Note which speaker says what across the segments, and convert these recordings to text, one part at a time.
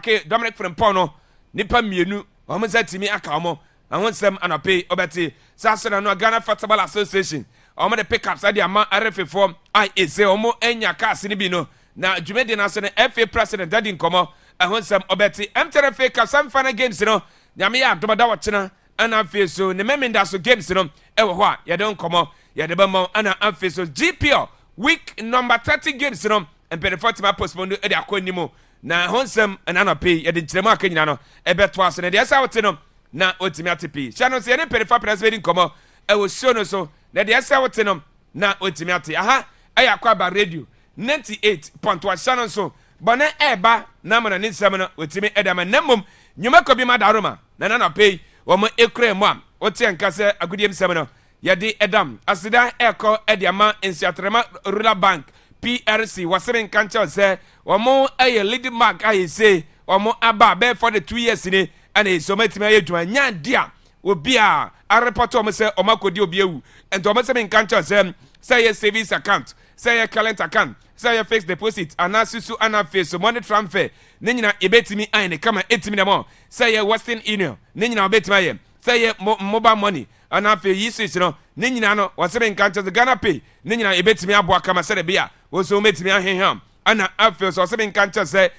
Speaker 1: okay Dominic Frimpong no nipa mienu omo za timi aka omo ahonsem anope obeti sasena no Ghana Football Association omo de pick up sadia ma RF4 IAC omo enya case ni bi no na dwumedi na so ne FA president dadi nkomo ahonsem obeti MTRFA Cup semi-final games no nyame ya adomada wochena ana afi so ne memenda so games no ewo ho a ye de nkomo ye de bemo ana afi so GPO week number 30 games no empere postpone e de akonimo na honsem na na pay ye de nkyeremu aka nyina no ebeto aso ne de esa wote no na otimi atepi sha no se ye ne perifa president nkomo e wo show no so na de esa wote no na otimi ate aha e Akwaaba radio 98.1 sha no so bone eba na mana ni nsem no otimi edama namum nyuma ko bi madaroma na na pay wo mo ekure mo am ote nkase agudiem nsem no ye de edam asida eko ediama ensiatrema rural bank PRC wasere kancha se omo aye lead mark aye say omo aba be for the 2 years ni and so metime aye dwuma nya dia obi a report omo se omo akodi obi ewu ento omo se kancha say ye savings account say ye current account say ye fixed deposit anasusu anaface money transfer ne nyina ebetimi aye ne kama etimi dem say ye Western Union ne nyina obetimi aye say ye mobile money anafe yisich no ne nyina no wasere kancha Ghana pay ne nyina ebetimi abo kama se de bia woso metimi aheham ana afel so se kancha say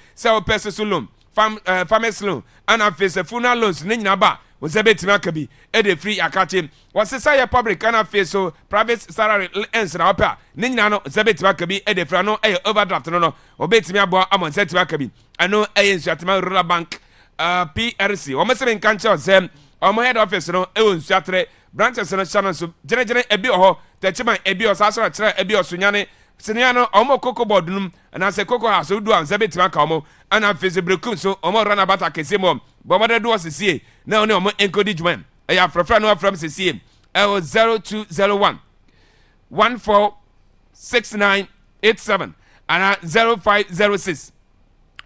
Speaker 1: person loan farmers loan ana face funeral loans ne nyina ba woso betimi akabi e de free akache wose say public ana face so private salary ends na opa ne nyina no woso betimi akabi e de free no e overdraft no obetimi abo amon setimi akabi ano e nsuatema rural bank PRC o mesebe kancha say omo head office no e wonsuatre branches no channel so general ebi oho techman ebi osasoro kire ebi osunyane seniano omo koko board num na se koko ha so du an zabeti maka omo ana feze brekum so omo rana bata kese mo bomode do sesie na oni omo enkodi djuman e ya frafra no from sesie 0201 146987 ana 0506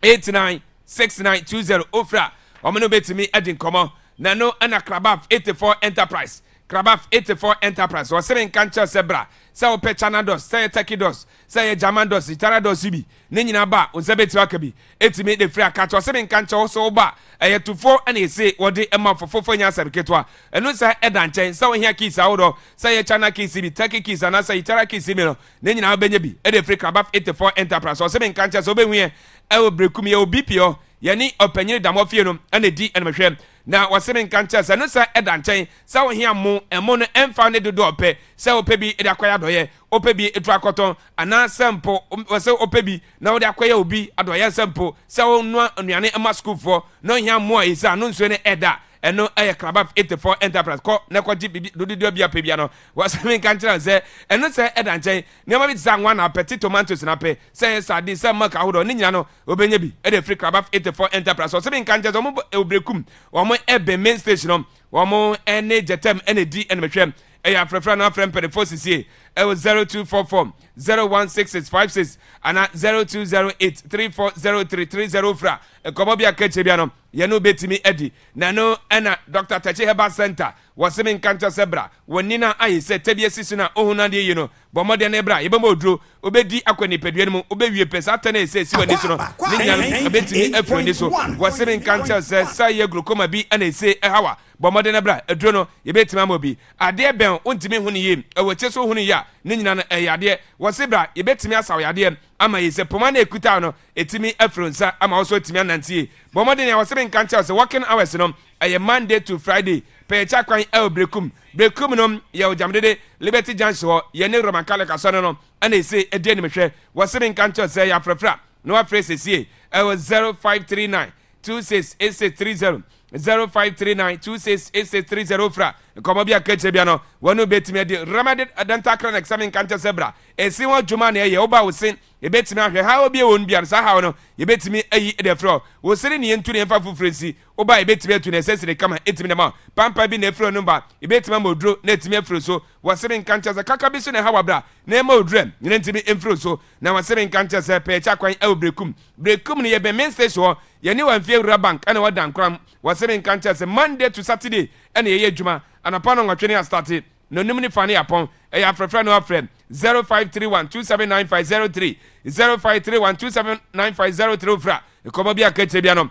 Speaker 1: 896920 ofra omo no betimi edin komo na no ana Krabaf 84 enterprise Krabaf 84 enterprise was selling cancer zebra say pe chanados say turkey dos say german dos itara dos bi ne nyina ba ozabeti wakabi etimi de free akacho selling cancer also ba ayetufo and say wode ema fofofo nya sabiketwa enu say edanchen say ohia keys awodo say chana keys bi turkey keys and say itara keys bi no ne nyina benya bi e de free Krabaf 84 enterprise was selling cancer so be hu e wo brekum ye obipio yani opanyere damofie no ane di enmehwe na waseme nkancha sa no sa edanchen sa wo hia mo emo no emfa ne dodo ope sa ope bi e akwaya doye ope bi etu akoton ana sampo wase ope bi na wo de akwaya obi adoye sampo sa wo no anuane ema school for no hia mo a isa no nso ne eda eno eye Krabaf 84 enterprise ko ne ko ji dodo bia pe bia no waseme nkancha se eno sa edanchen ne ma bi za nwa na petit tomatoes na pe se sardine se maka hodo ne nyina no obenye bi e de free Krabaf 84 enterprise waseme nkancha so mo obrekum ebe main station womo ene jetem ene di ene mehwem eya frefra na frem pere fosisi e 0244 016656 ana 0208 340330 fra komo bia kache bia no ye no betimi edi na no ena Dr. Tachi Herbal Center waseme nkancha sebra wonina ayi se tebie sisu na ohuna de yi no bomode na ebra yebe modro obedi akwani pedue mu obewie pesa tana ese si wani so no ni nya obetimi afroni so waseme nkancha se saye glaucoma bi ana ese hawa bomode na ebra edro no yebetimi amobi ade ben ontimi hu ni yem ewoche so hu ni ya ni nyina na eyade wasebra yebetimi asaw yade ama yese poma na ekuta no etimi afronsa ama oso etimi anantie bomode na waseme nkancha se working hours no eye Monday to Friday pecha kwan brekum no ye jamdede Liberty Junction ye ne Roman Catholic so no ana ese ede ni mehwe waseme nkancha se ya frefra no afrese sie 0539 268630 0539268630 fra komo bia kache bia no wonu betimi de Ramadan dental clinic exam kancha zebra esi won djuma na ye oba wosin e betimi ahwe ha obi won bia sa ha no ye betimi ayi de fro wosiri ne ntu ne mfa fufuresi oba e betimi atu ne sesire kama etimi ne ma pampa bi na fro no ba e betimi modro na etimi afro so wasiri kancha za kaka bi so ne ha wabra na ma odrem ne ntimi emfro so na wasiri kancha za pecha kwan brekum ne ye be main station ye ni wan fie rural bank ana wadan kram wasiri kancha za Monday to Saturday ana ye djuma anapa no nwatwe ne start no nim ni fane apon e ya frefra no afrem 0531279503 0531279503 fra e komo bia kache bia no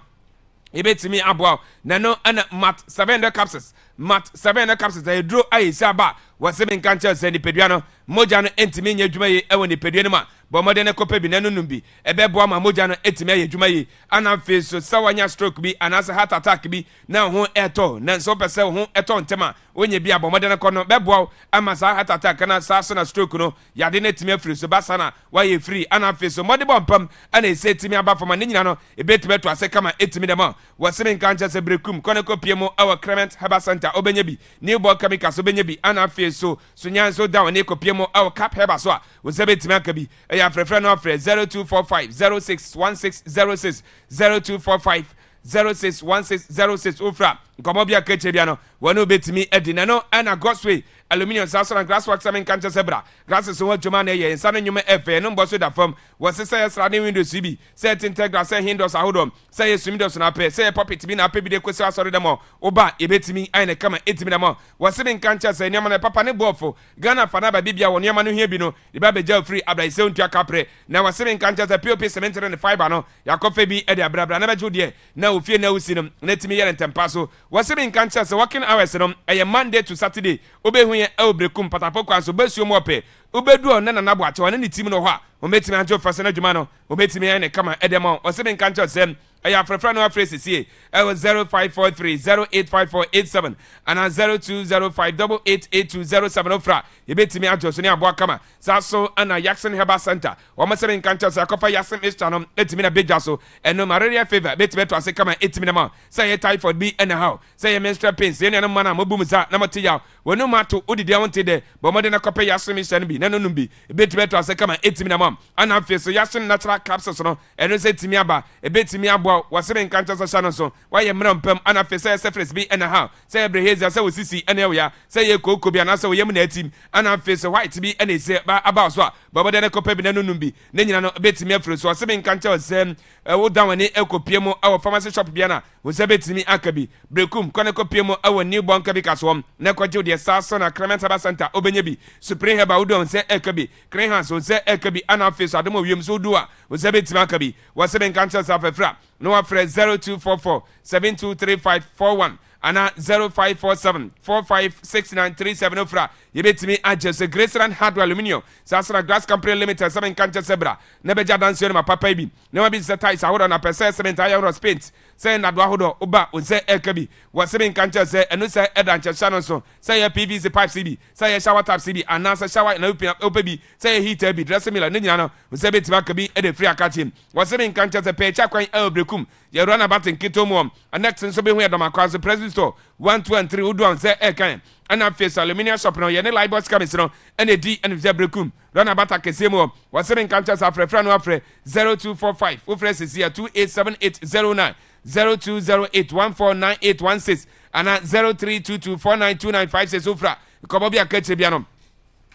Speaker 1: ebetimi aboa na no ana mat 700 capsules mat 700 capsules da edro ayesi aba wose me nka nche se nipadua no moja no entimi nya adwuma yi ewo nipadua no ma bomode ne kopa bi na nunum bi ebeboa ma moja no entimi aye adwuma yi ana fe so sawanya stroke bi anase heart attack bi na ho eto na so pese ho eto ntema onye bi abomode ne kono beboa ama sa heart attack na sa so na stroke no yade na entimi afiri so basa na waye free ana fe so mode bompam ana ese entimi aba fama ne nyina no ebetime to ase kama entimi de ma wose me nka nche se brekum kono kopie mo our Clement Herbal Center obenya bi new ball chemicals obenya bi ana fe so nya so da woni kopie mo our cap herbal so a wose betime aka bi ya frefre no afre 0245 061606 0245 061606 ofra nkomo bia kache bia no wono betimi edina no ana Godsway aluminium saso na glass works amen kanche sebra glass so wadwuma na ye nsa no nyume efe no mbo so da fam wose say sra ne windows bi say integral say hindos ahodom say sumidos na pe say puppet bi na pe bi de kwesi asori dem oba e betimi ane kama etimi dem wose ne kanche say nyama na papa ne bofo Ghana fana ba bibia won nyama no hia bi no de ba beja free abra ise ontua kapre na wose ne kanche say pop cement and fiber no yakofa bi e de abrabra na beju de na ofie na usinum na timi yere ntempa so wose ne kanche say working hours no eye Monday to Saturday obehu ye obrekum patapọ kwa so besuo mo pe obedu on na nabo ache wane ni team no ho a ometimi anjo fase na dwuma no ometimi ene kama edema o se ben kancho sem aya frefra no afrese sie 0543085487 ana 0205888207 ofra ebetimi anjo so ne abo kama saso ana Jackson Herbal Center o mo se ben kancho se akofa Jackson Easter no etimi na beja so eno malaria fever betimi to ase kama etimi na ma say typhoid be anyhow say menstrual pains ye no mana mobum za na motiya wonu mato odidi awonte de bo mo de na kopa Jackson Easter bi na no numbi ebetimi to ase kama etimi na ma ana afie so Jackson natural capsules no eno se timi aba ebetimi abo wasebe nkancha so shano so waye mrampam ana afie say sefres bi anyhow say ebrehezi say osisi ene ya say ye kokko bi ana say yem na atim ana afie so white bi ene se ba aba so a bo de na kopa bi na no numbi ne nyina no ebetimi afre so wasebe nkancha se wo danwane ekopie mo awo pharmacy shop bi na wasebe timi akabi brekum kone kopie mo awo new born kabi kaso na kwaje de saso na Clement Herbal Center obenye bi supreme herbal udon se ekabi Greenhouse so se ekabi ana afie so ademo wiem so do a wasebe timi akabi wasebe nkancha sa afefra no afre 0244 723541 ana 0547 456937 ofra yebetimi agese Graceland Hardware Aluminium sasra Glass Company Limited 7 kancha sebra na beja danse no papa bi na wabi se tais ahodo na pese cement iron paint se na do ahodo oba onse ekabi wa 7 kancha se enu se edanche channel so se ya PVC pipe CB se ya shower tap CB ana se shower na opa bi se ya heater bi dressing miller ne nyina no se betima akabi e de free akachi wa 7 kancha se pe cha kwan elbrekum ye run about in kitomo next so be hu edomakwa president store 1 2 and 3 udon se ekan ana face aluminium shop no ye ne libos camis no ene di ene zebrekum run about akesemo wasere nkancha sa frefra no afre 0245 ofre sisia 287809 0208149816 ana 0322492956 ofra kobo bia kache bia no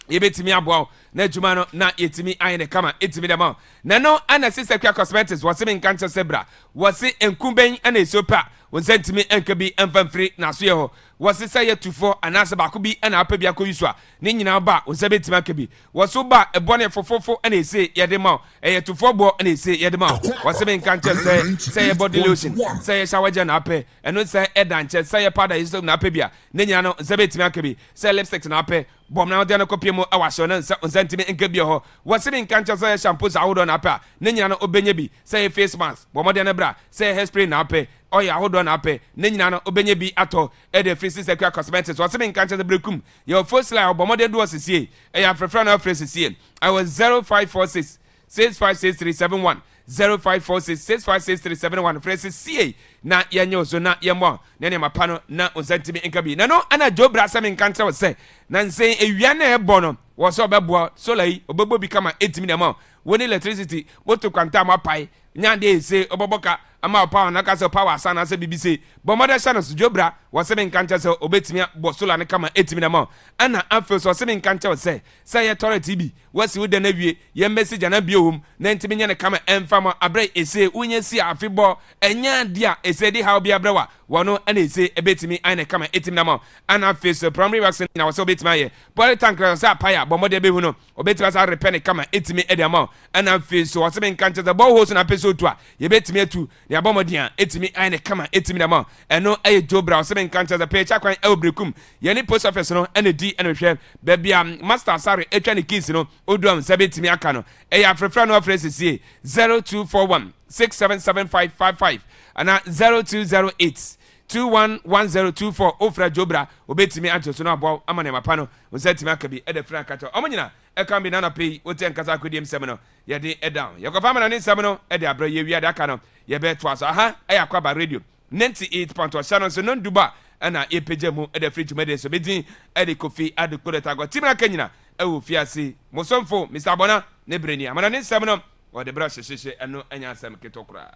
Speaker 1: yebetimi aboa na adwuma no na yetimi ayene kama etimi dem na no ana sister kwa cosmetics waseme nkancha sebra wase enkumben ana esopa wonsentimi enkabi emfamfiri na so ye ho wase say tufo anase ba ko bi ana apa bi akoyuso a ne nyina ba wonsebetimi akabi waso ba ebone fofofo ana ese yede ma tufo bo ana ese yede ma waseme nkancha say body lotion say shower gel na apa eno say edanche say powder iso na apa bia ne nyina no wonsebetimi akabi say lipstick na apa bom na de na kopie mo awasho na onsentimi enkabi ho waseme nkancha say shampoo sa wodo na apa ne nyina no obenye bi say face mask bom de na bra say hairspray na apa oya hodo na ape ne nyina no obenye bi ato e de free secure cosmetics wase me nkanche de brekum your first line obomode do osisi e ya frefra na fresi I was 0546 656371 0546 656371 fresi sie na yanyo so na yemo ne ne mapano na onsantimi nkabi na no ana jobra se me nkanche wose na nsen ewia na ebo no wose obebo solai obebo bi kama 8 minute woni electricity moto kwanta mapai nyande ese oboboka ama power na kase power sana se bibise bomode channels jobra waseme nkancha se obetimi bosola ne kama etimi na ma ana afel so waseme nkancha se ye tore tv wasi wo de na wie ye message na biom na ntimi nya ne kama emfama abre ese unye si afibọ enya dia ese di ha obi abrewa wono ana ese ebetimi ane kama etimi na ma ana afel primary vaccine na wase obetimi aye poly tank na sa paya bomode be hu no obetimi sa repair ne kama etimi ediama and I'm face so what's been cancer the ball holes and episode 2 you bet me to the abomadia etimi ane kama etimi da mo eno e jobra so been cancer the page akwan elbrekum ye ni post office no ene di ene hwe bia master sare etwa ne keys no odum sebetimi aka no e ya frefra no office sie 0241 677555 ana 0208 211024 ofra jobra obetimi antoso no abo amane mapa no osatimi akabi e de fra kacho omanyina e kan bi na pay woten kasa kodiem sem no ye de e down ye kofa mana ne sem no e de abra ye wi adaka no ye be to aso aha e Akwaaba radio 98.1 channel so non duba ana e peje mu e de free tumede so bedin e de kofi adekoleta go timra kanyina e wo fiase mosomfo Mr. Bona ne breni amana ne sem no o de bra hyehyehye eno anya sem ketokra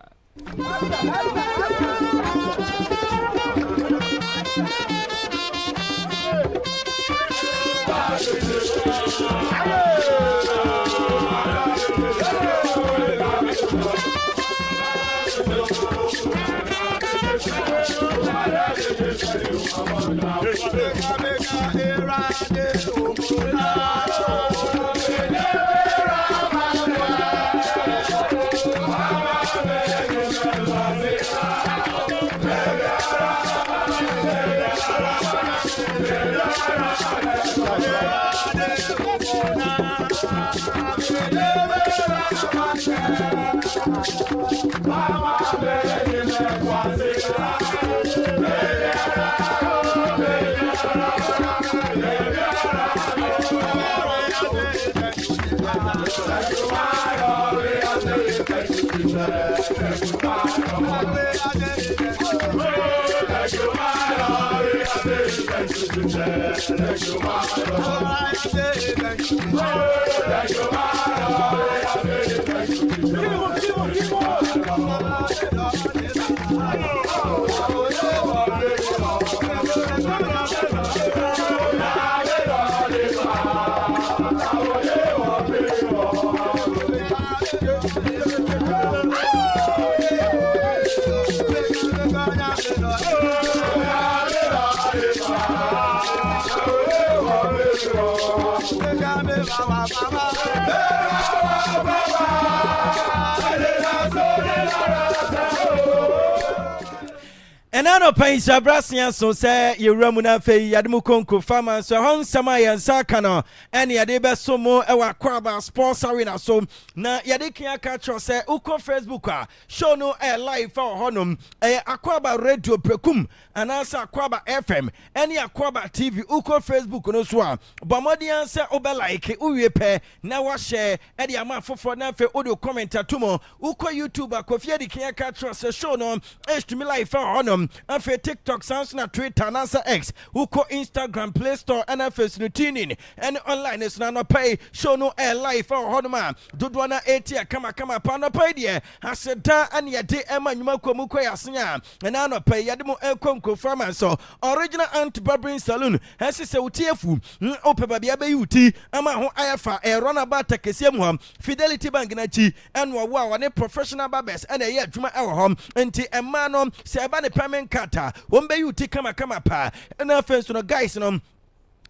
Speaker 2: And I know pain Sabrasian so say you Ramuna Fe Yadmukonko farmer so Hon Samaya and Sakano and Yadeba Somo Ewa Akwaaba sports arena so na Yadikia catch say Uko Facebook show no air live for Honum Akwaaba radio prekum and answer Akwaaba FM any Akwaaba TV Uko Facebook no so Bamodian say obe like uyepe na wa share Eddie ama for na fe audio commenter tumo Uko YouTube Kofi Yadikia catch say show no stream live for Honum afe TikTok sounds na Twitter nasa X uko Instagram Play Store and afe no tuning and online is na pay show no air live for honoma dodwana 80 kama pa no pay there aseda and ye de ema nyuma kwamu kwa yasenya and na pay yade mo enkonko farmer so original Aunt Barbering Saloon hasi se utiefu ope babia be yuti ama ho ayafa e runabout takese mu Fidelity Bank na chi and wa ne professional barbers and e adwuma e wo hom enti emma no se eba ne payment kata wombe yuti kama pa na fence no guys no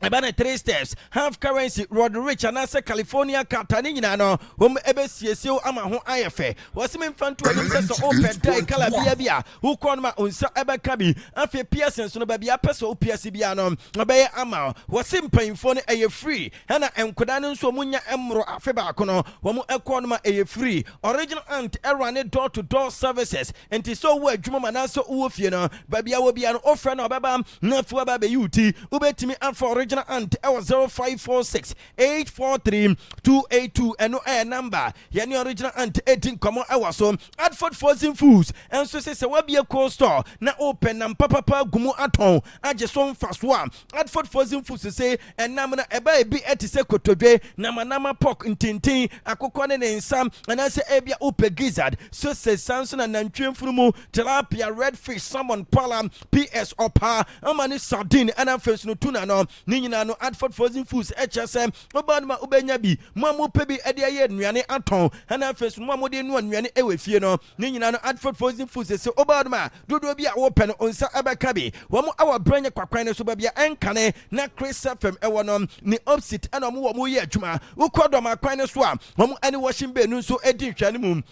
Speaker 2: about 3 steps half currency road rich and answer California Catani no home ebesiesio ama ho ayefe wasime mfantu anim se open die kala bia who kon ma unsa ebekabi afi Pearson no babia peso opiase bia no obeye ama wasim panfo no eye free na enkoda no nso munya emro afi ba kono wo mu ekon ma eye free original Aunt erane door to door services enti so wo adwuma mananso wo fie no babia wo bia no ofre na obeba na fu ba be yuti ubetimi afọ Aunt 0546 843 282 and no air number yani original Aunt 18 komo ewa so Adford Frozen Foods and so say we be a cold store na open na papa gumu aton age so mfaso Adford Frozen Foods say and na na eba bi etise kotodwe na manama pork ntintin akokọ ne nsam and say ebia ope gizzard so say Samson and nantwemfunu tilapia redfish salmon pala PS opa amani sardine and am face no tuna no nyina no Adford Frozen Foods HSM oba no ma ubenya bi mo pe bi ade aye nnuane aton ana face mo mo de no nnuane ewe fie no ne nyina no Adford Frozen Foods se oba no ma dodo bi a wo pe no onsa abaka bi wo mo awa branya kwakwan no so ba bia enkane na Chris FM ewo no ni opposite ana mo ye adwuma ukodom akwan no so a wo mo ani washing bay no so edi hwane mum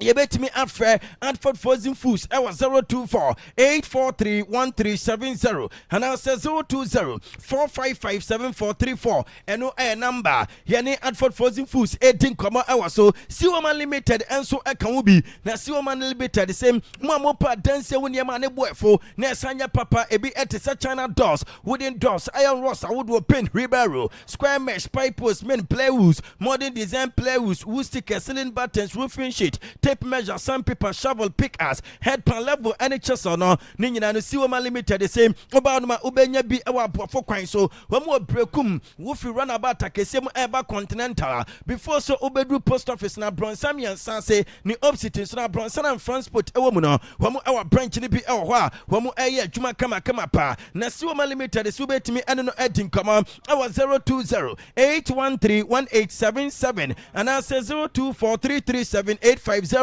Speaker 2: Yebetimi afre Adford Frozen Foods ewa 024-843-1370 and I say 020-455-7434 eno number yani Adford Frozen Foods 18 komo ewa so Siwoman Limited enso eka ubi na Siwoman Limited same mwamo pa dance wuni yama ne boefo na sanya papa ebi etisa China doors wooden doors iron rods wood open Ribeiro square mesh pipe post main playwoods modern design playwoods wood sticker ceiling buttons roofing sheet tape measure, sandpaper, shovel, pickers, headpan level, any chest no. Ninyina no Siwoman Limited the same. Oba no ma ubenya bi ewa boafo kwan so. Wamu brekum wofi run about akese mu eba continental. Before so obedu post office na Bronsam yansan say ni opposite so na Bronsan and transport ewo mu no. Wamu ewa branch ni bi ewo ho a wamu eye adwuma kama pa. Na Siwoman Limited the subetimi eno no edin kama ewa 020-813-1877 and I say 024-337-8508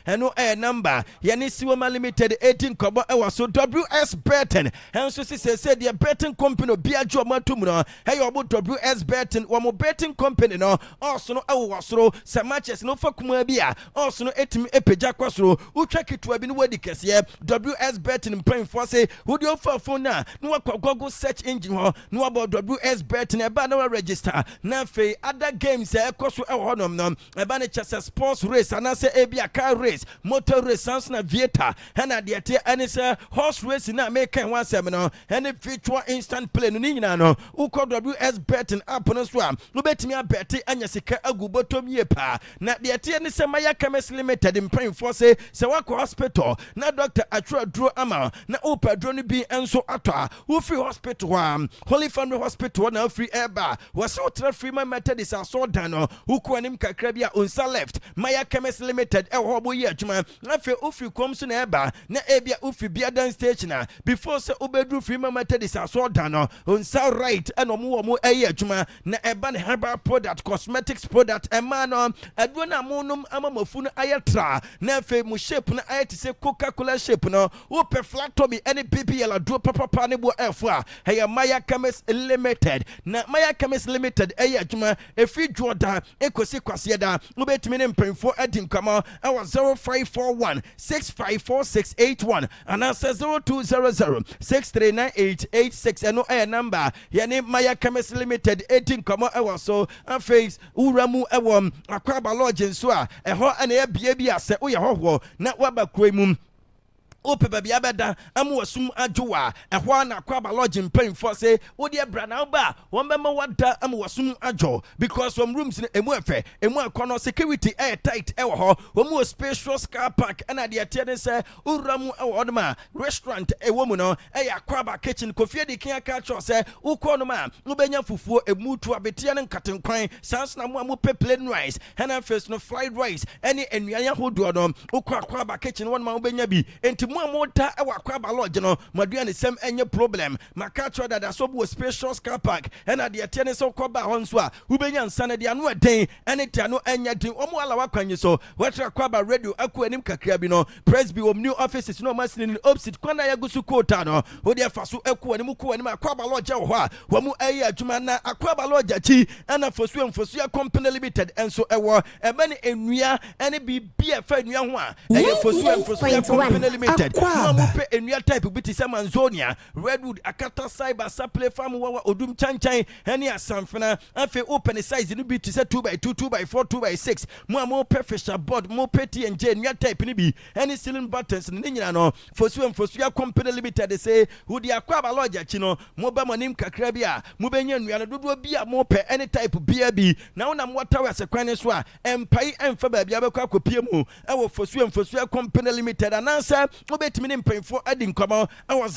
Speaker 2: eno number yani Siwoman Limited 18 kobo ewa so WS Burton enso say the betting company biajo matum no hey obo WS Burton wo betting company no also no ewo wasoro se matches no fakuma bia also no etimi epeja kwasoro utwa kitwa bi no wadi kese WS Burton mpanyfo say wodi ofa phone na no wakwa Google search engine ho no about WS Burton e ba na register na fe other games e koso ewo honom no e ba ne chess sports race ana say ebia car race motor race sans na vieta and the ate any say horse race na make one seminar and virtual instant play no nyina no uko WS betting app no so am no betimi abeti anya sika agu bottom ye pa na the ate any say Maya Chemist Limited in praying for say wako hospital na doctor atro dro ama na opadro no bi enso atwa wo free hospital Holy Family Hospital na free airba was ultra free my method is so done uko anim kakra bia onsa left Maya Chemist Limited hobo ye adwuma afi ofi kom so na eba na ebia ofi bia dan station na before say obedru free mama tedis aso da no on sa right and omo eye adwuma na eba ne herbal product cosmetics product ema no adwo na monum amamafu no ayetra na afi mu shape na ayete say Coca-Cola shape no wo pe flattomy any PPL adwo papa ne bo efo a hey Maya Chemist Limited na Maya Chemist Limited eye adwuma efi dwoda ekosi kwase da obetimi ne mpemfo adim kama 0541-654-681 and answer 0200-639886 and no number yani Maya Chemist Limited 18 komo ewa so and face uramu ewa Akwaaba lodge so a eho ana ebie bia se wo ye hoho na waba kroimum ope baby abeda amu wasum adwoa ehwa na Akwaaba lodge mpemfo say wo de bra na ba won be ma wada amu wasum adwo because some rooms emu efe emu akono security air tight ewo ho wo spacious car park and the attendant say uramu odma restaurant ewo mu no Akwaaba kitchen kofie de kin aka cho say uko no ma wo benya fufuo emu tu abetia ne nkatenkwan sans na mu plain rice and first no fried rice any enuanya hodo no uko Akwaaba kitchen won ma wo benya bi enti mota ewa Akwaaba lodge no madua ne sem enye problem makacho that so bo spacious car park and at the attendance so koba honso a ubenya nsane de anu eden ene tia no enya din omo ala wakwanyi so wetra Akwaaba radio aku anim kakra bi no press bi new offices no masini ni opposite kwana ya gusu kota no odi afaso aku anim ku anim Akwaaba lodge ho a wo mu ayi adwuma na Akwaaba lodge achi ana fosu ya company limited enso ewo ebe ne enua ene bi bia fa enua ho a eye fosu ya company limited Mupe enua type biti se Manzonia Redwood Akata Cyber Supply Farm wa odum chanchan ene asamfena afi open size ni biti se 2x2 2x4 2x6 mu professional board mu peti enje enua type ni bi ene ceiling buttons ni nyina no fosu ya company limited say wudi Akwaaba lodge achi no mo ba manim kakra bi a mo benya enua no dodo bi a mo pe ene type bia bi na wona mo tawa se kwan so a empai emfa ba bia be kwa kopie mu e wo fosu ya company limited anansa obetimi ne mpemfo adi nkɔmɔ ɛwɔ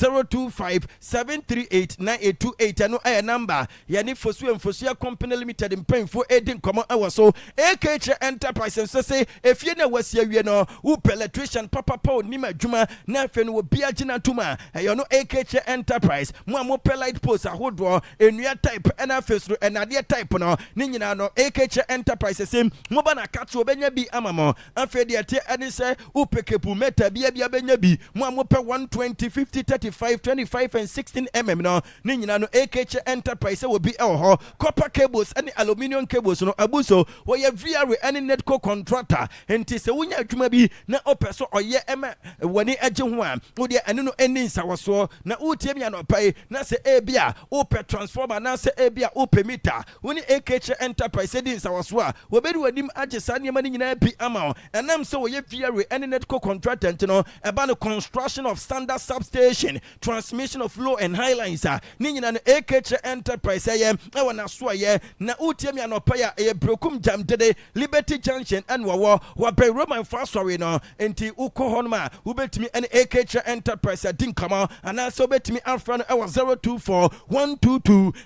Speaker 2: 025-738-9828 ɛno ɛyɛ number yɛne Fosuya Company Limited mpemfo edi nkɔmɔ ɛwɔ so AKH Enterprise nso se efie na wasi awie no wo electrician papa onim adwuma na afei no obi agina tuma ɛyɛ no AKH Enterprise mo a mo pɛ light post ahodoɔ enua type ɛna face no ɛnadeɛ type no ne nyinaa no AKH Enterprise se mo ba na katro benya bi ama mo afei deɛ te ɛne sɛ wo pekepu meta bia benya bi mo a mo pɛ 120 50 35 25 and 16 no ne nyinaa no AKH Enterprise will be ɛwɔ hɔ copper cables ɛne aluminium cables no abuso wɔyɛ VRA ɛne netco contractor enti sɛ wonya adwuma bi na opɛ so ɔyɛ ɛma wani agye ho a wo deɛ ɛne no ɛni nsawosoɔ na wotie mi anɔpae na sɛ ebia wopɛ transformer na sɛ ebia wopɛ meter wo ne AKH Enterprise di nsawosoɔ a wɔbɛdi wanim agye saa nneɛma no nyinaa bi ama wo ɛnam sɛ wɔyɛ VRA ɛne netco contractor nti no ɛba no construction of standard substation transmission of low and high lines a ne nyinaa no AKH Enterprise ɛyɛ ɛwɔ naso ɛyɛ na wotie mi anɔpae a ɛyɛ brokum jam dede Liberty Junction ɛne wɔbɛ Roman Fasori no enti wokɔ hɔ no ma wobɛtumi ɛne AKH Enterprise adi nkama anaasɛ wobɛtumi afra no ɛwɔ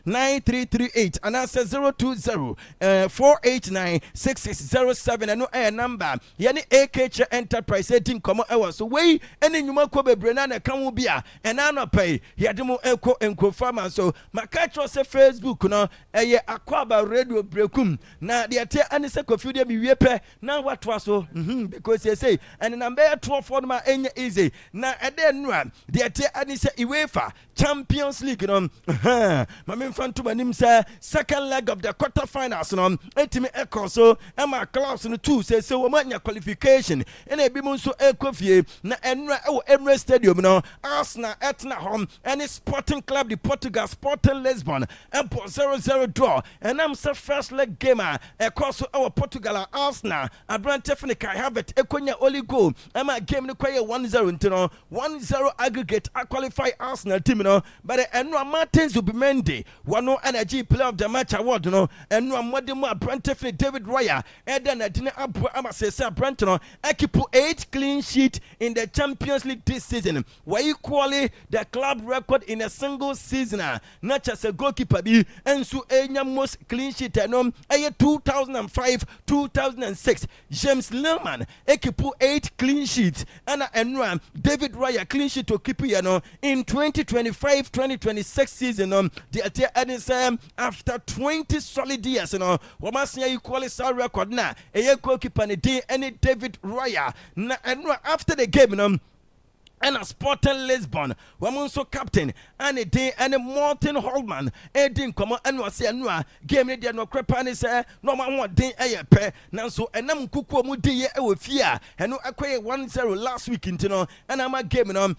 Speaker 2: 024-122-9338 anaasɛ 020-489-6607 ɛno ɛyɛ number yɛne AKH Enterprise adi nkɔmɔ ɛwɔ so wei ɛne nnwuma kɔ bebree na ɛka ho bi a ɛna anɔpɛ yɛde mo ɛkɔ nkurɔfoɔ ama so maka kyerɛ sɛ Facebook no ɛyɛ Akwaaba radio brekum na deɛ te ɛne sɛ Kofi deɛ mewie pɛ na watoa so because you say and number 12 for my easy na ɛdɛ nnura deɛ te ɛne sɛ UEFA Champions League no mame mfa nto manim sɛ second leg of the quarterfinals no etimi ɛkɔ so ɛma clubs no too sɛ wɔn anya qualification ɛna ebi mu nso ɛkɔ fie na ɛnura ɛwɔ Emirates Stadium no Arsenal ɛtena hɔ ɛne Sporting Club de Portugal Sporting Lisbon ɛbɔ 0-0 draw ɛnam sɛ first leg game a ɛkɔ so ɛwɔ Portugal a Arsenal abrante fene Kai Havertz ekonya only goal ɛma game no kɔyɛ 1-0 nti no 1-0 aggregate qualify Arsenal team no but ɛnura Martins Zubimendi wɔno energy player of the match award no ɛnura mmɔde mu abrante fene David Raya ɛda na dine abo ama sɛ abrante no equipo 8 clean sheet in the Champions League this season were equally the club record in a single season not just a goalkeeper bi enso enya most clean sheet ɛno ɛyɛ 2005-2006 James Lillman equipo 8 clean sheets and ɛnura David Raya clean sheet to keep you know in 2025-2026 season the after 20 solid years wɔn equally star record na ɛyɛ goalkeeper ne din ɛne David Raya na ɛnura after the game and a Sporting Lisbon, woman so captain, and a day and a Martin Holman, a din come and was a new game. They no crepani say, no man want day a pair. Now so and I'm cuckoo mudi with fear, and no acquire 1-0 last week in Tino, and I'm a game woman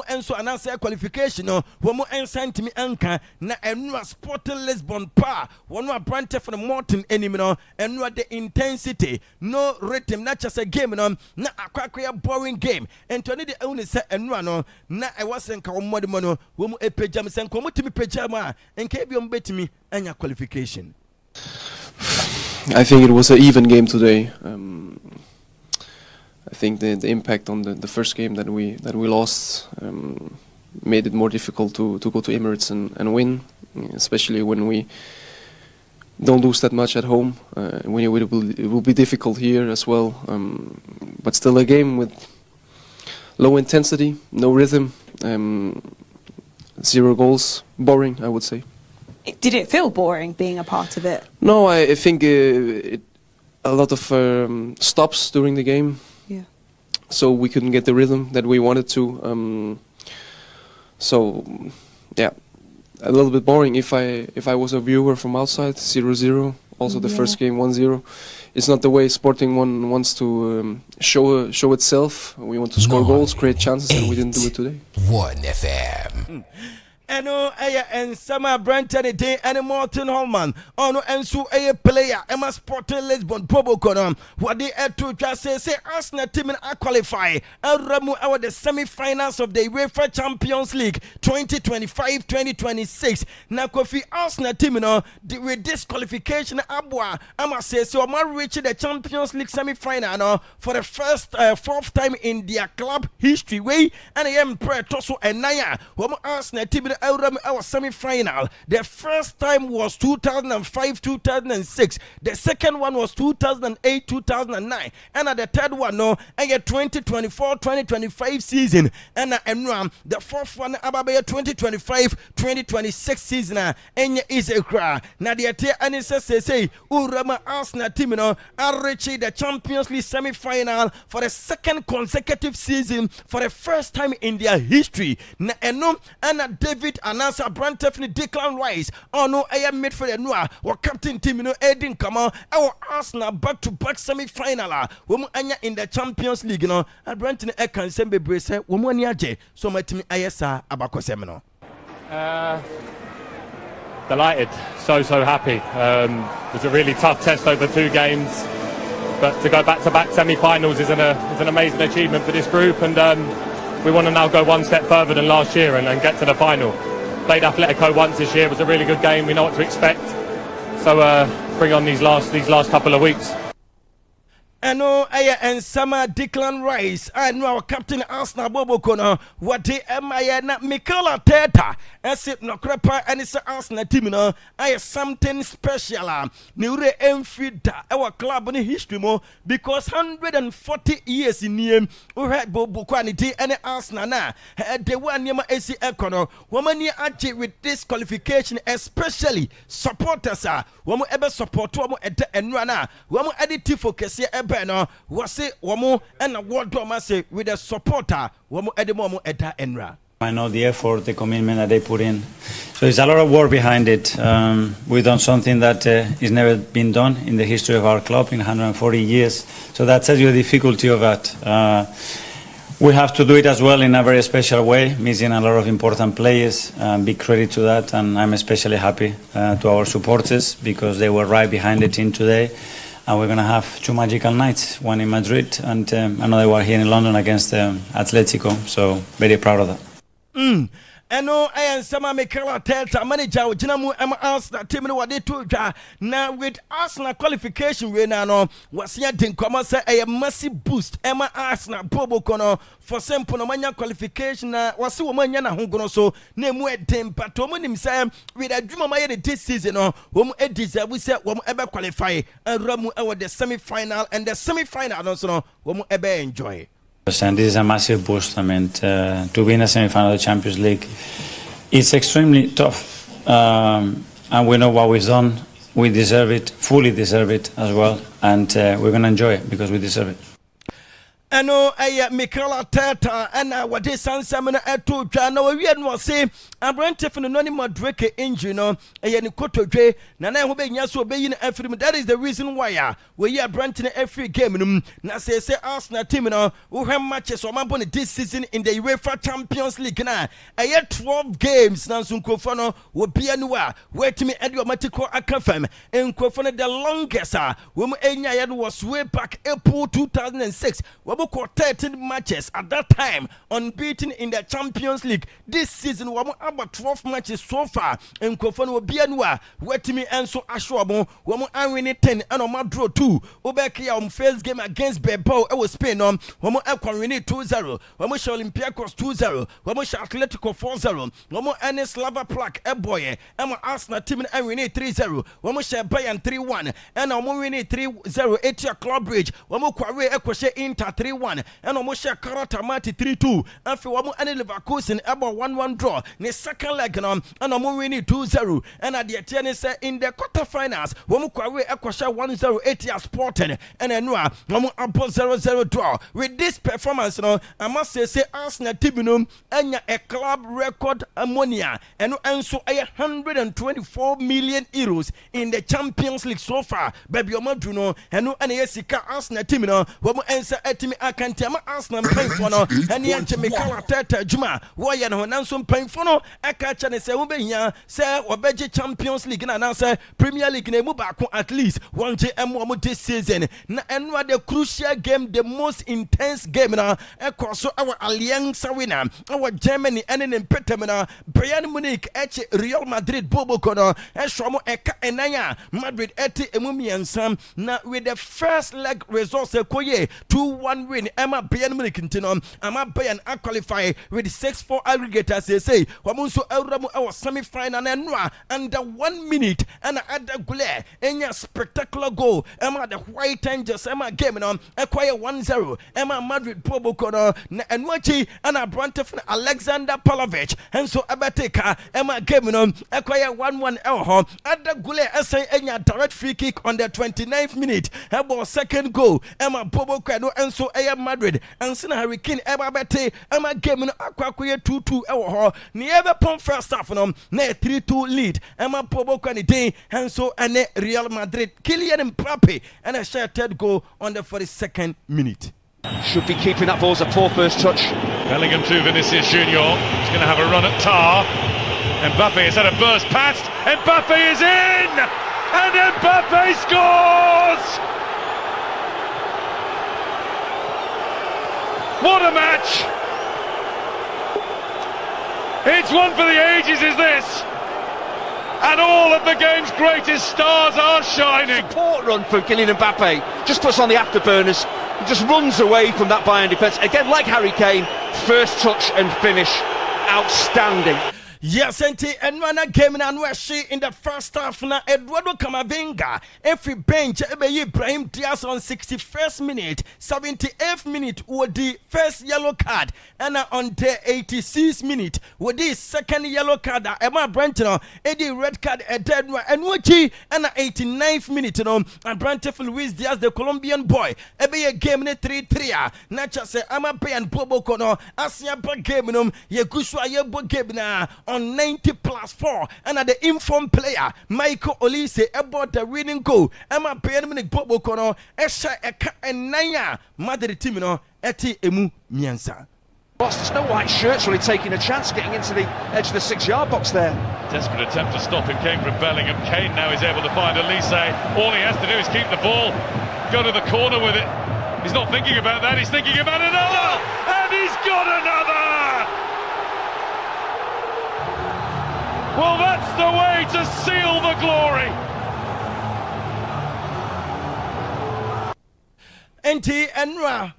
Speaker 2: and so and answer qualification, woman and sent me anchor, na and no Sporting Lisbon pa, one more branch for the Martin enemy, and what the intensity, no rhythm, not just a game, na a boring game, and to the only ɛnura no na ɛwɔ sɛ nka wɔn mɔde mɔ no wɔn mu epagya mu sɛ nka wɔn tumi pagya mu a nka ebi wɔn betumi anya qualification.
Speaker 3: I think it was an even game today. I think the impact on the first game that we lost made it more difficult to go to Emirates and win, especially when we don't lose that much at home. When it will be difficult here as well, but still a game with low intensity, no rhythm, 0 goals, boring, I would say.
Speaker 4: Did it feel boring being a part of it?
Speaker 3: No, I think a lot of stops during the game.
Speaker 4: Yeah.
Speaker 3: So we couldn't get the rhythm that we wanted to. So, yeah, a little bit boring. If I was a viewer from outside, 0-0. Also the first game 1-0. It's not the way Sporting wants to show itself. We want to score goals, create chances, and we didn't do it today.
Speaker 5: 1FM.
Speaker 2: ɛno ɛyɛ nsɛm a Brenton de ɛne Morton Holman ɔno nso ɛyɛ player ɛma Sporting Lisbon Poboko no wɔde ɛto twa sɛ Arsenal team no qualify ɛwura mu ɛwɔ the semi-finals of the UEFA Champions League 2025-2026 na Kofi Arsenal team no with this qualification aboa ama sɛ ɔma reach the Champions League semi-final no for the first fourth time in their club history way and ɛyɛ mpɛ to so ɛnan a wɔn Arsenal team no our semi-final. The first time was 2005-2006. The second one was 2008-2009. And the third one, no, and 2024-2025 season. And the fourth one, about 2025-2026 season. And is a cry. Now the idea and it says say, Urama Arsenal team, no, are reaching the Champions League semi-final for the second consecutive season for the first time in their history. And David announcer Brantefni Declan Rice no air midfielder noa or captain team no Edin Kama our Arsenal back-to-back semi-final woman anya in the Champions League no and Branton Ekan Sembe Brace woman yaje so my team ayesa abako semino.
Speaker 5: Delighted, so happy. It was a really tough test over 2 games, but to go back-to-back semi-finals is an amazing achievement for this group, and we want to now go one step further than last year and get to the final. Played Atletico once this year. It was a really good game. We know what to expect. So bring on these last couple of weeks.
Speaker 2: Eno aya and Sama Declan Rice and our captain Arsenal Bobo Kono what the Maya na Mikel Teta as it no crepa and it's Arsenal team no I something special Nure Enfida our club in history mo because 140 years in name we had Bobo quality and Arsenal na the one yama AC Econo woman ye achi with this qualification especially supporters woman ever support woman at and rana woman additive focus no was it woman and a word say with a supporter woman at the moment at that enra.
Speaker 6: I know the effort, the commitment that they put in. So it's a lot of work behind it. We've done something that has never been done in the history of our club in 140 years. So that tells you the difficulty of that. We have to do it as well in a very special way, missing a lot of important players. Big credit to that, and I'm especially happy to our supporters because they were right behind the team today. And we're going to have 2 magical nights, one in Madrid and another one here in London against Atletico. So very proud of that.
Speaker 2: Eno ayan sama Mikel Teta manager ojinamu Arsenal team no wade to dwa na with Arsenal qualification we na no wasia den kwama say a massive boost ema Arsenal Bobo kono for simple no manya qualification na wase wo manya na hogono so na emu edem pato mo nim say with adwuma ma ye this season no wo mu deserve say wo mu ebe qualify aramu e the semi-final and the semi-final no so no wo mu ebe enjoy.
Speaker 6: And this is a massive boost. I mean, to win a semi-final of the Champions League, it's extremely tough. And we know what we've done. We deserve it, fully deserve it as well. And we're going to enjoy it because we deserve it.
Speaker 2: Eno Mikel Teta and what is Sansamina eto dwa na we no say Abrantef no ni Madrid injury no ni kotodwe na na ho be nya so be yin afrim. That is the reason why we are Abrantef every game no na say Arsenal team no we have matches o mabon this season in the UEFA Champions League na 12 games na nkrofo no wo bia no a wetimi idiomatic akafam nkrofo no the longest we mu enya ye was way back April 2006 about 13 matches at that time, unbeaten in the Champions League. This season, we have about 12 matches so far. And Kofano will be anywhere. Wetimi and so Ashwabo, we have winning 10 and on draw 2. Obeki on first game against Bilbao, I was Spain on. We have winning 2-0. We have Olympiacos 2-0. We have Atletico 4-0. We have Enes Lava Plaque, a boy. And Arsenal team and winning 3-0. We have Bayern 3-1. And I'm winning 3-0 at your club bridge. We have Kware Ekwashe Inter 3-1 and Omosha Karata Mati 3-2 and for one and Leverkusen about 1-1 draw ne second leg and Omwini 2-0 and at the tennis in the quarterfinals Womukwawe Ekwasha 1-0 ATS Sporting and Enua Womu Abo 0-0 draw. With this performance I must say Arsenal Tibinum and a club record ammonia and so 124 million euros in the Champions League so far baby Omadruno and no Sika Arsenal Timino Womu Ensa Etimi akantiama Arsenal mpanyinfo no ene anche Mikel Arteta adwuma wo ye no nanso mpanyinfo no aka cha ne se wo behia se obeje Champions League na say Premier League na mu baako at least one je emo this season na eno the crucial game, the most intense game na ekoso our Allianz Arena our Germany ene ne petem na Bayern Munich eche Real Madrid bobo kono ehwomo eka enanya Madrid eti emumiensa na with the first leg results ekoye 2-1 win Emma Bayern Munich ntino ama Bayern qualify with 6-4 aggregate as they say wamunso awramu our semi-final enwa under 1 minute and ada gule enya spectacular goal Emma the White Angels Emma game no ekwaye 1-0 Emma Madrid bobo kono na enwachi ana Brantford Alexander Pavlovich enso abeteka Emma game no ekwaye 1-1 elho ada gule esen enya direct free kick on the 29th minute ebo second goal Emma bobo kono enso eya Madrid enso na Hurricane eba bete Emma game no akwakoye 2-2 elho ni ebe pon first half no na 3-2 lead Emma bobo kono den enso ene Real Madrid Kylian Mbappe and a shared third goal on the 42nd minute.
Speaker 7: Should be keeping that ball as a poor first touch.
Speaker 8: Bellingham to Vinicius Junior. He's going to have a run at Tar. Mbappe has had a burst past. Mbappe is in! And Mbappe scores! What a match! It's one for the ages, is this? And all of the game's greatest stars are shining.
Speaker 7: Support run from Kylian Mbappe. Just puts on the afterburners. He just runs away from that Bayern defence. Again, like Harry Kane, first touch and finish. Outstanding.
Speaker 2: Yes, and one game na she in the first half na Eduardo Camavinga every bench Ibrahim Diaz on 61st minute 78th minute with the first yellow card and on the 86th minute with the second yellow card Emma Brentino the red card and Wuchi and 89th minute and Brentford Luis Diaz the Colombian boy a game 3-3 nacha say Emma Bay and Bobo Kono Asia game ye guswa ye bo game na on 90+4 and at the informed player Michael Olise about the winning goal Emma Bayern Munich Bobo Kono Esha Eka Enaya Madrid team eti emu miensa.
Speaker 7: There's no white shirts really taking a chance getting into the edge of the 6-yard box there.
Speaker 8: Desperate attempt to stop him came from Bellingham. Kane now is able to find Elise. All he has to do is keep the ball, go to the corner with it. He's not thinking about that, he's thinking about another! And he's got another! Well, that's the way to seal the glory.
Speaker 2: NT Enra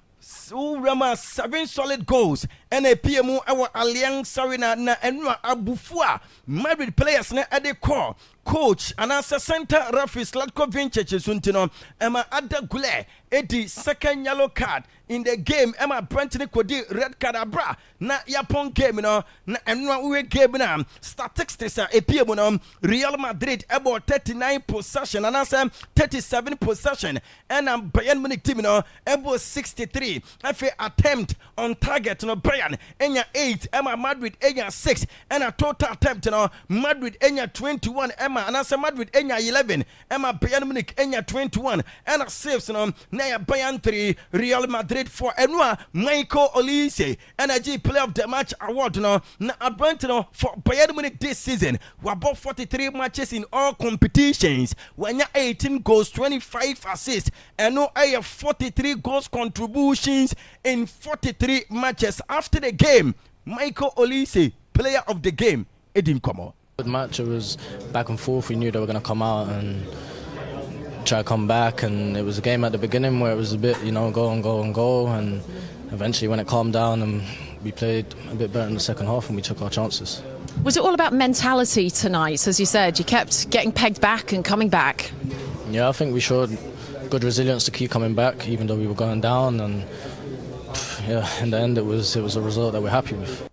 Speaker 2: Urama 7 solid goals and a PMO our Allianz Arena na Enra Abufua Madrid players na at the core coach and as a center referee Slatko Vincic Suntino Emma Ada Gule the second yellow card in the game Emma Brentini Kodi red card abra na Yapon game na Enra uwe game na statistics a PMO Real Madrid about 39 possession and as 37 possession and Bayern Munich team about 63 every attempt on target Bayern enya 8 Emma Madrid enya 6 and a total attempt Madrid enya 21 Emma and as Madrid enya 11 Emma Bayern Munich enya 21 and a saves na Bayern 3 Real Madrid 4 Enwa Michael Olise energy player of the match award na Abrantino for Bayern Munich this season we bought 43 matches in all competitions when 18 goals 25 assists and no 43 goals contributions in 43 matches. After the game Michael Olise player of the game Edim Komo.
Speaker 9: The match, it was back and forth. We knew they were going to come out and try to come back, and it was a game at the beginning where it was a bit, go and eventually when it calmed down and we played a bit better in the second half and we took our chances.
Speaker 10: Was it all about mentality tonight? As you said, you kept getting pegged back and coming back.
Speaker 9: Yeah, I think we showed good resilience to keep coming back even though we were going down, and in the end it was a result that we're happy with.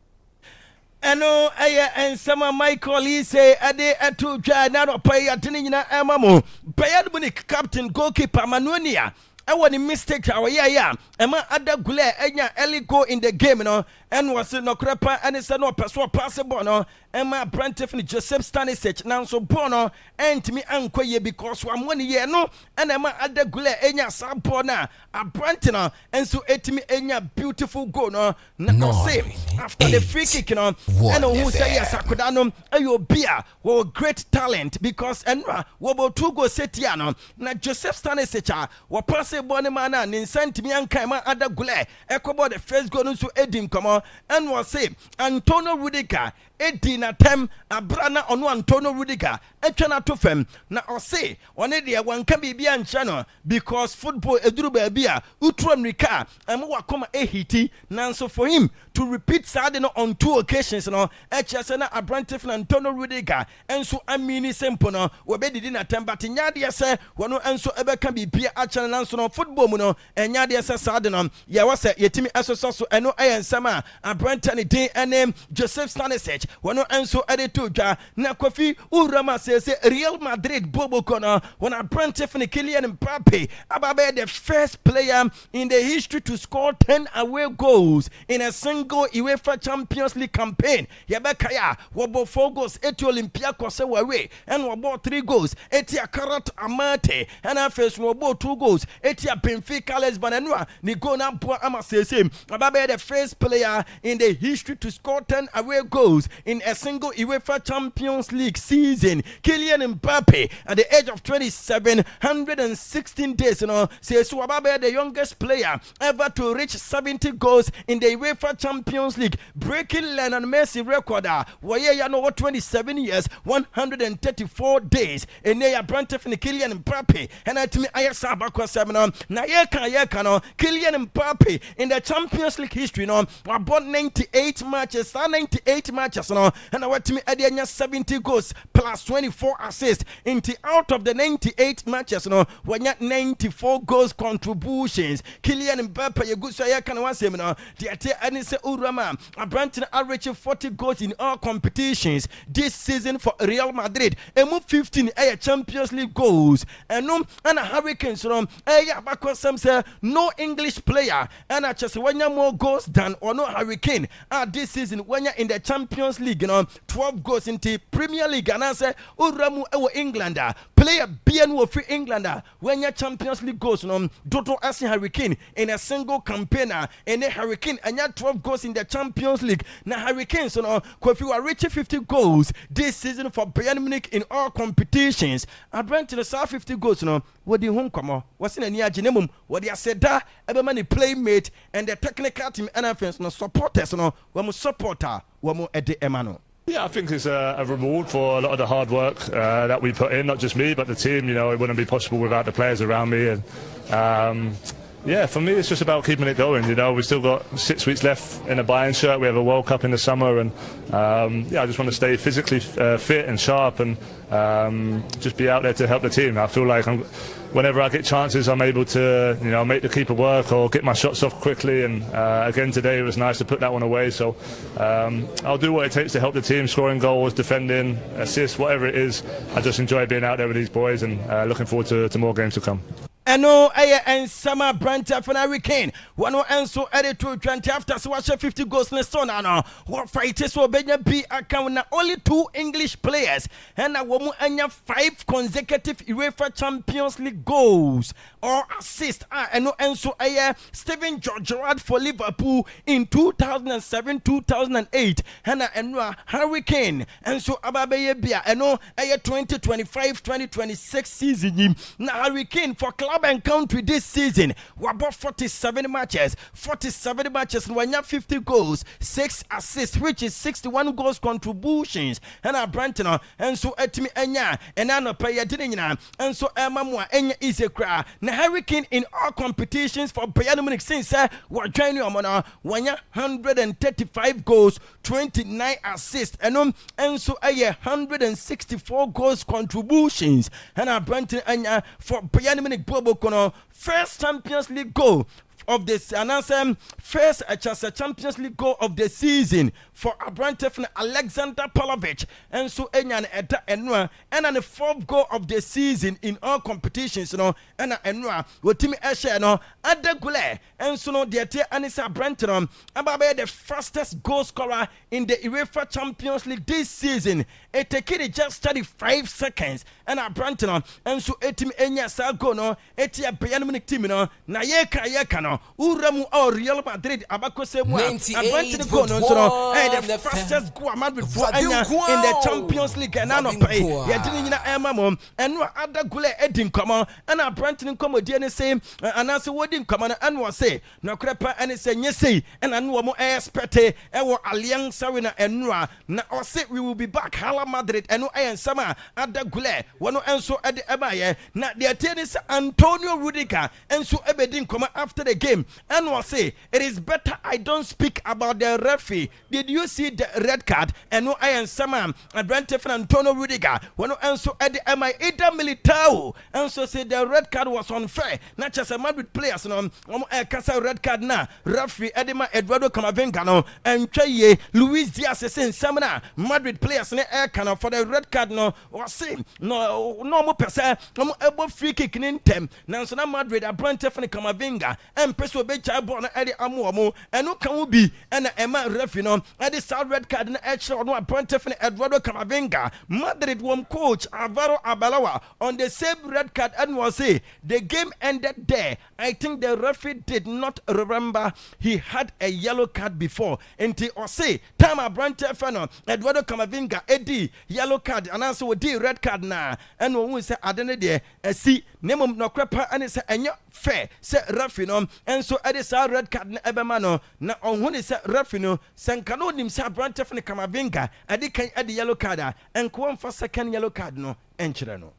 Speaker 2: Eno and some Michael say ade atu dwa na do pay atini nyina emamo Bayern Munich captain goalkeeper Manunia ɛwɔ ne mistake yeah ɛma ada gule enya early goal in the game no and was no krepa and it's no possible no ɛma Brentford ni Joseph Stanisic nanso ball no ɛntimi ankɔye because wa money ye no and ɛma ada gule enya sa ball na Brentford no enso etimi enya beautiful goal no na say after the free kick no and who say yes akoda no ayo bia wo great talent because enra wo bo 2 goals setia no na Joseph Stanisic wo pass ball ni man na nsantimi ankan ma ada gule ekobo the first goal no so edim komo and was say Antonio Rudiger edi na tem abrana ono Antonio Rudiger etwa na to fam na ose one de wanka bibia ncha no because football eduru ba bia utru America am wakoma ehiti nanso for him to repeat sade no on 2 occasions no echese na Brentford na Antonio Rudiger enso amini sempo no we be didi na tem but nyade se wono enso ebeka bibia acha nanso no football mu no nyade se sade no ye wase yetimi esoso so eno eyensama Brentford din enem Joseph Stanisic wono enso editu dwa na Kofi Urama say Real Madrid bobo kono when Brentford Kylian Mbappe ababe the first player in the history to score 10 away goals in a single UEFA Champions League campaign. Yabekaya wobo 4 goals eti Olympiacos away and wobo 3 goals eti Karat Amate and afes wobo 2 goals eti Benfica Lisbon and ni go na bo ama say ababe the first player in the history to score 10 away goals in a single UEFA Champions League season. Kylian Mbappe at the age of 27, 116 days, says Wababe the youngest player ever to reach 70 goals in the UEFA Champions League, breaking Lionel Messi record. Waya no 27 years, 134 days. And they are Brentford Kylian Mbappe. And I to me Ayasa Bakwa 7 na yeka no Kylian Mbappe in the Champions League history no about 98 matches, 98 matches no, and I want to me Adianya 70 goals plus 24 assists into out of the 98 matches no when 94 goals contributions. Kylian Mbappe you good say can one say no the ate ani say Urama Brentford average 40 goals in all competitions this season for Real Madrid and move 15 Champions League goals and no and Hurricanes no because some say no English player and I just when you more goals than or no Hurricane this season when you're in the Champions League 12 goals into Premier League and I say Uramu ewo Englander player BN wo free Englander when your Champions League goals Doto as Hurricane in a single campaign and a Hurricane and you 12 goals in the Champions League na Hurricanes if you are reaching 50 goals this season for Bayern Munich in all competitions I bring to the South 50 goals what the home come what's in any agenum what they said that every man playmate and the technical team NFS no supporters we supporter we ede emano.
Speaker 8: Yeah, I think it's a reward for a lot of the hard work that we put in, not just me, but the team. You know, it wouldn't be possible without the players around me. And yeah, for me, it's just about keeping it going. You know, we've still got 6 weeks left in a Bayern shirt. We have a World Cup in the summer, and yeah, I just want to stay physically fit and sharp, and just be out there to help the team. I feel like whenever I get chances, I'm able to, you know, make the keeper work or get my shots off quickly. And again today, it was nice to put that one away. So I'll do what it takes to help the team, scoring goals, defending, assists, whatever it is. I just enjoy being out there with these boys, and looking forward to more games to come.
Speaker 2: Eno and summer Brentford for Hurricane. One and so added to 20 after so 50 goals in the sun. What fighters will be account only 2 English players and a woman and 5 consecutive UEFA Champions League goals or assists. And so Steven Gerrard for Liverpool in 2007-2008 and Hurricane and so Ababe Bia and 2025-2026 season. Now Hurricane for club and country this season we about 47 matches and when you have 50 goals 6 assists which is 61 goals contributions and a Brentford and so etimi enya and I no pay didn't and so emamwa enya is a cry na Hurricane in all competitions for Bayern Munich since we join you on 135 goals 29 assists and so 164 goals contributions and a Brentford enya for Bayern Munich Bobo Kono first Champions League goal of this and first Champions League goal of the season for Abrantef Alexander Pavlovic and so enyan eda enwa and the fourth goal of the season in all competitions no and enwa wotimi ehye no adagule and so no de tie Anisa Abrantef ababe the fastest goal scorer in the UEFA Champions League this season. It take just 35 seconds and Abrantef and so etim enya sa goal no etia Bayern Munich team no na yeka no uramu or Real Madrid abakose mu Abrantef goal no so no the fastest goal Madrid for enya in the Champions League and no pay ya dini nyina ema mom and no other goal edin komo and Abrantef komo die ne say anase wodin komo and was say no krepa and say nyese and anu mo expect e wo Allianz Arena enwa na o say we will be back Hala Madrid and no sama other goal wono enso ede ebaye na de tennis Antonio Rudiger enso ebedin komo after the game and was say it is better I don't speak about the referee. Did you see the red card? And no I and some Abrantef Antonio Rudiger when also at the MI Ida Militao and so say the red card was unfair. Not just a Madrid players no kasa red card na referee Edema Eduardo Camavinga no and Chaye Luis Diaz saying some Madrid players ne air for the red card no was saying no more person no able free kick in them. Now so Madrid Abrantef Camavinga and Peso Becha born Eddie Amuamu and no can be and Emma referee no at the south red card na extra no Abrantef Eduardo Camavinga Madrid one coach Alvaro Arbeloa on the same red card and was say the game ended there. I think the referee did not remember he had a yellow card before until or say time Abrantef no Eduardo Camavinga Eddie yellow card and also di red card na and one say adene there see name no krepa and say enyo fair say referee no and so at the south red card na ebema no na on who say referee no sankano nim say Abrantef Camavinga adi kan adi yellow card and ko for second yellow card no enchire no.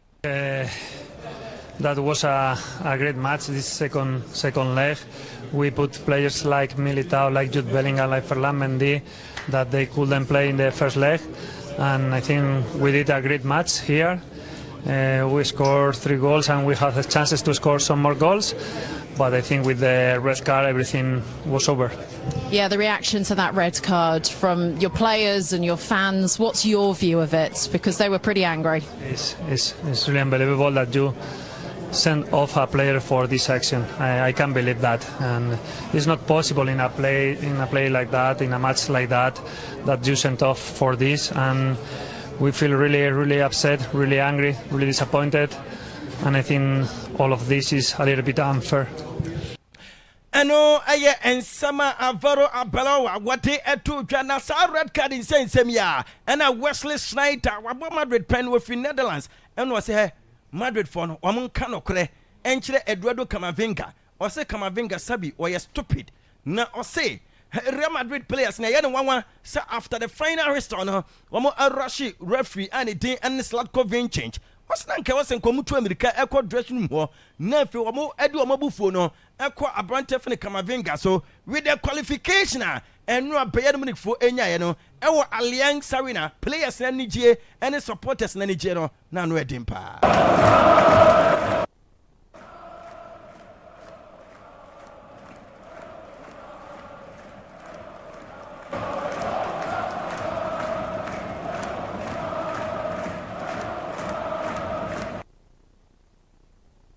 Speaker 11: That was a great match. This second leg, we put players like Militao, like Jude Bellingham, like Ferland Mendy, that they couldn't play in the first leg, and I think we did a great match here. We scored 3 goals and we had the chances to score some more goals, but I think with the red card everything was over.
Speaker 10: Yeah, the reaction to that red card from your players and your fans, what's your view of it? Because they were pretty angry.
Speaker 11: It's really unbelievable that you send off a player for this action. I can't believe that, and it's not possible in a play like that, in a match like that you sent off for this, and we feel really upset, really angry, really disappointed, and I think all of this is a little bit unfair.
Speaker 2: Ano aye and sama Alvaro Arbeloa what they etu jana sa red card in Semia and a Wesley Schneider wabo Madrid pen with Netherlands and was say Madrid for no omun kano kre enchire Eduardo Camavinga or say Camavinga sabi or you stupid na or say Real Madrid players na yene wanwa say after the final restore no omo rush referee and it and Slatko Vin change what's nanke was en komu to America ekọ dressing room ho na fe omo edi omo bufuo no ekọ Abrantef Camavinga so with the qualification and no Bayern Munich for enya no ewo Allianz Arena players na nije and supporters na nije no na no edim pa.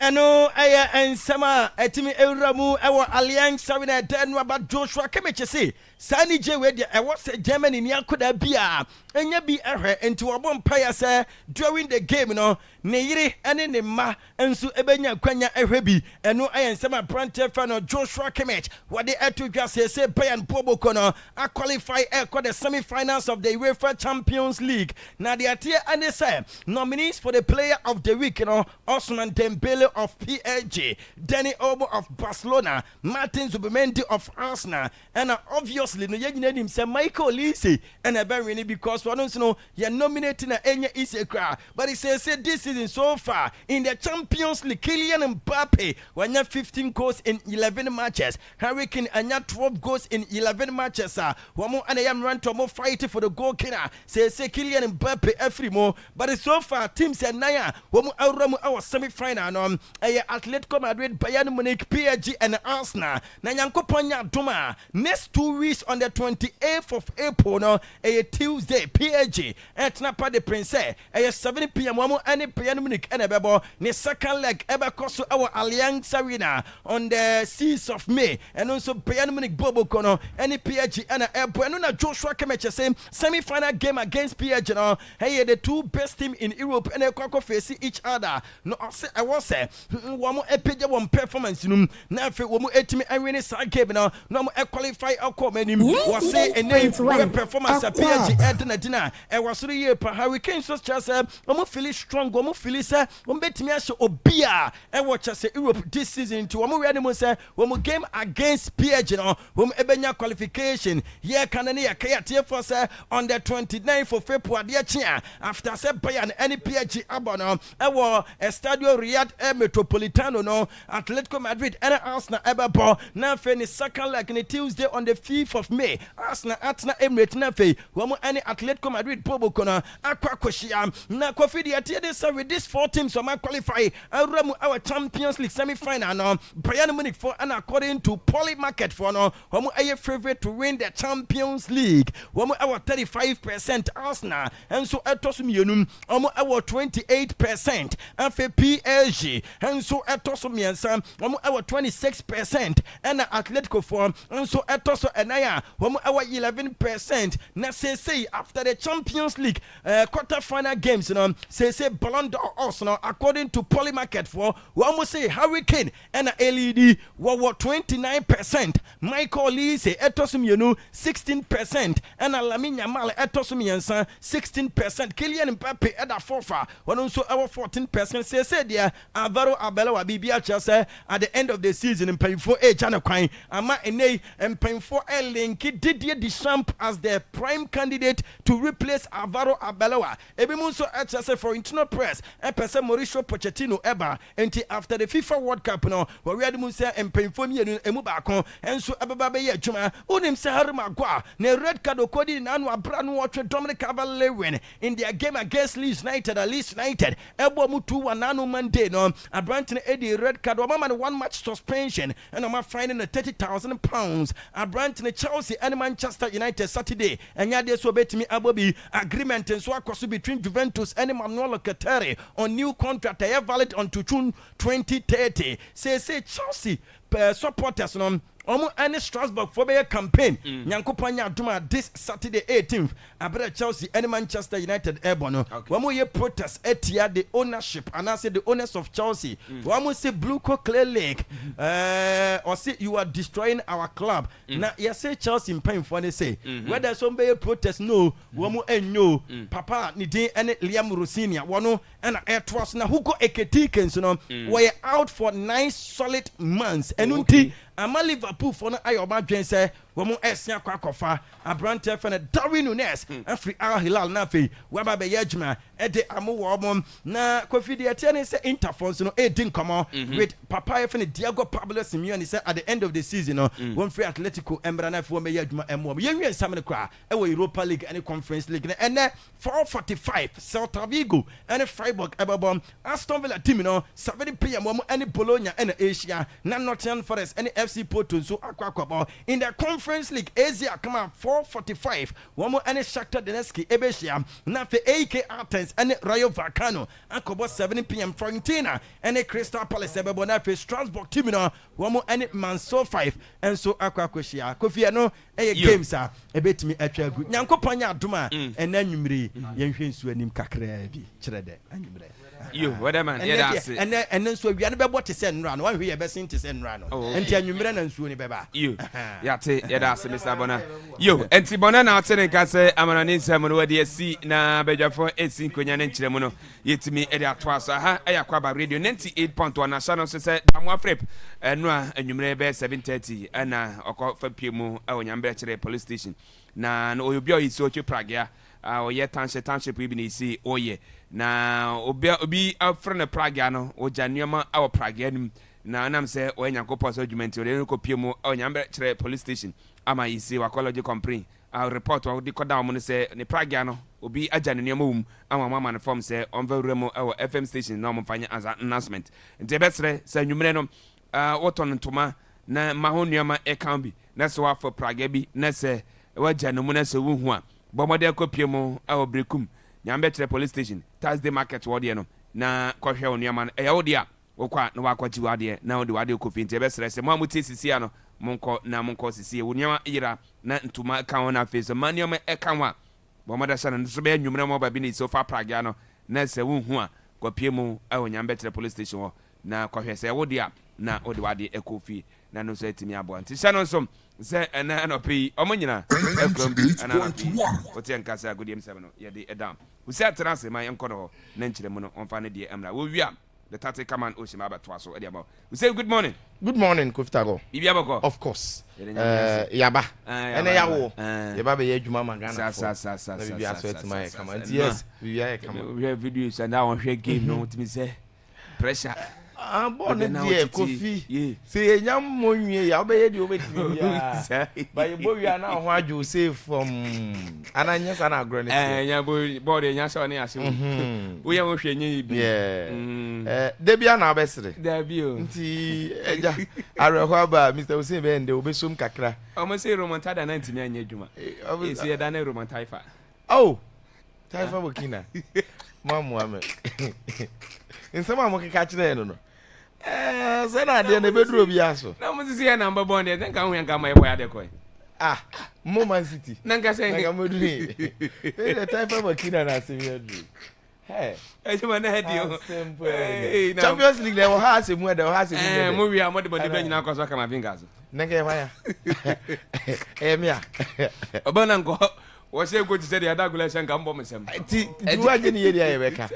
Speaker 2: Ano aya ensama etimi ewramu ewo Allianz Arena den wa ba Joshua Kimmich say sani je we de ewo se Germany ni akoda bia enya bi ehwe enti wo bom paya say during the game no ne yiri ene ne ma ensu ebenya kwanya ehwe bi eno aya ensama Abrantef fan Joshua Kimmich what they had to just say Bayern Poboko no a qualify for the semi-finals of the UEFA Champions League na the atie ane say nominees for the player of the week Ousmane Dembele of PSG, Danny Olmo of Barcelona, Martin Zubimendi of Arsenal, and obviously no yegyina nim say Michael Olise and a very because one don't know you're nominating Enya Isekra, but he says this season so far in the Champions League Kylian Mbappe when you 15 goals in 11 matches, Harry Kane and 12 goals in 11 matches. One more and I am run to more fighting for the goal killer. Say Kylian Mbappe every more, but so far teams and Naya one more our semi-final Atletico Madrid, Bayern Munich, PSG and Arsenal. Na Nyankoponya Duma next 2 weeks on the 28th of April no Tuesday PSG at Napa de Prince 7 p.m. any Bayern Munich and Bebo ne second leg ever cost our Allianz Arena on the 6th of May and also Bayern Munich Bobo Kono any PSG and Airport and Joshua Kimmich same semi-final game against PSG no the two best team in Europe and they face each other no I was say one more epic one performance na fe wo mu etimi anwene sa game no no qualify akọ was say a name performance PSG edna was 3 year per Hurricanes so just wo feel strong wo feel say wo betimi ahye obia watch say Europe this season to wo ready mo say wo game against PSG no wo ebenya qualification here kanane ya kaya for say on the 29th of February after say Bayern any PSG abono Estadio Riyadh Metropolitano no Atletico Madrid and Arsenal Everball now finish second leg on Tuesday on the 5th of May. Arsenal Atna Emirates na fe womo any Atletico Madrid Bobo Kona Akwakoshia na Kofi the atiede with these 4 teams so qualify our Champions League semi-final no Bayern Munich for and according to Poly Market for no womo aye favorite to win the Champions League womo our 35% Arsenal and so etosu mienum womo our 28% and for PSG and so etosu miensa womo our 26% and Atletico form and so etosu enaya womo our 11% na say after the Champions League quarter final games say Ballon d'Or also according to Poly Market for womo say Hurricane and LED were 29%, Michael Lee say etosu mienu 16% and Lamine Yamal etosu miensa 16%, Kylian Mbappe at a forfa one also our 14% say there Alvaro Arbeloa Bibia say at the end of the season in paying for a channel coin ama ene and paying for a link Didier Deschamps as the prime candidate to replace Alvaro Arbeloa ebimunso say for internal press and person Mauricio Pochettino eba until after the FIFA World Cup no we had musa and paying for me emu baako and so ababa be adwuma onim say Harry Maguire na red card okodi na anu abra no watch Dominic Calvert-Lewin in their game against Leeds United ebo mu 2-1 nanu Monday no Abranton Eddie red card mama 1 match suspension and I'm finding £30,000 Abranton Chelsea and Manchester United Saturday and ya dey so betimi abobi agreement and so akoso between Juventus and Manuel Locatelli on new contract valid until June 2030 say Chelsea supporters no any Strasbourg for their campaign. Nyankopanya Duma this Saturday 18th. Abra Chelsea and Manchester United Ebono. One more protest etia the ownership and I say the owners of Chelsea. One more say Blue Coat Clay Lake. Or say you are destroying our club. Now you say Chelsea in pain for they say whether somebody protest no. One more no. Papa ni day and Liam Rossinia. One and air trust now who go Eketikens were out for 9 solid months and unti ama Liverpool for na ayo madwen say wo mo esia kwakofa abrante fe na Darwin Nunes afri Al Hilal na fe we ba be yadwuma e de amo wo mo na Kofi de etiane say Interfons no e din komo with papa fe na Diego Pablo Simeone say at the end of the season no one free Atletico embra na fe wo me yadwuma emo ye wi nsam ne kwa e wo Europa League and Conference League na ene 4:45 Celta Vigo and Freiburg ebabom Aston Villa team no 7 p.m. wo mo any Bologna and Asia na Nottingham Forest and FC Porto so Akwaaba in the Conference League Asia come on 4:45 one more any Shakhtar Donetsk Ebesia na fe AK Athens and Rayo Vallecano akobo 7 p.m. Fiorentina and Crystal Palace ebebo na fe Strasbourg team no one more any Manso 5 and so Akwakoshia Kofi no games are ebetimi atwa gu Nyankopanya adoma and anwumre yenhwe nsu anim kakra bi kyerede anwumre
Speaker 1: you whatever man yeah that's it
Speaker 2: and then so we are be to send run one we be seen to send run enti anwumre na nsuo ni beba
Speaker 1: you yeah te yeah that's Mr. Bona yo enti Bona na ate nka say amana ni nsam no wade asi na badwafo esi nkonya ne nkyeremu no yetimi e de atwa so ha Akwaaba radio 98.1 na channel so say damwa frep no a anwumre be 7:30 na okofa piemu awonyambe kire police station na no obi oyisi ochi Prague oye township we be see oye na obi afrene Prague no o januama awo Prague nim na nam say o Nyankopɔ so argument o le ko piemu o nyambe kire police station ama yisi wakology complain report or the koda mo say ne pragia no obi agya ne nneɛma wum ama mama ne form say on very mo FM station na mo fanya as an announcement nti besre say nwumre no woton ntoma na ma ho nneɛma e kan bi na so afọ pragia bi na say wagya ne mu na say wu hu a bomode akopie mo brekum nyambe tre police station Thursday market wode no na kɔhwɛ wo nneɛma no ɛyɛ wo de a wokɔ na wakɔgye wade na wode wade kɔfi nti ɛbɛsrɛ sɛ mo amutie sisi ano monkɔ na monkɔ sisi wo nneɛma yira na ntoma ka ho na afei so ma nneɛma ɛka ho a bɔmɔda hyɛ no nso bɛyɛ nwumrɛ mo ba bi ne so fa pragia no na sɛ wo hu a kɔpie mu ɛwɔ nyambe tre police station hɔ na kɔhwɛ sɛ wo de a na wode wade ɛkɔfi na no so atimi aboa nti hyɛ no nso sɛ ɛna anɔpɛ yi ɔmo nyina ɛkɔm bi ɛna anɔpɛ yi wote nkasa agodiem sɛm no yɛde ɛdam wosi atena ase ma yɛnkɔ no hɔ na nkyerɛ mu no ɔmfa ne deɛ ɛmra wɔwia the tactic command oshima abatoa so ɛde aba we say good morning
Speaker 2: Kofitago
Speaker 1: bibi abako
Speaker 2: of course yaba ene yawo yaba be adwuma magana
Speaker 1: sa
Speaker 2: na bibi aso etima kama yes bibi ya kama
Speaker 1: we have videos and now on share game no timi say pressure
Speaker 2: bon die kofi say enyam monwie ya obeye di obetimi ya ba ye bowia na ho adwo say from ananya sana agro ne
Speaker 1: nya board nya so ne ase wo ye wo hwe nya bi
Speaker 2: debia na obesere
Speaker 1: debio
Speaker 2: nti eja Akwaaba Mr. Hussein be ende obesom kakra
Speaker 1: omo say romantada na ntimi anya adwuma esi e da na romantaifa
Speaker 2: oh taifa bokina mamu ame nsema mo keka kire no say na de na beduro bi aso
Speaker 1: na mo sisi ya number bond e nka ho yanka ma e boya de ko
Speaker 2: mo Man City
Speaker 1: nanka say
Speaker 2: nanka mo duri e taifa bokina na se mi adu
Speaker 1: ejuma na hedi o
Speaker 2: Champions League le wo ha se mu e de wo ha se mu
Speaker 1: mo wi a mo de body be nyina kwaso kama fingers
Speaker 2: nanka e waya mi a
Speaker 1: obana nko wo se go ti se de adagula se nka mbo mesem
Speaker 2: ti duwa je ni ye dia ye beka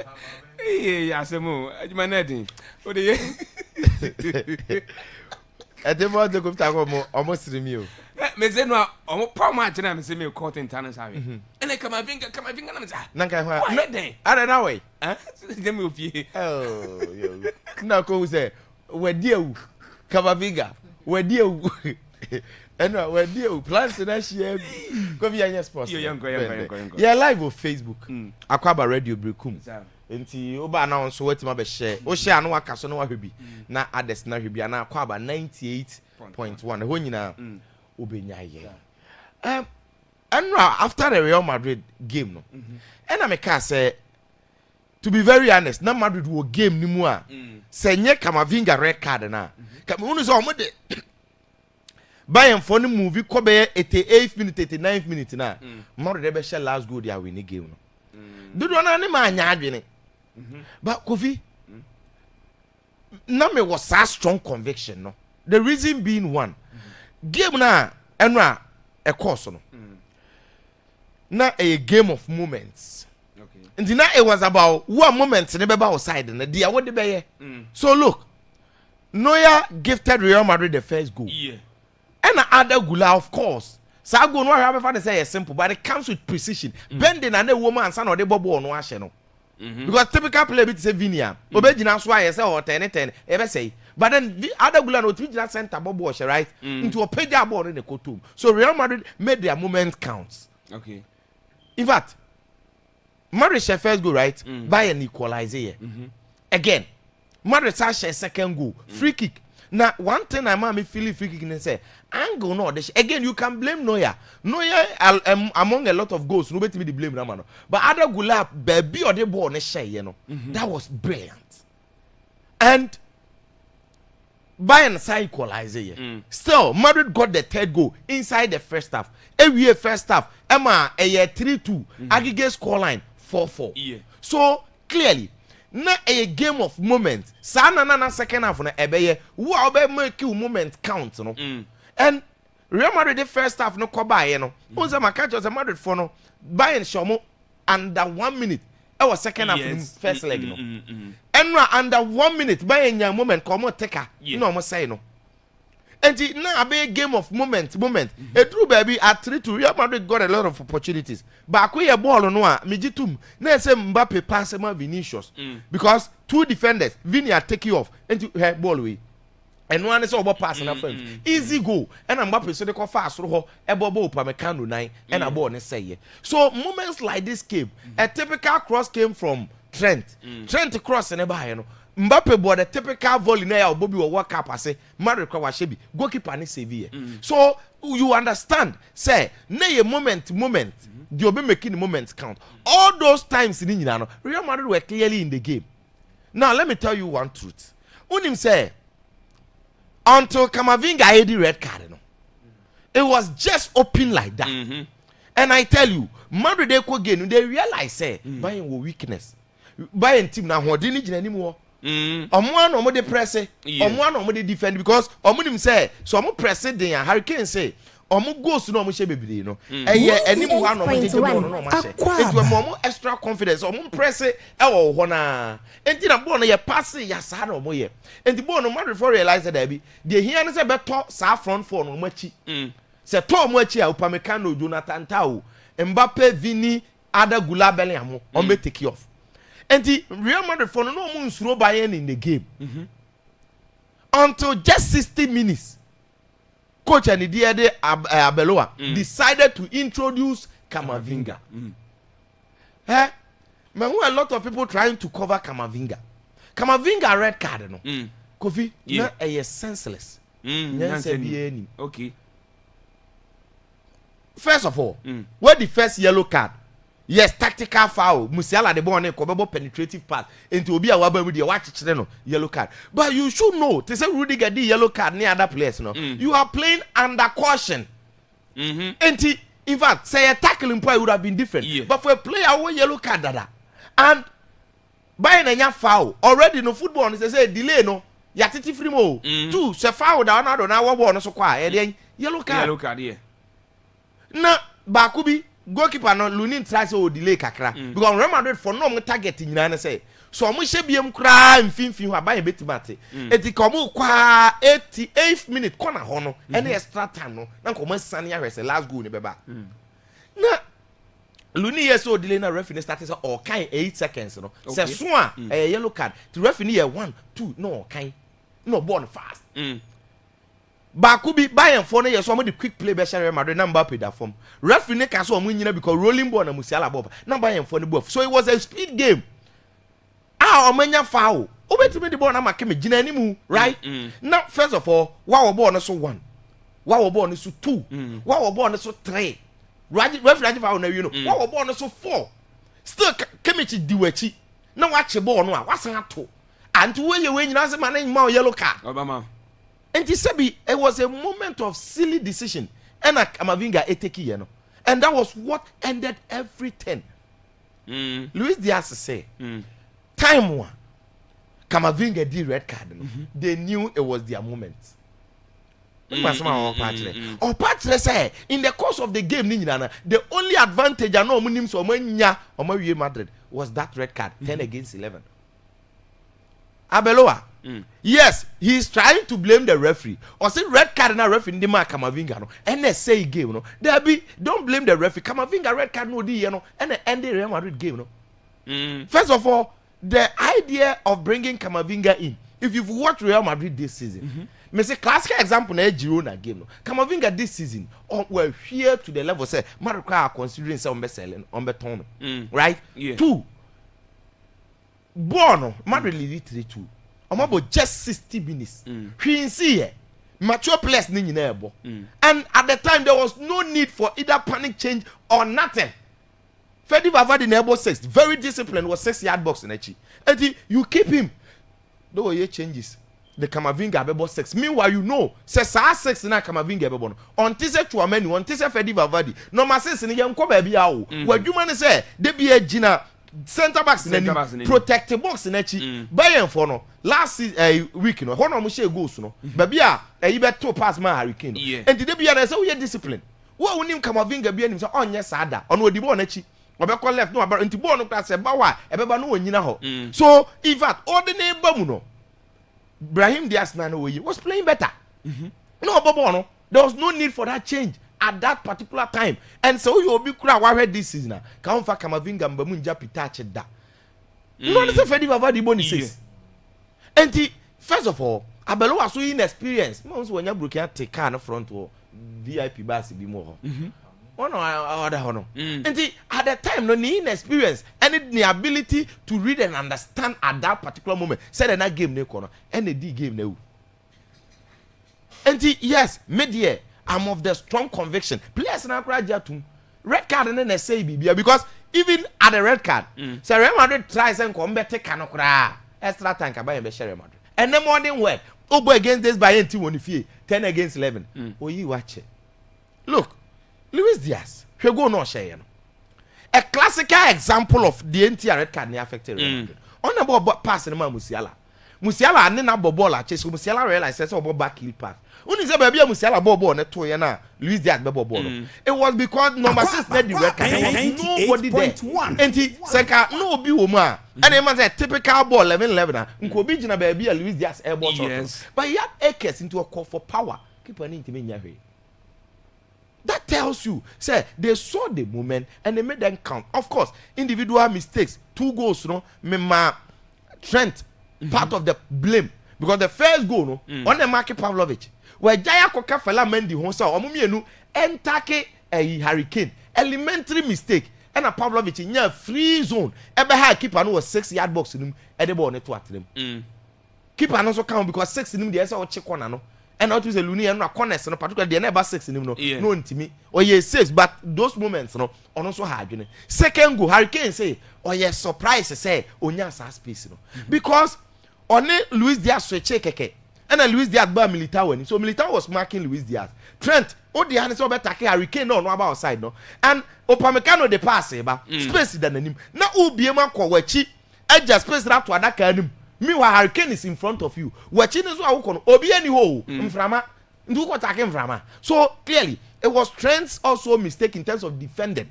Speaker 1: asemu ejuma na din o de ye
Speaker 2: ete mo de Kofitago mo omo siri mi o
Speaker 1: me se no omo pa ma chena me se me court intern sabe ene kama finga na me sa
Speaker 2: nanka ho
Speaker 1: ara
Speaker 2: na we
Speaker 1: de me ofie
Speaker 2: yo na ko se wadi ewu kama finga wadi ewu eno wadi ewu plans na share ko bi anya sports
Speaker 1: yanko
Speaker 2: yeah live on Facebook Akwaaba radio brekum enti oba na onso wetima be share o share no waka so no wahwebi na ades na hwebi na Akwaaba 98.1 ho nyina obenya ye after the Real Madrid game no and I can say to be very honest na Madrid wo game ni mu a se nye Kamavinga red card na Cameroon so omo de Bayern for the movie ko be 88th minute 89th minute na Madrid be share last goal dia win game no dudu na ni ma anya adwene but Kofi na me was a strong conviction no the reason being one game na enra e course no na a game of moments okay and na it was about one moment ne be ba outside na dia what dey be so look Neuer gifted Real Madrid the first goal and other Gula of course sa go no have fa say simple but it comes with precision bending and a woman san or the ball no ahye no because typical play bit say Vinia obegina so aye say o 10 e be say but then the other Gula no three center ball right into a page ball in the kotum so Real Madrid made their moment count
Speaker 1: okay
Speaker 2: in fact Madrid share first goal right Bayern equalize here again Madrid share second goal free kick. Now, one thing I'm feeling free kick and say, angle no. Again, you can blame Neuer. Neuer among a lot of goals, nobody me blame Ramano. But other Gulab, baby or the ball, you know, that was brilliant. And Bayern side equalizer here. Still, Madrid got the third goal inside the first half. Every first half, Emma a 3-2, aggregate scoreline 4-4.
Speaker 1: Yeah.
Speaker 2: So clearly. Na a game of moments. Sana na second half na ebeye. Wo obe make you moment count no. And Real Madrid the first half no koba ye no. Unza makacho se Madrid for no. Bayern shomo under 1 minute. It was second half first leg no. And under 1 minute Bayern nya moment come taker. You know mo say no. And now a game of moment. A true baby at 3-2. Real Madrid got a lot of opportunities. But we a ball no Mijitum. Na say Mbappe pass ma Vinicius. Because two defenders, Vini take you off and to her ball away.
Speaker 12: and one is over passing a friend. Easy go, and I'm happy so they call fast through a bobo Pamecano 9 and a born say. So moments like this came, a typical cross came from Trent. Trent cross and a buy. Mbappe bought a typical volley now, Bobby will walk up and say, Mario Kawashebi, goalkeeper and severe. So you understand, say, nay a moment, you'll be making the moments count. All those times in Inano, Real Madrid were clearly in the game. Now let me tell you one truth. Unim say, until Camavinga had the red card, it was just open like that. And I tell you, Madrid they could gain, they realize say, buying weakness. Buying team now, who didn't anymore. One or the press, one or the defend because Omunim say, so I'm pressing the Hurricane say, goes to no much baby, and yet any one of it was more extra confidence, press it, oh, Hona, and did a born a passing your son or more. And the born no matter for realize that Debbie, the here is a better saffron for no much. Say Tom Muchi, Upamecano, Jonathan Tau, Mbappe, Vini, Ada Gula Belliamo, or may take you off. And the Real Madrid for no moons throw by in the game until just 60 minutes. Coach and the Abeloa decided to introduce Camavinga. Man, a lot of people trying to cover Camavinga. Camavinga red card, no. Kofi, yeah, senseless.
Speaker 1: Okay.
Speaker 12: First of all, what the first yellow card? Yes, tactical foul. Musiala the born a penetrative pass into Obi Awaba with your watch yellow card. But you should know, to say Rudiger the yellow card near other players, no. You are playing under caution. And in fact, say a tackling play would have been different. But for a player with yellow card, and buying a young foul already no football is say delay no. Yatiti free mo. Two, se foul down now one so quiet. Yellow card.
Speaker 1: Yellow card, yeah.
Speaker 12: Na Bakubi. Goalkeeper no Lunin tries to delay kakra because Real Madrid for no target in Nana say so mo she biem kra mfimfin ho aban betimate eti komo kwa 88th minute corner ho no any extra time no na komo sane ya hwese last goal ni beba na Lunin yes so delay na referee started say or kan 8 seconds no say so a yellow card the referee here 1 2 no kan no ball fast Bakubi Bayern for no yes the quick play be Real Madrid number Mbappe that form referee ne ka so omunyina because rolling ball na Musiala bob na Bayern for the ball so it was a speed game omanya foul obetime the ball na make me gina animu right now first of all wa ball no so 1 wa ball no so 2 wa ball no so 3 referee foul na you know wa ball no so 4 still Kemichi diwachi na wa che ball no a wasan ato and we nyina se man ma yellow card
Speaker 1: Obama.
Speaker 12: And it was a moment of silly decision. And Camavinga eteki yeno. And that was what ended everything. Luis Diaz say, time one, Camavinga did red card. They knew it was their moment. Or Patre say, in the course of the game, the only advantage I know Real Madrid was that red card, 10 against 11. Abeloa. Yes, he's trying to blame the referee. Or say red card na referee ndi ma Camavinga no. And they say game no. There be don't blame the referee. Camavinga red card no di no. And the end the Real Madrid game no. First of all, the idea of bringing Camavinga in. If you've watched Real Madrid this season, me say classic example na Girona game no. Camavinga this season were here to the level say Madrid are considering some be selling on beton. Right?
Speaker 1: Yeah.
Speaker 12: 2 Bono Madrid lead 3-2. About just 60 minutes. We see here, mature players ni nyina ebo. And at the time there was no need for either panic change or nothing. Fedi Valverde na ebo 6, very disciplined, was 6-yard box in echi. And you keep him. No ye changes. The Camavinga abebo 6. Meanwhile you know, say 6 na Camavinga abebo no. Until say Chouameni, until say Fedi Valverde. No ma 6 ni yam ko ba bia wo. Wadwuma ne say de bia gina center backs in protect box in echi. Bayern for no last week no hono mo share goals no baby you better pass man Hurricane and the bia na say we discipline wo wonim Camavinga bia nim say onye sada ono odi ball na echi obekọ left no about nti ball no class e ba wa e beba no onyina ho so in fact ordinary ba mu no Brahim Diaz na no was playing better no ball no there was no need for that change at that particular time and so you obi kura wa head this season ka onfa Camavinga mba mu nja pitache da no say Fedi Valverde boni 6 and first of all Abelo was so inexperienced. Most when you broken take car in front of VIP bus be more. Oh no, other honor. And at that time, no inexperience and the ability to read and understand at that particular moment. Said in that game, no corner, and the D game no. And yes, media, I'm of the strong conviction. Players now graduate red card and then they say because even at the red card, so Real Madrid tries and come better canokra extra time can buy and be Real Madrid. And the morning work. Obo against this by 10 against 11. Oh, you watch it. Look, Luis Diaz, he go no share. A classical example of the entire red card affected Real Madrid. On the ball pass in Musiala. Musiala and then a ball chase. Musiala realized says about back heel pass. When is a baby Musiala ball on a toy na Luis Diaz ball. It was because number 6 led the red card. There was nobody there. And he said, no be woman. And it was a typical ball 11-11. Nkobi jina baby Luis Diaz air ball. Yes. But he had acres into a call for power. Keep on into me. That tells you, say they saw the moment and they made them count. Of course, individual mistakes, 2 goals, Trent, part of the blame. Because the first goal, on the market Pavlovich, where Jaya Koka Fela Mendy Honsa, or Mumienu, and take a hurricane, elementary mistake, and a Pavlovich in your free zone. Ever had keeper no 6-yard box in him, and the ball net to at them. Keeper also count because 6 in him, the SR check one. And not with a Luni and a corners, and particularly they never 6 in him, no intimate. Or yes, 6, but those moments, no, on also hard, you know. Second go, hurricane say, or yes, surprise, say, Onyasa space, because on Luis Diaz switch keke. And then Luis Diaz ba Militao. So Militao was marking Luis Diaz. Trent, the hand is over take hurricane no about outside no. And Opamecano de pass ba space than him. Now ubi man ko wachi. I just space that to adaka him. Meanwhile hurricane is in front of you. Wachi is what kono. Obi any ho. Mframa. Ndu ko attacking mframa. So clearly it was Trent's also a mistake in terms of defending.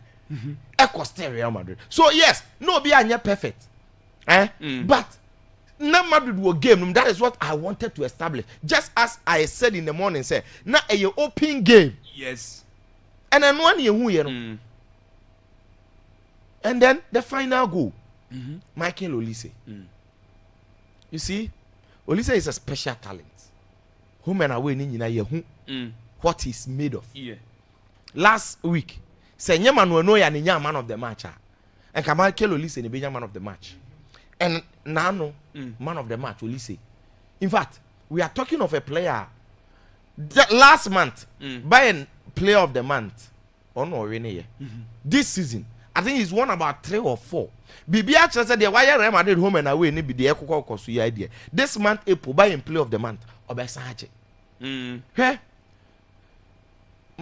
Speaker 12: Real Madrid. So yes, no be anya perfect. But na Madrid will game. That is what I wanted to establish. Just as I said in the morning, say na a open game.
Speaker 1: Yes.
Speaker 12: And then one year who you know. And then the final goal, Michael Olise. You see, Olise is a special talent. Whom and away in what he's made of.
Speaker 1: Yeah.
Speaker 12: Last week, say Nyaman will know ya man of the match. And Michael Olise ni be man of the match. And Nano, man of the match, Olise. In fact, we are talking of a player that last month, buying player of the month. Oh no, this season, I think he's won about 3 or 4. Bibia said the wire Real Madrid home and away, maybe the Echo idea. This month, April buying player of the month, Obesaje. Hey,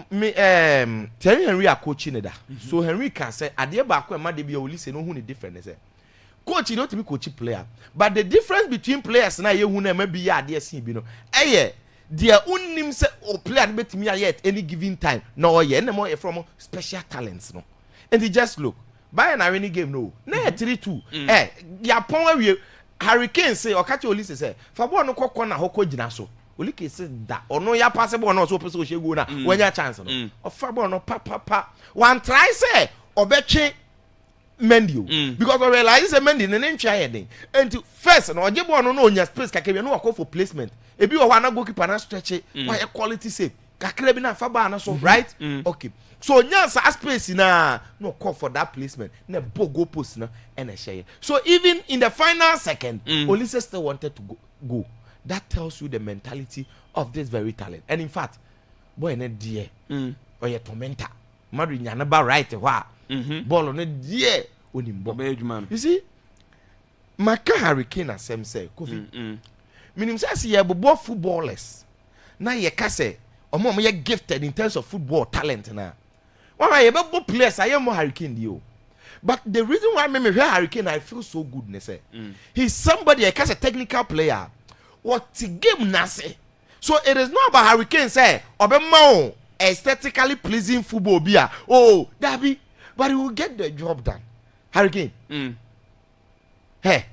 Speaker 12: me Terry Henry are coaching that. So Henry can say, "Adia Bakwe Made be Olise no who ni different." Say, coach, you know to be coaching player, but the difference between players na you who maybe ya adia see bi no. Their own name say or player bet me at any given time. No, any more from special talents no. And he just look buy an any game no. Na 3-2. Ya pon we Hurricane say or catch Olise say for boy no kokko na hoko gina so. Olike say that or no ya pass ball no so person go shegu na when ya chance no. Of for ball no pa. One try say obetwe Mendy because I realize say Mendy na name try heading. And first no oje ball no onya space kakebe no call for placement. Ebi o wana goalkeeper na stretch it why quality save. Kakre bi na fa ba na so right? Okay. So nyansa space na no call for that placement. Na go post na and a share. So even in the final second, Olise still wanted to go. That tells you the mentality of this very talent. And in fact, boy na die or ye tormentor. Madrid nyanaba right wa. Ball on a die onimbo. You see? Maka Hurricane asem say Kofi. Meaning say ye bobo footballers. Na ye ka say omo ye gifted in terms of football talent na. Why ye bobo players I am more Hurricane dio. But the reason why me hear Hurricane I feel so good ne say. He's somebody I can say technical player. What game na say. So it is not about Hurricane say obema aesthetically pleasing football bia. Oh, that be but he will get the job done. Hurricane. Hey.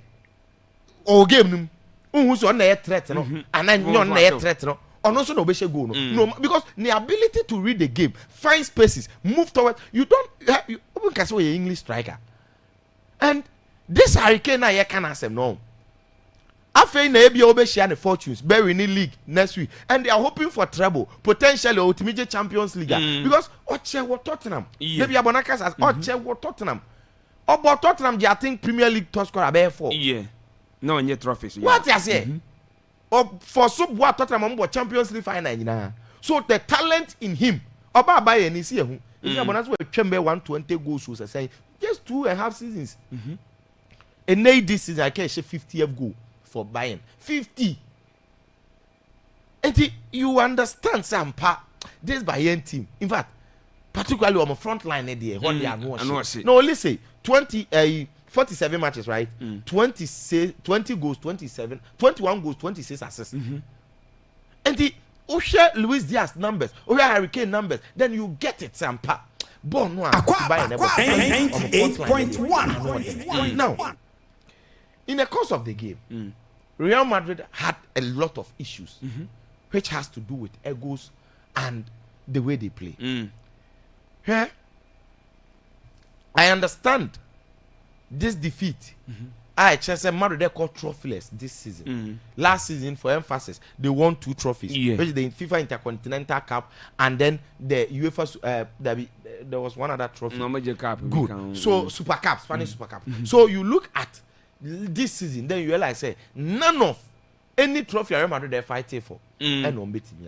Speaker 12: Oh game num. Who's on the threat no and then you on the threat no. Or no so no be go no. No because the ability to read the game, find spaces, move toward you don't you can say English striker. And this Hurricane na you can answer no. Afei na ebi obe share the fortunes, be winning league next week, and they are hoping for treble, potentially ultimate Champions League because Oche what Tottenham. Maybe Abonakas as Oche what Tottenham. About Tottenham, I think Premier League top scorer be 4.
Speaker 1: Yeah. No any trophies. Yeah.
Speaker 12: What I say? Or for sub what Tottenham on Champions League final. So the talent in him, Oba buy any see who. If Abonakas will chamber 120 goals, so say just 2.5 seasons. And now this season I can share 50th goal for Bayern. 50. And you understand Sampa, this Bayern team. In fact, particularly on the front line there, no, listen, 47 matches, right? 20 goals, 21 goals, 26 assists. And the share Luis Diaz numbers, Harry Kane numbers, then you get it, Sampa. Born one, Bayern 98.1. Now, in the course of the game, Real Madrid had a lot of issues, which has to do with egos and the way they play. Yeah, I understand this defeat. I just said Madrid they called trophyless this season. Last season, for emphasis, they won 2 trophies, which the FIFA Intercontinental Cup and then the UEFA. There was one other trophy. Good. So Super Cup, Spanish Super Cup. So you look at this season, then you realize say none of any trophy Real Madrid they fighting for and on beating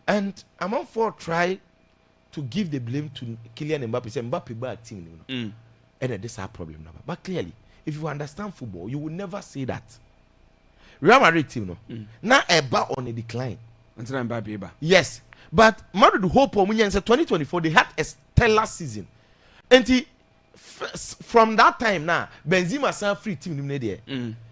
Speaker 12: and I'm on for try to give the blame to Kylian Mbappe. Say Mbappe bad team, and this is our problem now. But clearly, if you understand football, you will never say that Real Madrid team now about on a decline. Yes, but Madrid hope on 2024 they had a stellar season, and from that time now, Benzema signed free team there.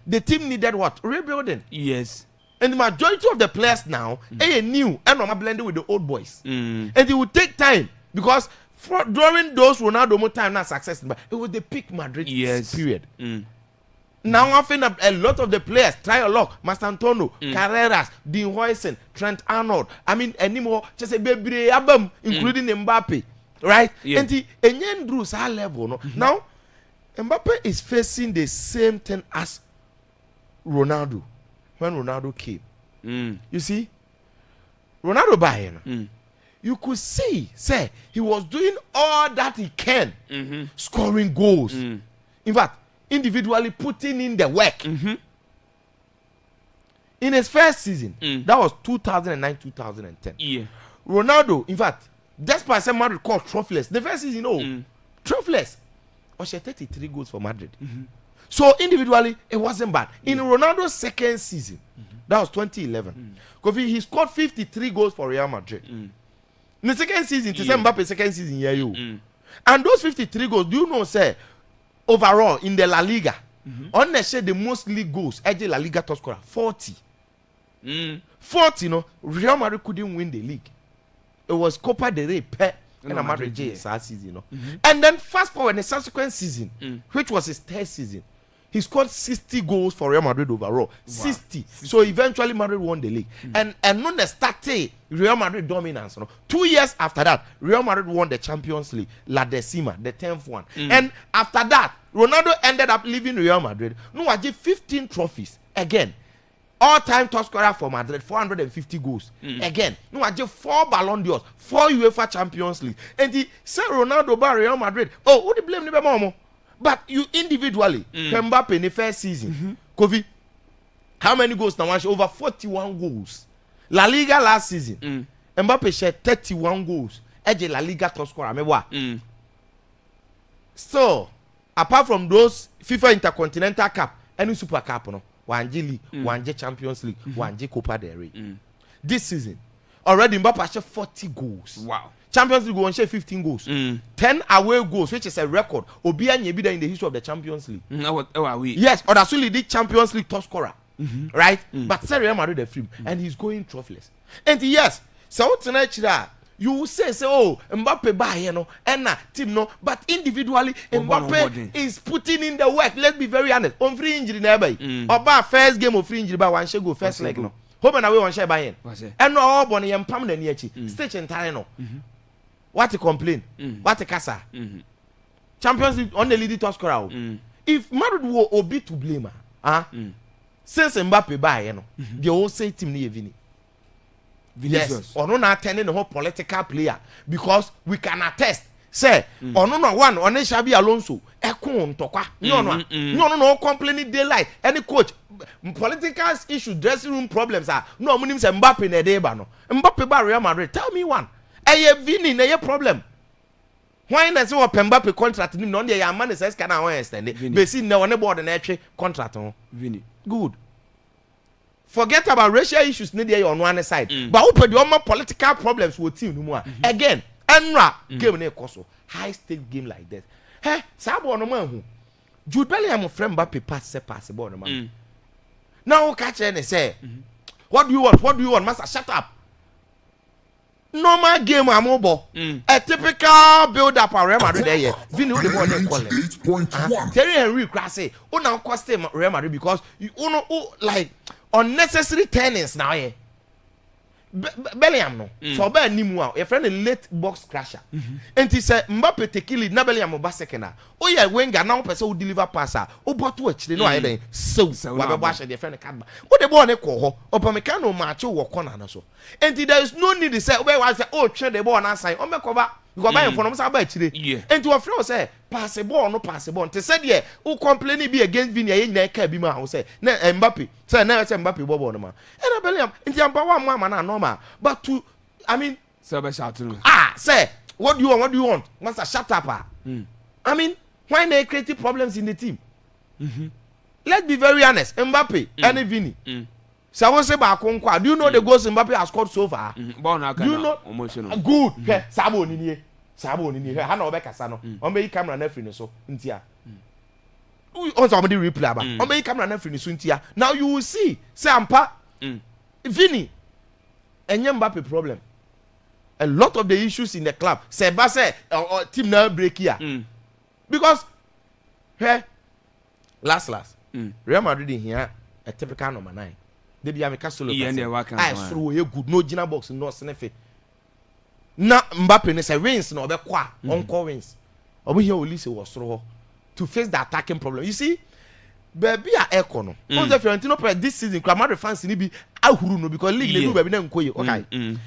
Speaker 12: The team needed what? Rebuilding.
Speaker 1: Yes.
Speaker 12: And the majority of the players now are new and are blended with the old boys. And it will take time because during those Ronaldo time not success, but it was the peak Madrid period. Now I think a lot of the players try a lot. Mastantuono, Carreras, Dean Huijsen, Trent Arnold. I mean anymore just a baby album including Mbappe. Right? And the Bruce high level. No? Now Mbappe is facing the same thing as Ronaldo. When Ronaldo came, you see, Ronaldo Bayern, you could see, say, he was doing all that he can, scoring goals. In fact, individually putting in the work. In his first season, that was 2009-2010. Ronaldo, in fact, despite some Madrid called trophyless, the first season, trophyless, was 33 goals for Madrid. So individually, it wasn't bad. In Ronaldo's second season, that was 2011, he scored 53 goals for Real Madrid. In the second season, to say Mbappe's second season, and those 53 goals, do you know, say, overall in the La Liga, on the most league goals, La Liga top scorer 40. 40, you know, Real Madrid couldn't win the league. It was Copa del Rey, and Madrid season, you know. And then fast forward in the subsequent season, which was his third season, he scored 60 goals for Real Madrid overall. 60. So eventually Madrid won the league. And not the started Real Madrid dominance. You know. 2 years after that, Real Madrid won the Champions League, La Decima, the 10th one. And after that, Ronaldo ended up leaving Real Madrid. No, I did 15 trophies. Again, all-time top scorer for Madrid, 450 goals. Again, no, I did 4 Ballon d'Ors, 4 UEFA Champions League. And he said Ronaldo by Real Madrid. Oh, who do you blame the Mamo? But you individually, Mbappe in the first season, Kofi, how many goals now? Over 41 goals. La Liga last season, Mbappe shared 31 goals. Edge La Liga top scorer. So, apart from those FIFA Intercontinental Cup, any Super Cup, no, one League, one Champions League, one Copa del Rey. This season, already Mbappe shared 40 goals. Wow. Champions League won 15 goals. 10 away goals, which is a record. Obia Nyebida in the history of the Champions League. Yes, Odasuli did Champions League top scorer. Right? But Real Madrid the film. And he's going trophyless. And yes, so tonight you will say, oh, Mbappe by you know, and team no, but individually Mbappe is putting in the work. Let's be very honest. On free injury nearby. Oba first game of free injury by one share go first leg no. Home and away one share by and no all bonny and pam the near stage entire no. What to complain? What to casa? Champions League on the leading top scorer. If Madrid will be to blame, since Mbappe buy, you know, the whole say team near Vini. Yes, or no, not attending the whole political player because we can attest. Say, or no, one, or Shabi Alonso, Ekon Toka, no, complaining daylight. Any coach, political issue, dressing room problems are no means Mbappe in a day, bano. Mbappe by Real Madrid, tell me one. Vini, a problem. Why not so Mbappe contract? No, the man says, can I understand it? They see no one aboard an entry contract. Vini, good. Forget about racial issues needed on one side, but open the more political problems with team no more. Again, Enra game ne koso high stake game like that. Hey, sabo no man who Jude Bellingham friend Mbappe pass ball no man. Now catch and say, what do you want? What do you want, master? Shut up. Normal game a mobile. A typical build up a Real Madrid there. Vini the ball they call it. Terry Henry Crassi. Oh now cost him Real Madrid because you know like unnecessary tenants now here. Bellingham no. So be nimu a friend late box crasher. And he said Mbappe take lead na Bellingham ba second. Oh yeah, Wenger now person who deliver passer. Oh but watch they know I then so we be bash the friend card. What the ball ne ko ho. Opamecano match wo corner na so. And there is no need to say we say oh trade the ball na sign. On me cover because buy for no say ba chire. And to friend say pass the ball no pass the ball. Te say there who complain be against Vini e nyina ka bi ma say na Mbappe say na say Mbappe ball no ma. And Bellingham nti ampa wa ma na normal. But to I mean say what do you want? Master shut up. I mean why they create problems in the team? Let's be very honest. Mbappe and Vini. So I will say back on quad. Do you know the goals Mbappe has scored so far? Do you know? Good. Sabo ni Sabo ni Hana Obeka Sano. Ombe camera na free so ntia. On somebody replay ba. Ombe camera na free so ntia. Now you will see. Say ampa Vini and Mbappe problem. A lot of the issues in the club. Say Basse or team now break here. Because hey, last Real Madrid in here a typical number 9. They be a solo. I throw a good no Gina box no sniffy. Now Mbappe ne say wins no be kwa on wins. Obi here Olise was throw to face the attacking problem. You see, baby a econo. Because the Fiorentino play this season, Madrid fans ni be ahuru no because league they do baby na nkoye. Okay.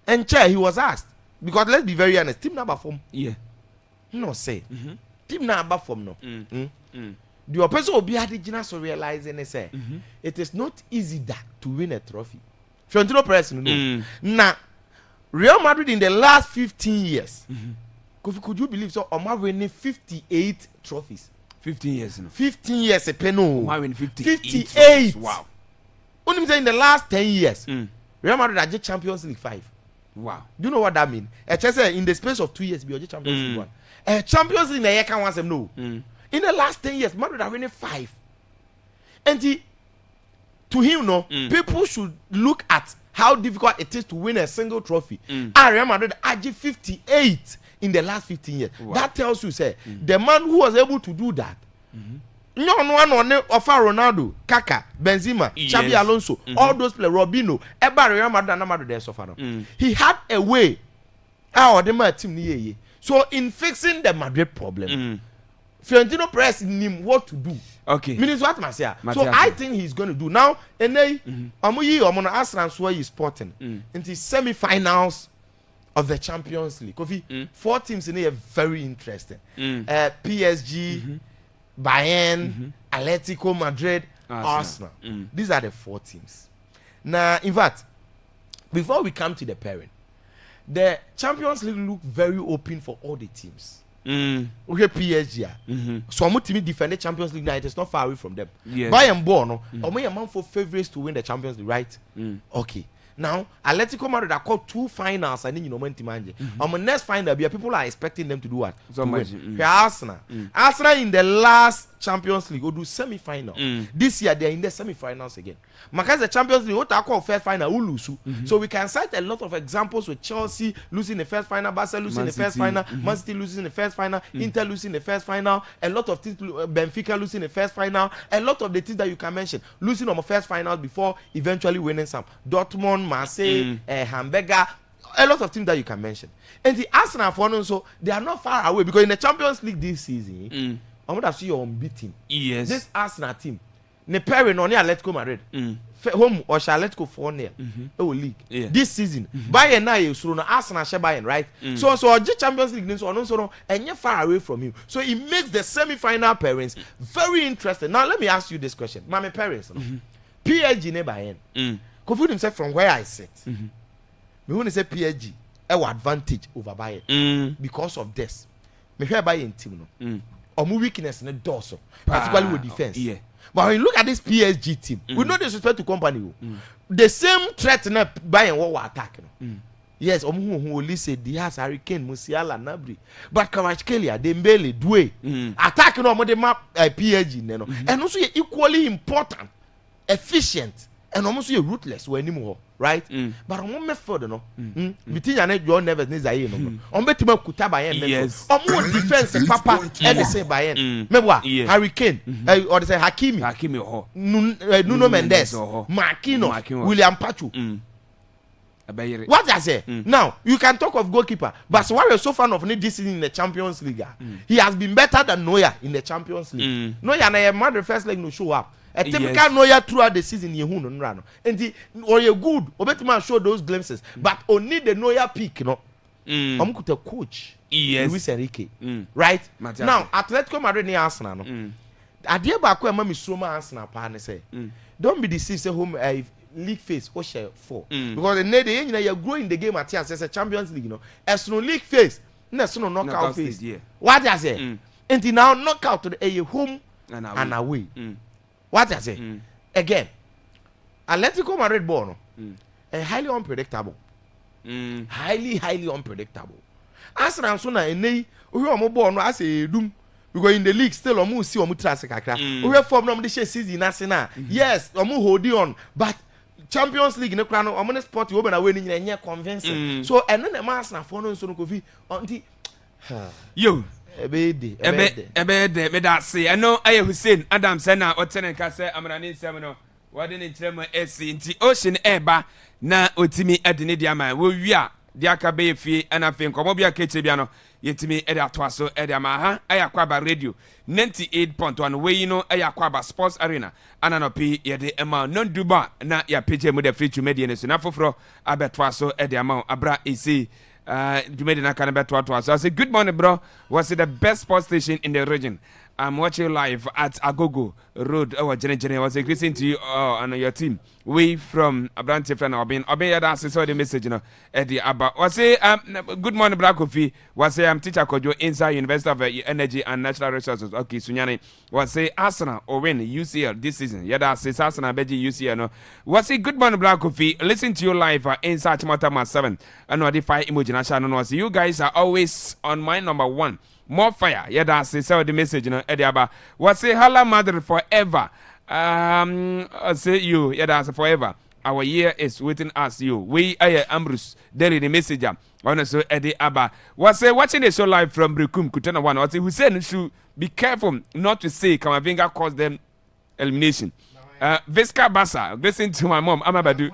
Speaker 12: And chair he was asked because let's be very honest, team number form. Yeah. No say. Team number form no. The person will be at the general so realizing they say it is not easy that to win a trophy. Fiorentino press no. Now Real Madrid in the last 15 years. Could you believe so? Omar winning 58 trophies.
Speaker 1: 15 years.
Speaker 12: 15 years a penno.
Speaker 1: Omar winning
Speaker 12: 58.
Speaker 1: Wow.
Speaker 12: Only say in the last 10 years. Real Madrid are just Champions League 5.
Speaker 1: Wow.
Speaker 12: Do you know what that means? In the space of 2 years, we are just Champions League 1. Champions League, I can't want them no. In the last 10 years, Madrid are winning 5. And to him, no, people should look at how difficult it is to win a single trophy. Real Madrid are 58 in the last 15 years. Wow. That tells you, say, the man who was able to do that. No one on offer Ronaldo, Kaka, Benzema, Xabi Alonso, all those players, Robinho, Real Madrid and Madrid suffer. He had a way. So in fixing the Madrid problem, Fiorentino press him what to do. Okay. Means what Marcia. So I think he's going to do now. And then Amuyi Arsenal so he's sporting into semi-finals of the Champions League. Kofi, 4 teams in here very interesting. PSG, Bayern, Atletico Madrid, Arsenal. These are the 4 teams. Now, in fact, before we come to the pairing, the Champions League look very open for all the teams. Okay, PSG. So I'm to defend the Champions League now. It is not far away from them. Yes. Bayern Borno, I'm a man for favorites to win the Champions League, right? Okay. Now, Atletico Madrid are called 2 finals. I think you know when Timanje. On the next final, people are expecting them to do what? So Arsenal. Arsenal in the last Champions League will do semi-final. This year they are in the semi-finals again. Because the Champions League, what I call first final, will lose. So we can cite a lot of examples with Chelsea losing the first final, Barcelona losing the first final, Man City losing the first final, Inter losing the first final, a lot of teams, Benfica losing the first final, a lot of the teams that you can mention losing on the first final before eventually winning some. Dortmund, Marseille, Hamburger, a lot of teams that you can mention. And the Arsenal for also, they are not far away because in the Champions League this season, I'm going to see you unbeaten. Yes. This Arsenal team, ne Perry no ne Atletico Madrid home or Atletico 4 near league this season Bayern na yesuro no Arsenal share Bayern right so Champions League so no and you far away from you so it makes the semi-final pairings very interesting. Now let me ask you this question my parents PSG ne Bayern confuse himself from where I sit me when say PSG have advantage over Bayern because of this me hear Bayern team no or weakness in the dorsal particularly with defense but when you look at this PSG team with no disrespect to company the same threat na Bayern what attack yes who only say Diaz, Harry Kane, Musiala, Nabri but Kvaratskhelia, Dembele, Doué attack no more the map PSG no and also equally important efficient and almost ruthless when anymore right but on method no between and your never needs a no on betima kuta Bayern yes on more defense papa and the same Bayern mewa Harry Kane or they say Hakimi Nuno Mendes Marquinhos William Pachu what I say now you can talk of goalkeeper but why are so fan of this season in the Champions League he has been better than Neuer in the Champions League Neuer na your first leg no show up a typical Neuer throughout the season you no run and or you good obetima show those glimpses but only the Neuer peak no could coach Luis Enrique right now Atletico Madrid near Arsenal no adie ba ko e ma me sroma Arsenal pa ne say don't be deceived say home league phase or share 4 because the need you grow in the game at as a Champions League you know as no league phase na so no knockout phase what I say until now knockout to the home and away what I say again Atletico Madrid ball no highly unpredictable highly unpredictable Arsenal so na enei ohe omo ball no as a dum because in the league still omo see omo trase kakra ohe form no omo dey season na se na yes omo hold on but Champions League ne kra no omo ne sport wo be na we ni nyɛ convincing so ene na Arsenal for no so no kofi until
Speaker 1: yo
Speaker 12: ebe
Speaker 1: me da say eno aye Hussein Adam say na otene ka say amrani nsem no wade ne nkyerem esi nti ocean eba na otimi adine dia man wo wi a dia aka be fie ana fe nkomo bia keche bia no yetimi ede atoaso ede ama ha aye Akwaaba radio 98.1 we no aye Akwaaba Sports Arena ana no pi yede ema non duba na ya page mu de free to media ne so na foforo abetoaso ede ama abra esi you made an account to us. I say, good morning, bro. Was it the best sports station in the region? I'm watching live at Agogo Road. Oh, Jenny, was a greeting to you and your team. We from Abrante friend Obin. I saw the message, you know, Eddie Abba. Was say, good morning, Black Coffee. Was say, I'm teacher Kojo inside University of Energy and Natural Resources. Okay, Sunyani. Was say, Arsenal or win UCL this season. Yeah, that says Arsenal, Beji UCL. No. Was say, good morning, Black Coffee. Listen to you live inside Chimotama 7. And notify emoji. Was you guys are always on my number 1. More fire. Yeah, that's the message, you know, Eddie Abba. What say, Hala Madrid forever. I say you, yeah, that's forever. Our year is waiting us, you. We are Ambrose, daily the messenger. Honestly, Eddie Abba. What say, watching the show live from Brikum, Kutana 1. What say, who said should be careful not to say Kamavinga caused them elimination. Visca Bassa, listen to my mom, Amabadu.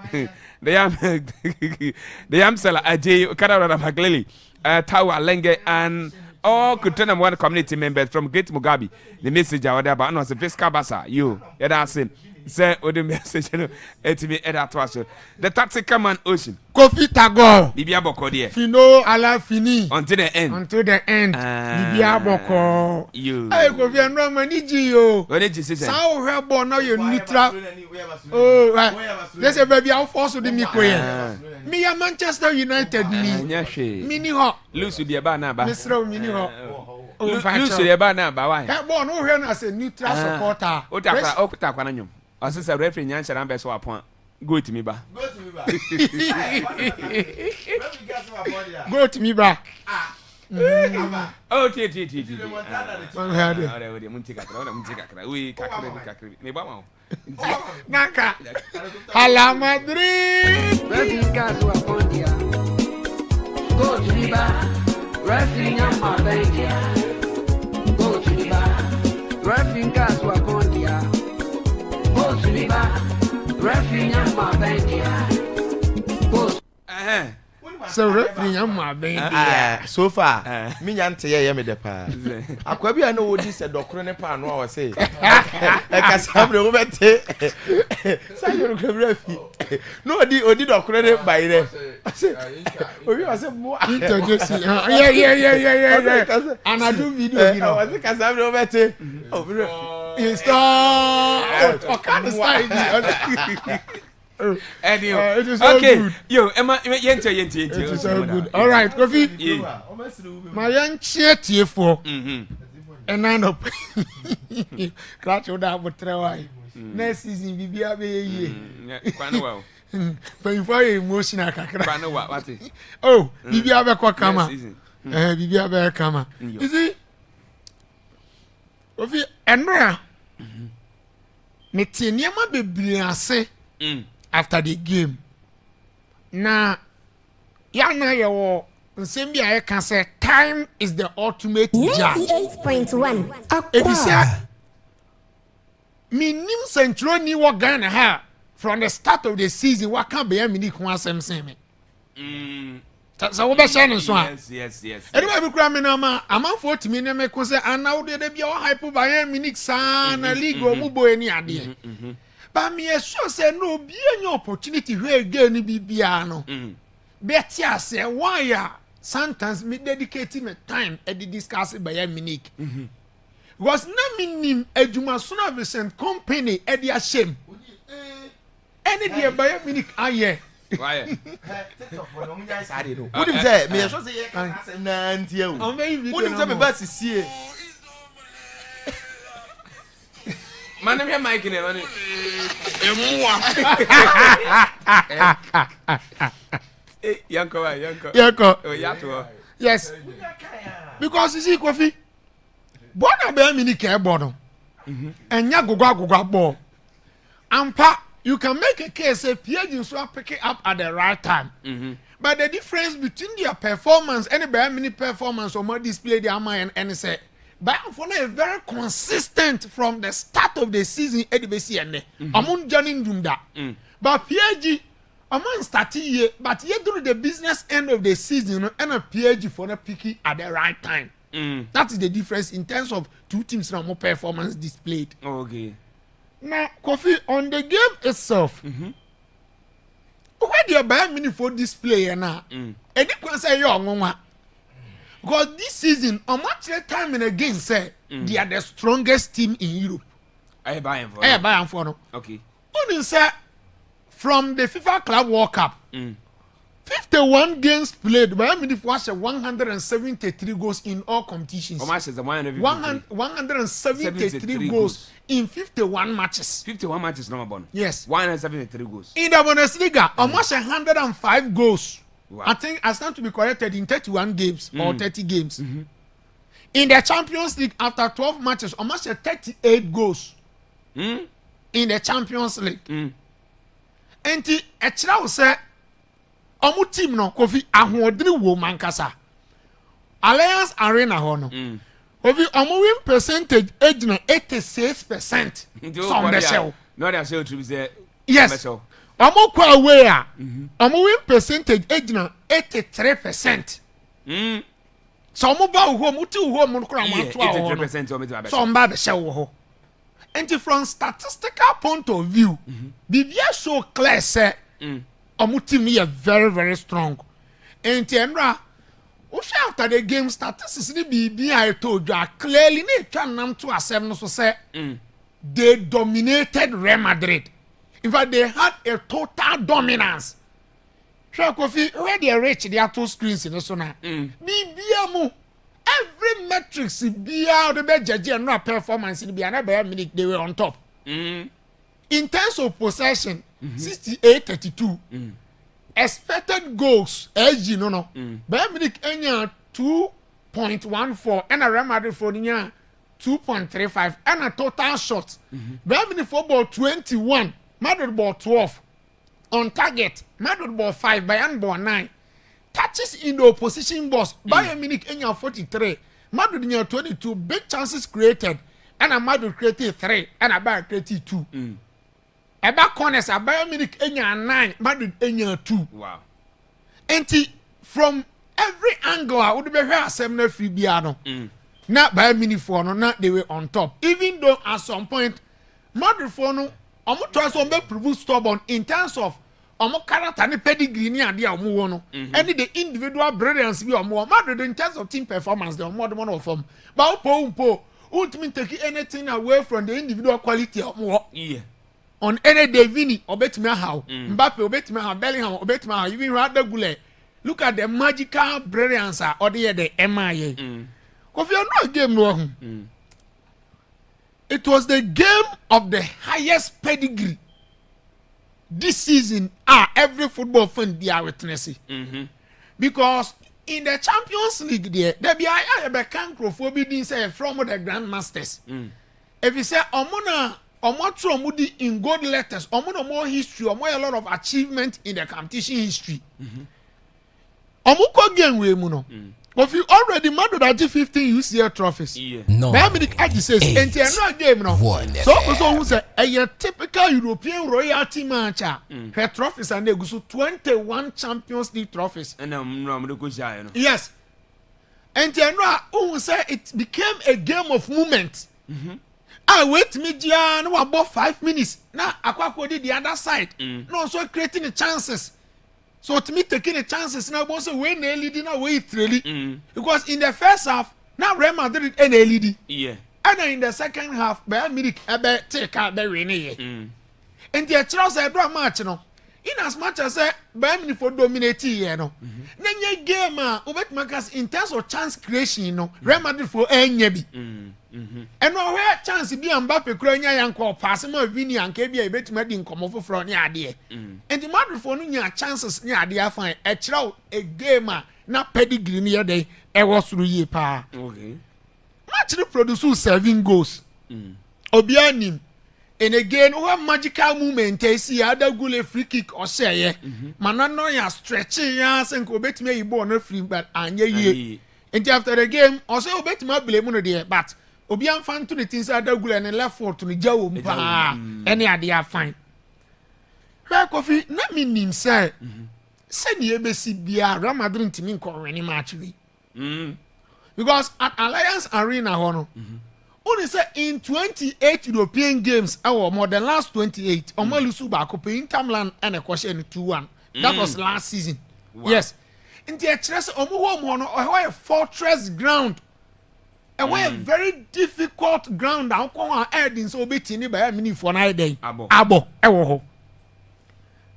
Speaker 1: The Yam Seller, Ajay, Kadara Magleli, Tawa Lenge, and all Kutana 1 community members from Great Mugabe. The message or whatever, and was a Visca Bassa, you, yeah, that's it. Say, with the message, you know, to me, the tactical man ocean.
Speaker 13: Kofi Tago.
Speaker 1: Libya Boko, dear.
Speaker 13: Fino ala fini.
Speaker 1: Until the end.
Speaker 13: Libya Boko.
Speaker 1: You.
Speaker 13: Hey, Kofi and Romaniji, yo.
Speaker 1: What did you say?
Speaker 13: Sao her born now, you're neutral. Oh, right. There's a baby, I'll force the Mikoya. Me, a Manchester United, me. Mini hot.
Speaker 1: Lucy, the Abana,
Speaker 13: Mr. Mini hot.
Speaker 1: Lucy, the Abana, Bawai.
Speaker 13: That born, no, as a neutral supporter.
Speaker 1: Okutakanum. I said, referee, Yancy, and best upon. Go to me, ba.
Speaker 13: Go to me, ba. Go to me, ba.
Speaker 1: Oh, T.
Speaker 13: Naka. Hala Madrid.
Speaker 14: Go to me, ba. Referee, go to me, ba. Referee, Casua Pondia. Go to me, ba. Referee,
Speaker 13: So referee am ma ben
Speaker 12: so far me nyante ye me de pa Akwaaba a no wodi se dokoro ne pa no a wo say e ka sabre wo bete say you referee no odi dokoro ne bai re obi wa say mo
Speaker 13: introduce yeah and I do video you know
Speaker 12: I think ka sabre wo bete
Speaker 13: it's o kan style
Speaker 1: Anyway,
Speaker 13: it is so
Speaker 1: okay.
Speaker 13: good.
Speaker 1: Yo, Emma, yente.
Speaker 13: It is so good. All right, Kofi. My young tie for. And I know. Crash oda botrewa. Next season bibia be ye.
Speaker 1: Kwano well.
Speaker 13: But you for emotional kakra.
Speaker 1: Kwano what?
Speaker 13: Oh, bibia be kwa kama. Bibia be kama. You see? Kofi enra. Me tie niam bebre ase. After the game. Na yana yawo nsemi aye kan say time is the ultimate judge.
Speaker 15: 98.1
Speaker 13: If you say me nim central ni wo Ghana ha from the start of the season what can be me ho asem sen me. So wo be share no so a.
Speaker 1: Yes.
Speaker 13: Anyway be kura me na ma amanfo timi ne me ko say ana wo de bia wo hype Bayern Munich sa na league o mu boy ni ade. But me sure say no be any opportunity where again ni bibia no. Better say why sometimes me dedicate me time e dey discuss Bayern Munich. Because na minim adwuma so na Vincent company e dey shame. Any dey Bayern Munich aye.
Speaker 1: Why?
Speaker 12: What him say? Me sure say can na ntia o. What him say me ba sisie.
Speaker 1: Mane me mic ne mane. Yanko. Oh, yato.
Speaker 13: Yes. Because you see Kofi. Bona Bayern Munich e bono. Enya gogwa ball. Ampa you can make a case say PSG so pick it up at the right time. But the difference between their performance and the Bayern Munich performance or more display their mind and say Bayern for now very consistent from the start of the season at the BCN. Among Johnny Dunda. But PSG among starting year, but yet during the business end of the season and a PSG for the picky at the right time. That is the difference in terms of two teams now more performance displayed.
Speaker 1: Okay.
Speaker 13: Now, Kofi, on the game itself, where the Bayern Munich for display now, and you can say you're because this season, on much time and again, say they are the strongest team in Europe.
Speaker 1: I buy
Speaker 13: for no.
Speaker 1: Okay.
Speaker 13: Only say from the FIFA Club World Cup, 51 games played. Bayern Munich was 173 goals in all competitions.
Speaker 1: How much is the
Speaker 13: 173 goals in 51 matches.
Speaker 1: 51 matches, number one.
Speaker 13: Yes.
Speaker 1: 173 goals.
Speaker 13: In the Bundesliga, almost 105 goals.
Speaker 1: Wow.
Speaker 13: I think I stand to be corrected in 31 games or 30 games. In the Champions League, after 12 matches, almost 38 goals. In the Champions League. And the Echra say, Omu team no Kofi ahoɔdere wo mankasa. Alliance Arena ho no. Kofi omu win percentage age na 86%. Some the show.
Speaker 1: No they show to say
Speaker 13: yes. Omu kwa away a. Omu win percentage age na 83%. So omu ba ho mu ti ho mu kra mu to a ho.
Speaker 1: 83% omu ti ba.
Speaker 13: So mba be show ho. And from statistical point of view, Bibia so clear say Omu team here very very strong. And Tiendra, after the game statistics I told you clearly they can to accept so say they dominated Real Madrid. In fact, they had a total dominance. Sure, Kofi, where they reach their two screens in the sona. Every metrics be out the best judge and not performance in the Bayern Munich they were on top. In terms of possession, 68-32. Expected goals, SG no. Bayern Munich enya 2.14 and a Real Madrid for 2.35 and a total shots. Bayern Munich for ball 21, Madrid ball 12. On target, Madrid ball 5, Bayern ball 9. Touches in the opposition box, Bayern Munich enya 43, Madrid enya 22. Big chances created, and a Madrid created 3 and a Bayern created 2. Eba corners a Bayern Munich enya 9, Madrid enya 2.
Speaker 1: Wow.
Speaker 13: And from every angle I would be here asem free biano. Not by mini for no, not they were on top. Even though at some point, Madrid for no, almost twice on be prove stubborn in terms of almost character and pedigree ni adi amu no. Any the individual brilliance be more Madrid in terms of team performance they are more than one of them. But po ultimately take anything away from the individual quality of more. Yeah. On any day Vini or bet me how Mbappe or bet me how Bellingham or bet me how even rather Goulet. Look at the magical brilliance or the MIA. If you're not game no. It was the game of the highest pedigree this season. Every football fan they are witnessing. Because in the Champions League there be a cancrophobia didn't say from the grandmasters. If you say Omona in gold letters, Omona more history, or more a lot of achievement in the competition history. Omuko game we muno. If you already Madrid at 15 UCL trophies. Yeah. No. But says no game no. So who say a typical European royalty match. Her trophies and they go so 21 Champions League trophies. And yes. And who say it became a game of movement. I wait media no about 5 minutes. Now Akwaaba did the other side. No, so creating the chances. So to me taking the chances now also when they leading away really. Because in the first half, now Real Madrid and they leading. Yeah. And then in the second half, Bayern Munich take out the winning. And the Chelsea draw match no. In as much as Bayern Munich for dominating you know. Then your game Obet in terms of chance creation you know, Real Madrid for enyebi. And no where chance be Mbappe kronya yanko pass ma Vini anke bia betima di nkomo foforo ne ade. And the Madrid for no nya chances ne ade afan e kira a game na pedigree ne dey e wo suru ye pa. Okay. Match no produce 7 goals. Obianim. And again, one magical moment, I see other goal free kick or say, Manano ya stretching ya and go bet me born a free but and ye. And after the game, also bet my blame on the but Obian fan to the things other goal and left for to the Joe. Any idea fine. Her coffee, not mean him, sir. Send ye besi bia Ramadrin to me call any match. Because at Alliance Arena, Hono. Only say in 28 European games, our more than last 28, Omalusu Bakope in Tamland and a question 2-1. That was last season. Wow. Yes. In the Express, a fortress ground. A very difficult ground. I'll come on air in so bit in by a minute for 9 days. Abo.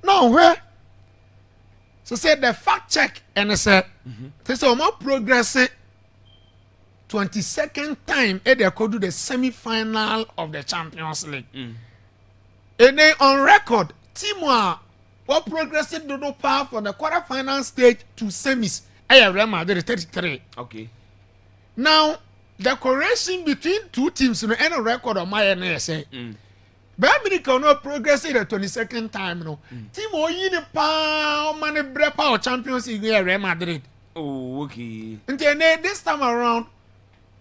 Speaker 13: Now, where? So said the fact check and I said, this is more progress. 22nd time they could do the semi-final of the Champions League. And they on record, Timor what progressed do not pass from the quarter-final stage to semis. Real Madrid 33. Okay. Now the correlation between two teams no any record on my NSA. Bayern Munich no progress in the 22nd time no. Timor yini pa money brepa Champions League Real Madrid. Oh, okay. And then this time around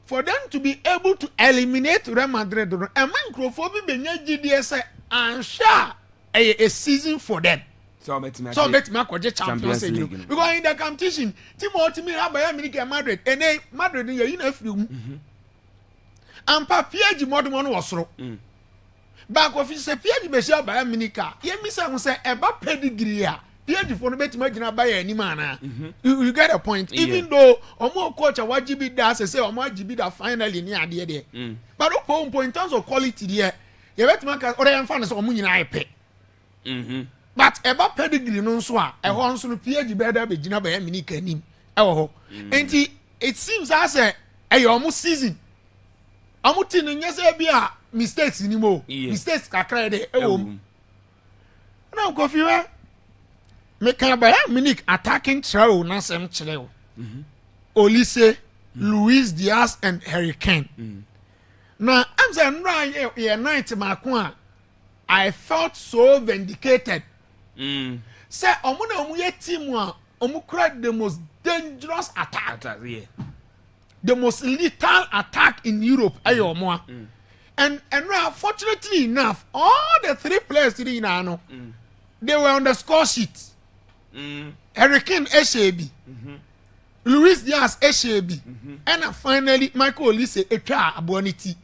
Speaker 13: for them to be able to eliminate Real Madrid, a microphobia be GDS and share a season for them. So let me Champions League. Because in the competition, Timothy have Bayern Munich and Madrid, and they Madrid in your film. And Pierre Modemon was through. Back of his Pierre Beshel Bayern Munich. Yemi say about pedigree. Pierre for the bet imagine by any man. You get a point. Even though Omo coach a wajibi does say Omo wajibi da finally near there. But in terms of quality there, you bet make or am fans Omo nyina ipe. But about pedigree no so a ho so no Pierre better be gina by mini kanim. And it seems as a Omo season. Omo tin nyese bia mistakes anymore. Mistakes kakra de Now coffee make Bayern Munich attacking Traore na sem chile. Olise, Luis Diaz and Harry Kane. Now I'm saying right night Makwa. I felt so vindicated. Say omo team one omo the most dangerous attack. The most lethal attack in Europe ayomo. And fortunately enough, all the 3 players in Ano, they were on the score sheet. Hurricane Eshebi, Luis Diaz Eshebi, and finally Michael Olise etwa aboniti.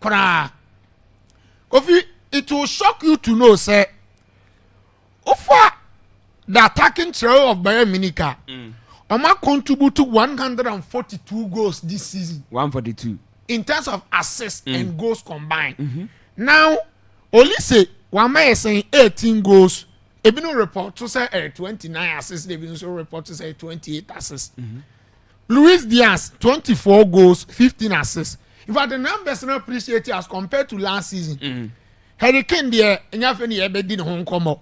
Speaker 13: Kora. Kofi, it will shock you to know, say, offer the attacking trio of Bayern Munich. Oma contribute to 142 goals this season.
Speaker 1: 142.
Speaker 13: In terms of assists and goals combined. Now, Olise, one may say 18 goals. Ebino report to say 29 assists. Ebino report to say 28 assists. Luis Diaz, 24 goals, 15 assists. In fact, the numbers not appreciated as compared to last season. Hurricane there, and you have any ebedi home come up.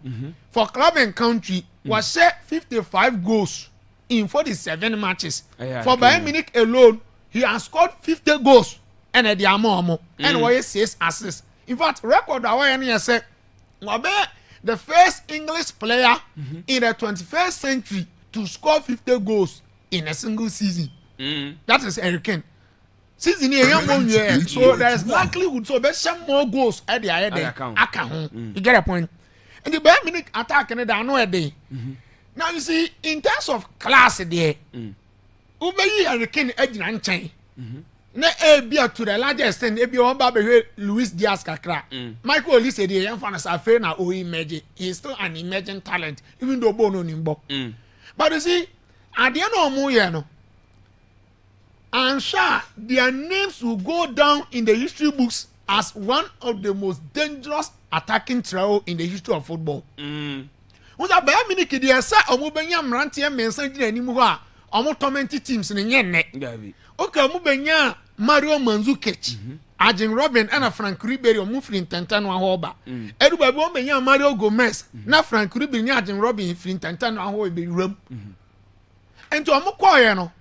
Speaker 13: For club and country, was set 55 goals in 47 matches. For Bayern Munich alone, he has scored 50 goals and at the amount and why 6 assists. In fact, record away said, the first English player in the 21st century to score 50 goals in a single season. That is Hurricane. Season here, so there is likelihood so there's some more goals at the account. You get a point. And the Bayern Munich attack and they know a day. Now you see, in terms of class there, Ubeyi Hurricane edge and chain. Na ebia to the largest extent ebi on ba be Luis Diaz kakra. Michael Olise dey yan fans afa na o emerge. He is still an emerging talent even though Bono nimbo. But you see, at the end of mo here no, I'm sure their names will go down in the history books as one of the most dangerous attacking trio in the history of football. Wọ́n sá Bayern Munich di ẹ̀sẹ̀ ọmọ bẹ̀yà mìíràn mẹ́sàn-án jìnnà ẹni mu hɔ a ọmọ tọ́mẹ́ntì teams ni yẹn nẹ. Okay, ọmọ bẹ̀yà Mario Mandzukic, Arjen Robben, and Frank Ribery ọmọ firi ntẹ̀ntẹ̀nu ahọ́ ọba. Ẹ̀rù bàbá ọmọ bẹ̀yà Mario Gomez na Frank Ribery ní Arjen Robben firi ntẹ̀ntẹ̀nu ahọ́ ọba ìrẹ́m. And to ọmọ kọ́ ọ̀yẹ́ no,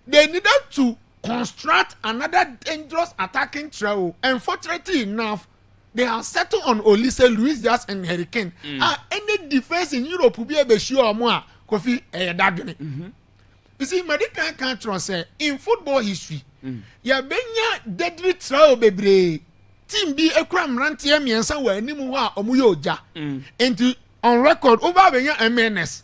Speaker 13: they needed to construct another dangerous attacking trio. Unfortunately enough, they have settled on Olise, Luis Diaz, and Hurricane. Any defense in Europe will be able to show more Kofi Dadune. You see, medical can't say in football history, ya benya deadly trio bebre. Team B ekram rantie miensa wa animu a omuyo ja. Into on record over benya MNS.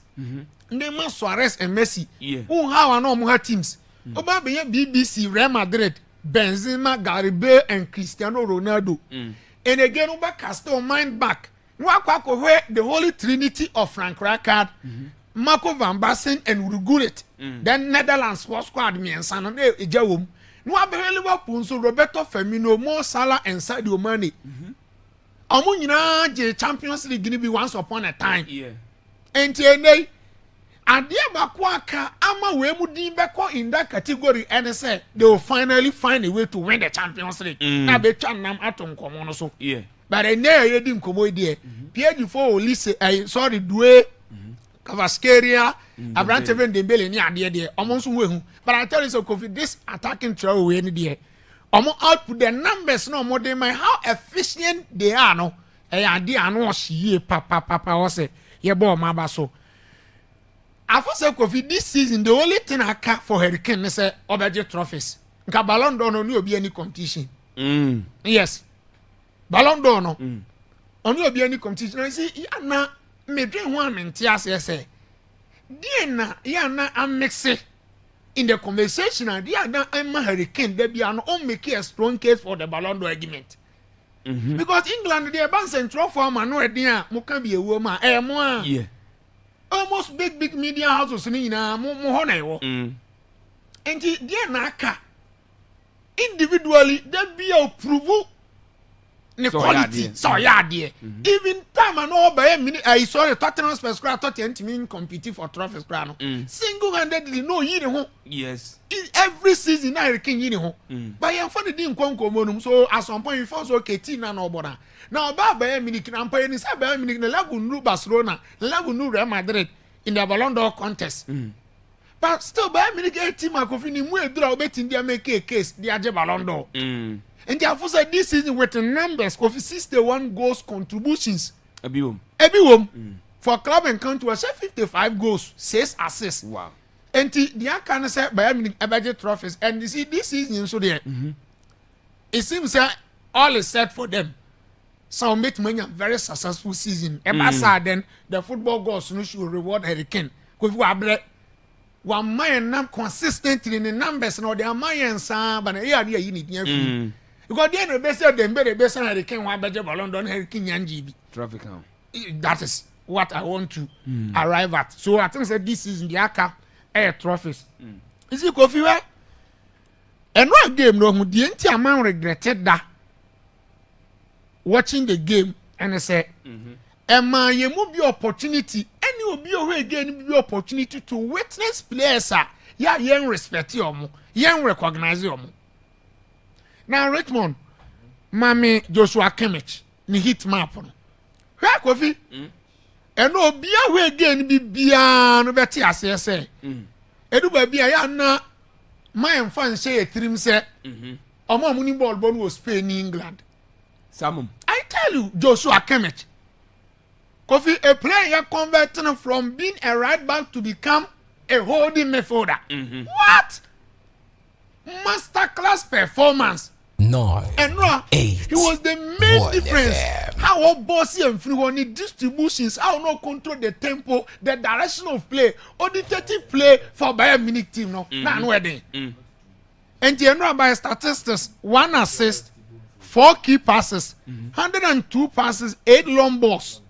Speaker 13: Neymar, Suarez, and Messi. Who how no more teams. Over benya BBC, Real Madrid, Benzema, Gary Bale, and Cristiano Ronaldo. And again, over Castle mind back. Where the Holy Trinity of Frank Rijkaard, Marco van Basten, and Ruguret. Then Netherlands sports squad me and San Ejawum. No Liverpool, so Roberto Firmino, Mo Salah, and Sadio Mane. Amunina Champions League be once upon a time. And TNA. And dear Bakwaka, Ama Wemudin Bako in that category, and say they will finally find a way to win the Champions League. Now be Chanam Atom Common so. But I never didn't come with dear. Pierre before Olise, I sorry, Due, Cavascaria, Abranteven Dembele, near dear, almost wing. But I tell you so, Kofi, this attacking trio any dear. Almost output the numbers no more than my how efficient they are, no. I idea no she papa was say, ye boy, my so. After say Kofi this season, the only thing I cap for Hurricane is Obaje trophies. Nka Ballon d'Or no be any competition. Yes. Ballon d'Or no. Only be any competition. I see ya na me dream one mentia say. Dia na ya na amexe in the conversation and dia na Emma Hurricane there be an on make a strong case for the Ballon d'Or argument. Because England they ban central form and no dia mo can be a woman. Mo yeah. Almost big media houses in more and dear Naka individually there be a approval quality. So yeah, dear. Even time and all by a minute I saw the Tottenham Spurs crowd mean competing for trophies crown. Single-handedly no home. Yes. Every season I can home. But I'm for the didn't come so at some point you first okay Tina no border. Now about Bayern Munich and Bayern is Bayern Munich the level new Barcelona, level new Real Madrid in the Ballon d'Or contest. But still Bayern Munich a team I could finish more draw bet in their make a case the Aje Ballon d'Or. And therefore said this season with the numbers of 61 goals contributions. Everyone for club and country was 55 goals, 6 assists. Wow. And the can say Bayern Munich budget trophies and you see this season so there. It seems that all is set for them. So make money a very successful season. Then the football gods should reward Hurricane Kofi Wabre one man nam consistently in the numbers no the man san but yeah you need free because then the best them be the best and they can one better ballon don Hurricane Yanji
Speaker 1: traffic count.
Speaker 13: that is what I want to arrive at. So I think that this is in the Aka air trophies. Is it Kofi Wa? And one game no the entire man regretted that watching the game and I say Emma you will be opportunity and you will be away again be opportunity to witness players ya yen respect you yen recognize you. Now Richmond Mami Joshua Kimmich ni hit map no. Where Kofi? And no be away again be bia no beti ase say. Edu ba bia ya na my fan say trim say omo muni ball born was Spain England.
Speaker 1: Samum. I
Speaker 13: tell you Joshua Kimmich Kofi, a player converting from being a right back to become a holding midfielder. What? Masterclass performance.
Speaker 15: 9,
Speaker 13: and no,
Speaker 15: 8,
Speaker 13: he was the main difference.
Speaker 15: FM.
Speaker 13: How bossy and fluid distributions, how no control the tempo, the direction of play, auditative play for Bayern Munich team. No, not wedding. And you know by statistics, 1 assist, 4 key passes, 102 passes, 8 long balls.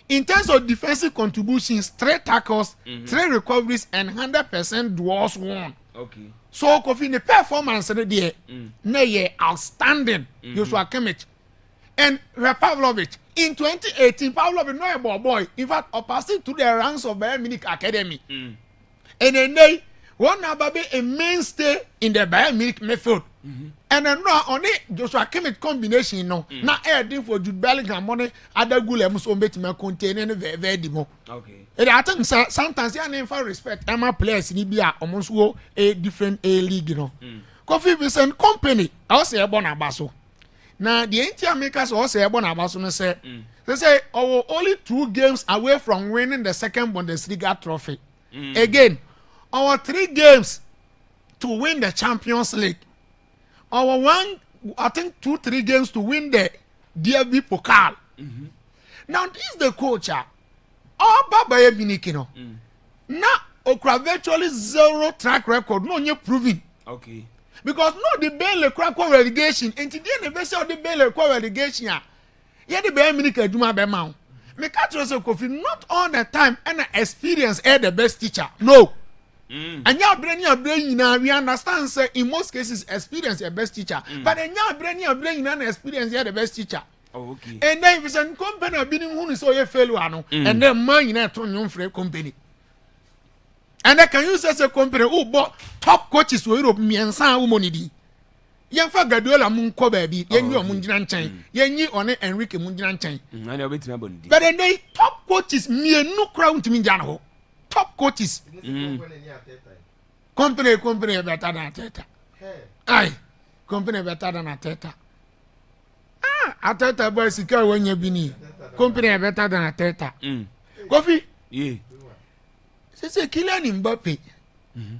Speaker 13: In terms of defensive contributions, 3 tackles, 3 recoveries, and 100% duels won.
Speaker 1: Okay.
Speaker 13: So, Kofi, the performance there, outstanding. Joshua Kimmich and Pavlovich. In 2018, Pavlovich no a boy. In fact, passing to the ranks of Bayern Munich Academy. And then they one be a mainstay in the Bayern Munich midfield. And then no on it Joshua Kimmich combination no. Now adding for Jude Bellingham money other goal so bet me contain any very demo. Okay. And I think sometimes you need for respect Emma players in Ibia almost go a different A league you know. Coffee Vincent Company also a bonabaso. Now the entire makers also a bonabaso say they say our only 2 games away from winning the second Bundesliga trophy. Again, our 3 games to win the Champions League. Our 2-3 games to win the DFB Pokal. Now this is the coach. All Baba Binikino. Now okra virtually 0 track record. No, you're proving.
Speaker 1: Okay.
Speaker 13: Because no the Baylor crack relegation. And today the best of the Baylor relegation. Yeah, the Bayern Munich Juma Bemau. Me catch yourself Kofi not all the time and experience the best teacher. No. And your brain now we understand say in most cases experience the best teacher. But in your brain and experience the best teacher.
Speaker 1: Oh, okay.
Speaker 13: And then if it's a company being who is so a failure and then man in a turn for a company. And I can use as a company who bought top coaches to Europe me and San Umonidi. Young for Gadola Munko baby, Yenny or Mundian Chain, Yenny on it Enrique Mundian Chain.
Speaker 1: I know it's
Speaker 13: but then they top coaches me and no crown to me, Jano. Top coaches. Company better than Teta. Aye, company better than Teta. Ateta boy secure when you be company better than Ateta. Coffee?
Speaker 1: Yeah.
Speaker 13: Say Kylian Mbappe.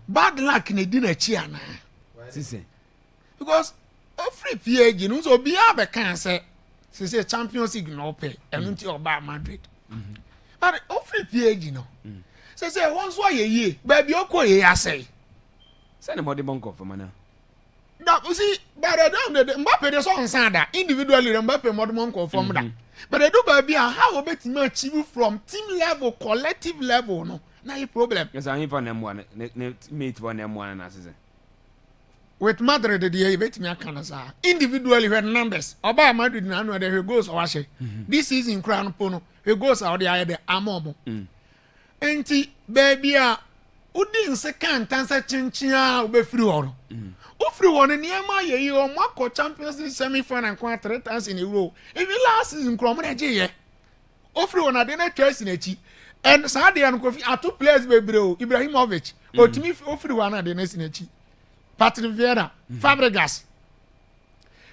Speaker 13: Bad luck in a dinner chiana. Because a free PAG, you know, so be a cancer. She say Champions League no pay and until about Madrid. But a free PAG, you know. Say once why ye, baby, you call ye, I say.
Speaker 1: Send a body bunko for mana.
Speaker 13: That you see, but I don't the Mbappe the song Sanda individually Mbappe more monko from that. But I do baby how about me achieve from team level, collective level, no. Now your problem.
Speaker 1: Yes, I have one mate one M1 and assassin.
Speaker 13: With Madrid the year bet me a canasa. Individually when numbers. About Madrid now where he goes or this season crown pono. He goes out there the amomo. Enti baby Udin second answer chinchia ube free one. Free one and near my year or Marco Champions League semi-final and quite 3 times in a row. If you last season Cromona free one I didn't choice in a cheat. And Saudi and Kofi are 2 players baby Ibrahimovic. Or to me free one I didn't in a cheat. Patrick Vieira, Fabregas.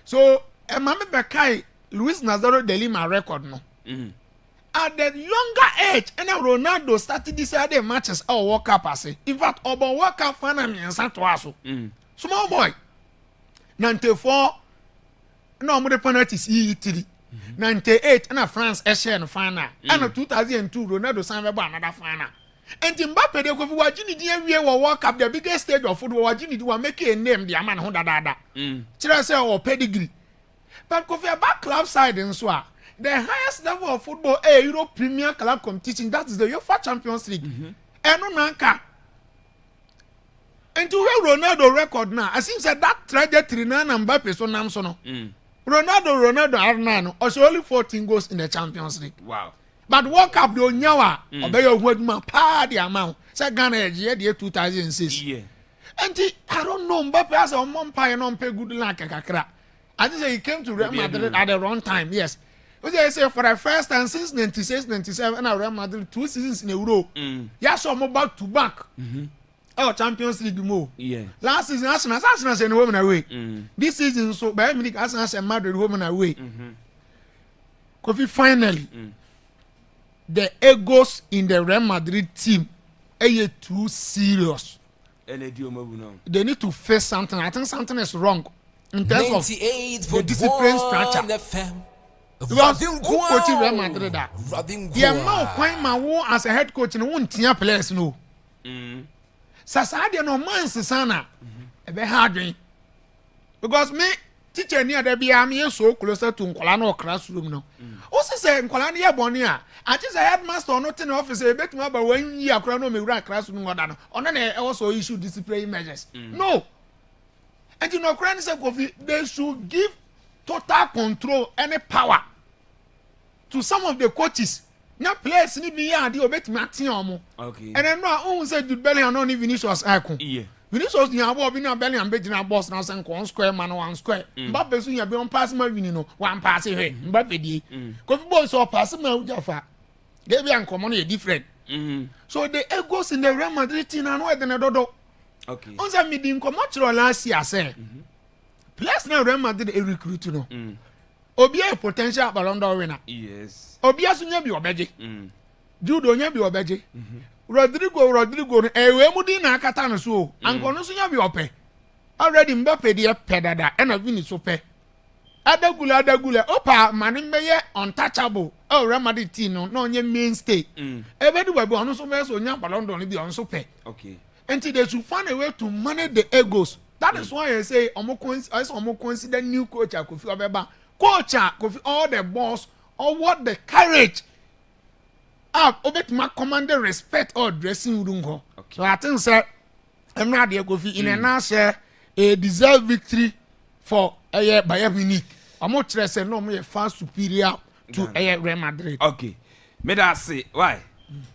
Speaker 13: So a Mama Bakai Luis Nazaro de Lima record no. At the younger age, and Ronaldo started this other matches or World Cup as in fact, Oba World Cup fan and Santoaso. Small boy. 94 no more penalties Italy. 98 and France Asian final. And 2002 Ronaldo signed another final. And Mbappe de Kofi Wajini di we World Cup, the biggest stage of football. Wajini do make a name the man who da. Chira say or pedigree. But Kofi back club side in Swa. The highest level of football, Europe Premier Club competition, that is the UEFA Champions League. And no nanka. And to where Ronaldo record now, I think that trajectory now Mbappe so nam so no. Ronaldo Arnano also only 14 goals in the Champions League.
Speaker 1: Wow.
Speaker 13: But World Cup do nyawa obey your word man pa the amount. Say Ghana year 2006.
Speaker 1: Yeah.
Speaker 13: And I don't know Mbappe has a mom pie and on pay good like kakra. I just say he came to Real Madrid at the wrong time. Yes. Because I say for the first time since 96-97 and Real Madrid 2 seasons in a row. Yes, so I'm back to back. Oh, Champions League more.
Speaker 1: Yeah.
Speaker 13: Last season, Arsenal sent women away. This season, so by Munich, Arsenal sent Madrid women away. Kofi finally, the egos in the Real Madrid team are too serious. They need to face something. I think something is wrong in terms of the discipline structure. Because who coaching Real Madrid? The amount of time as a head coach, no one team players no. Sasadi no man sana ebe hard because me teacher near there be am so closer to nkola no classroom no o say nkola na ye boni a just a headmaster no ten office e betu aba 1 year akora no me wura classroom ngoda no ono na also issue disciplinary measures no and you know Koran say Kofi they should give total control and power to some of the coaches. Now players ni bi ya de obetimi aten omo. Okay. And then no who say Jude Bellingham no ni Vinicius icon. Yeah. Vinicius ni abo bi na Bellingham be gina boss na say one square man one square. Mbappe so ya be on pass ma wini no one pass he. Mbappe di. Kofi boy so pass ma ujafa. They be ankomo no different. So the egos in the Real Madrid team na no e de na dodo. Okay. On say me di nkomo chiro last year say. Players na Real Madrid e recruit no. Obi a potential Ballon d'Or winner. Yes. Obi asunya bi obeje. Jude onya bi obeje. Rodrigo ewe mudi na akata no so. Anko no sunya bi ope. Already Mbappe dey pedada and a Vini so pe. Adagula opa mani meye untouchable. Oh Real Madrid team no onye mainstay. Ebedu baby ono so be so onya Ballon d'Or ni bi on so pe. Okay. Until they should find a way to manage the egos. That is why I say omo consider new coach Kofi Obeba. Coach Kofi all the boss or what the courage obet ma command respect or dressing room go. Okay. So I think sir I'm not there Kofi in a nice a deserved victory for Bayern Munich. I'm not say no me far superior to Real Madrid. Okay. Me that say why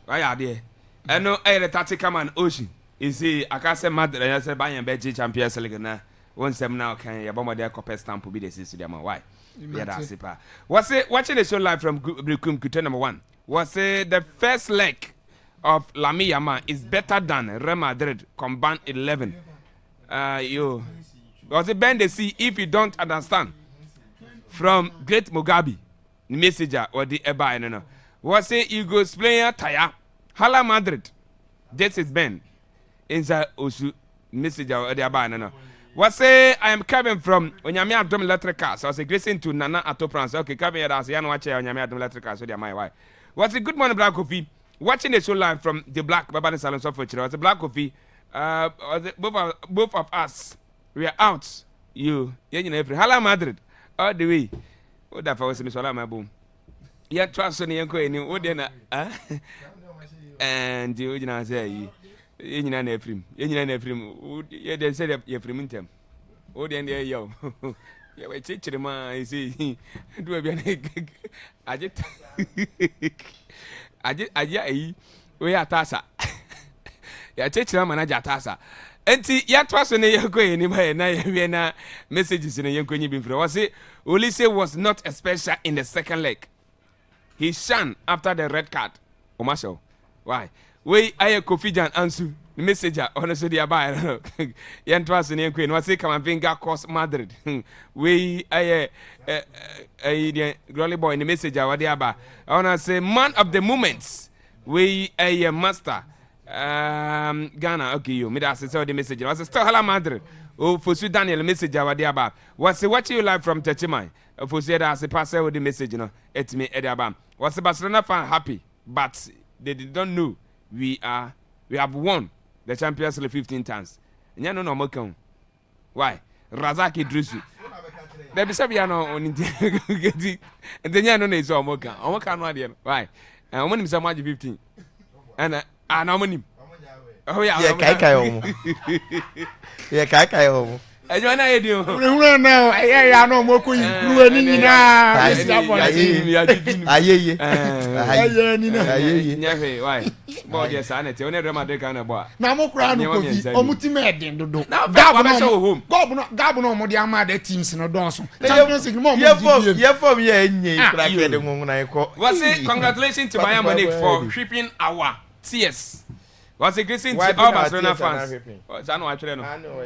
Speaker 13: are there? I know the tactical man Ocean. You see I can say Madrid I say Bayern be Champions League na one sem now can ya bomba there copy stamp be the system why? Yeah, that's it. Was it watching the show live from Brukum number 1? Was it the first leg of Lamine Yamal is better than Real Madrid combined 11? Was it Ben the see if you don't understand from Great Mugabe, messenger or the Eba no? Was it you go player Taya Hala Madrid? This is Ben inside Osu messenger or the Eba no. What say I am Kevin from Onyame Adom Electrical. So I say greeting to Nana Atopran. Okay, Kevin here as Yan watch Onyame Adom Electrical. So they are my wife. What's a good morning, Black Coffee? Watching the show live from the Black Babani Salon Software. What's a Black Coffee? Both of us we are out. You know every Hala Madrid all the way. What that for Miss Wala my boom. Yeah, trust on Yanko any Odena. And you know say you know Ephraim. You know Ephraim. Yeah, they said Ephraim in them. Oh, then there yo. Yeah, we teach them. I see. Do a bit. I just. We are Tassa. Yeah, teach them and I just Tassa. And see, yet was in a Yanko anyway. Na messages in a Yanko been for. Was it? Ulisse was not a special in the second leg. He shunned after the red card. Omasho. Why? We aye Kofi Jan Ansu the messenger honestly the buy yan twas in queen was say come and finger cost Madrid we aye the glory boy in the messenger what there ba I wanna say man of the moments we aye master Ghana okay you me that say the messenger was still Hala Madrid oh for Sue Daniel messenger what there ba was watching you live from Techimai for say that as pass with the message you know et me there ba was Barcelona fan happy but they did not know
Speaker 1: we have won the Champions League 15 times. Nya no more count. Why? Razaki Drusu. There be some on it. And then no is Omoka. Omoka no idea. Why? I want him so much 15. And I know him. Oh yeah,
Speaker 12: yeah, Kai.
Speaker 1: I don't know you.
Speaker 13: No, I know more cool.
Speaker 1: Why? Boy, yes, I know. Only Ramade kind of boy.
Speaker 13: Now, more crown of Omutimad. Now, Gabon, Modiama, teams in a dawson.
Speaker 12: Was
Speaker 1: it congratulations to Bayern Munich for shipping our tears? Was it greeting to all Barcelona fans? I know, actually, no. I know,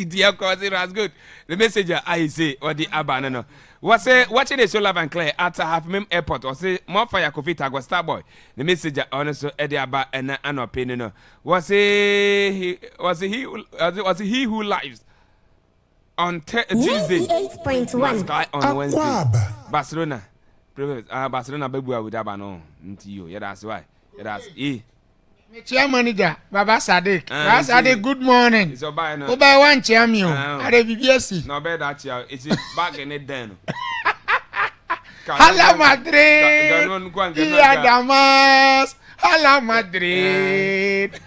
Speaker 1: dear, cause it was good. The messenger I say, or the Abanano. Was it watching the show Love and Claire at Half-Mem Airport? Was it more fire coffee tag was Starboy? The messenger honestly Eddie Abba and an opinion. Was he who lives on Tuesday? 8.1 on Wednesday. Barcelona. Barcelona baby with Abano. You, yeah, that's why. That's
Speaker 13: Chair manager, Baba Sadik. Baba Sadik, good morning.
Speaker 1: It's a buy no.
Speaker 13: Oba one champion. Are BBS?
Speaker 1: No better that you. It's back in it then.
Speaker 13: Hala Madrid. Iya Damas. Hala Madrid.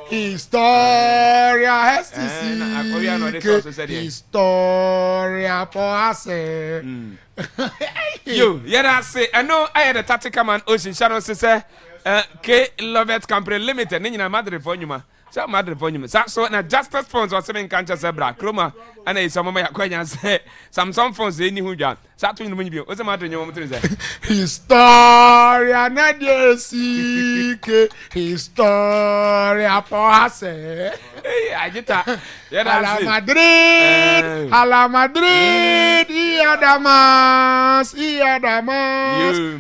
Speaker 13: Historia STC. Historia Poase.
Speaker 1: Yo, yeah, that's it. I know I had a tactical man, Ocean Shadow, say. K Lovett Company Limited, Nina Madrid for you, ma. So Madrid for you. So now Justice Phones was 7 countries, Zebra, Chroma, and a some of my acquaintance say some phones they knew John. Saturn when you what's the matter in your moment?
Speaker 13: Historia Nadia Sike, Historia Poase.
Speaker 1: Hey, I get that.
Speaker 13: Hala Madrid, Hala Madrid, Iadamas,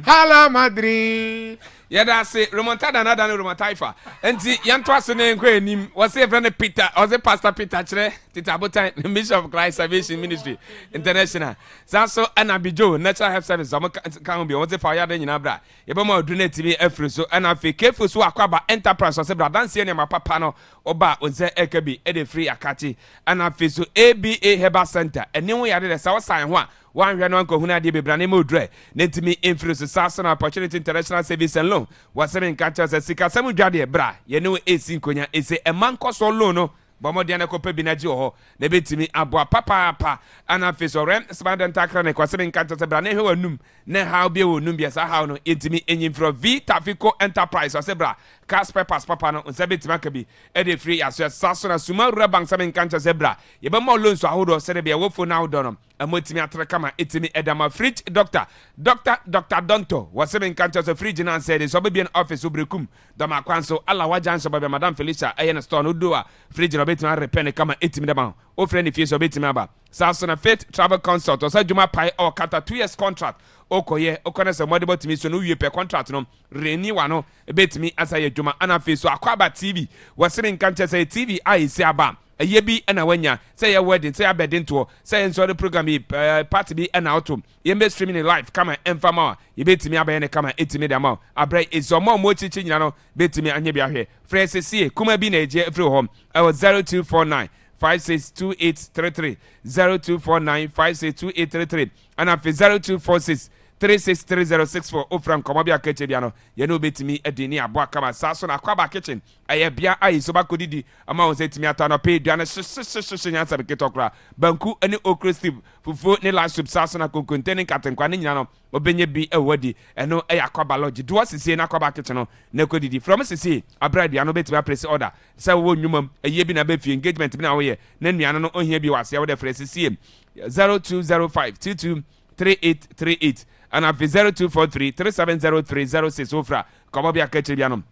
Speaker 13: Hala Madrid.
Speaker 1: Yeah, that's it. Remontada na dano Romantaifa. And see, Yantua Sene Quenim was a friend Peter, or the Pastor Peter Tre, Titabuta, Bishop of Christ Salvation Ministry International. So, Anna Bijo, Natural Health Service, can be what's the fire in Abra. Yabama Dune TV, Efruso, and I feel careful so Akwaaba Enterprise or Sebra, dancing in my papano, or bar, or the Ekabi, Eddie Free Akati, and I feel so ABA Heba Center, and then we added a South Sign one. One Ranonko Huna de Branimo Dre, Netimi Influence Sasson Opportunity International Service and Loan, was 7 catchers as Sika Samu Jadi Bra, Yenu Esinkonya, is a man cost or lono, Bomodiana Cope Binajo, Nebitimi Abua Papa, Anna Fisoren, Spandan Takran, was 7 catchers Braneho Num, Nehau Bio Numbia Sahano, Intimi in from V Tafico Enterprise or Sebra, Casper Pass Papano, and Sabit Maccabi, Eddie Free as Sasson as Suma Rabang 7 catchers Zebra, Yabamo Loans to Ahodo, Serbia, Wofo now Donum. Amotimi atrakama etimi edama fridge Dr. Donto was 7 countries of fridge and said is obebian office ubrekum dama kwanso ala wajan so babe Madam Felicia ayen store no do fridge no betima repene kama etimi dama o friend if you so betima aba Samson Faith Travel Consult or Juma Pai or Kata 2 years contract okoye okona se modibo timi so no wie per contract no renew ano betimi asaye Juma anafe so Akwaaba TV was 7 countries TV I see aba a yebi and a wenya, say a wedding, say a bed into, say and so the program party be an autumn. You may streaming live, come and fama. You bet me about any come and 80 million amount. I break it's some more mochi, you know, bet me and you be here. Francis C. Kuma be a J. Every home. I was 0249 562833 0249 562833 and after 0246 363064 Ofram Komabia Kechebiano, Yano betimi Edini Abuakama Sason Akwaaba Kitchen, Ayabia Isoba Kodidi, amount say to me at an pay Diana Shishansa Ketokra, Banku, any okra steve, Fufu, Nila Sub Sasona containing Captain Quaniano, Obenye be a wadi, and no Akwaaba Lodge. Do us see an Akwaaba Kitchen, Nekodidi. From us to see, a bride, Yano bet to place order. So, Newman, a year been a befi engagement in our year, then we are not on here be was the phrase see him 0205 22 3838. And after 0243 370306 Ofra, Komabia Kechibianum.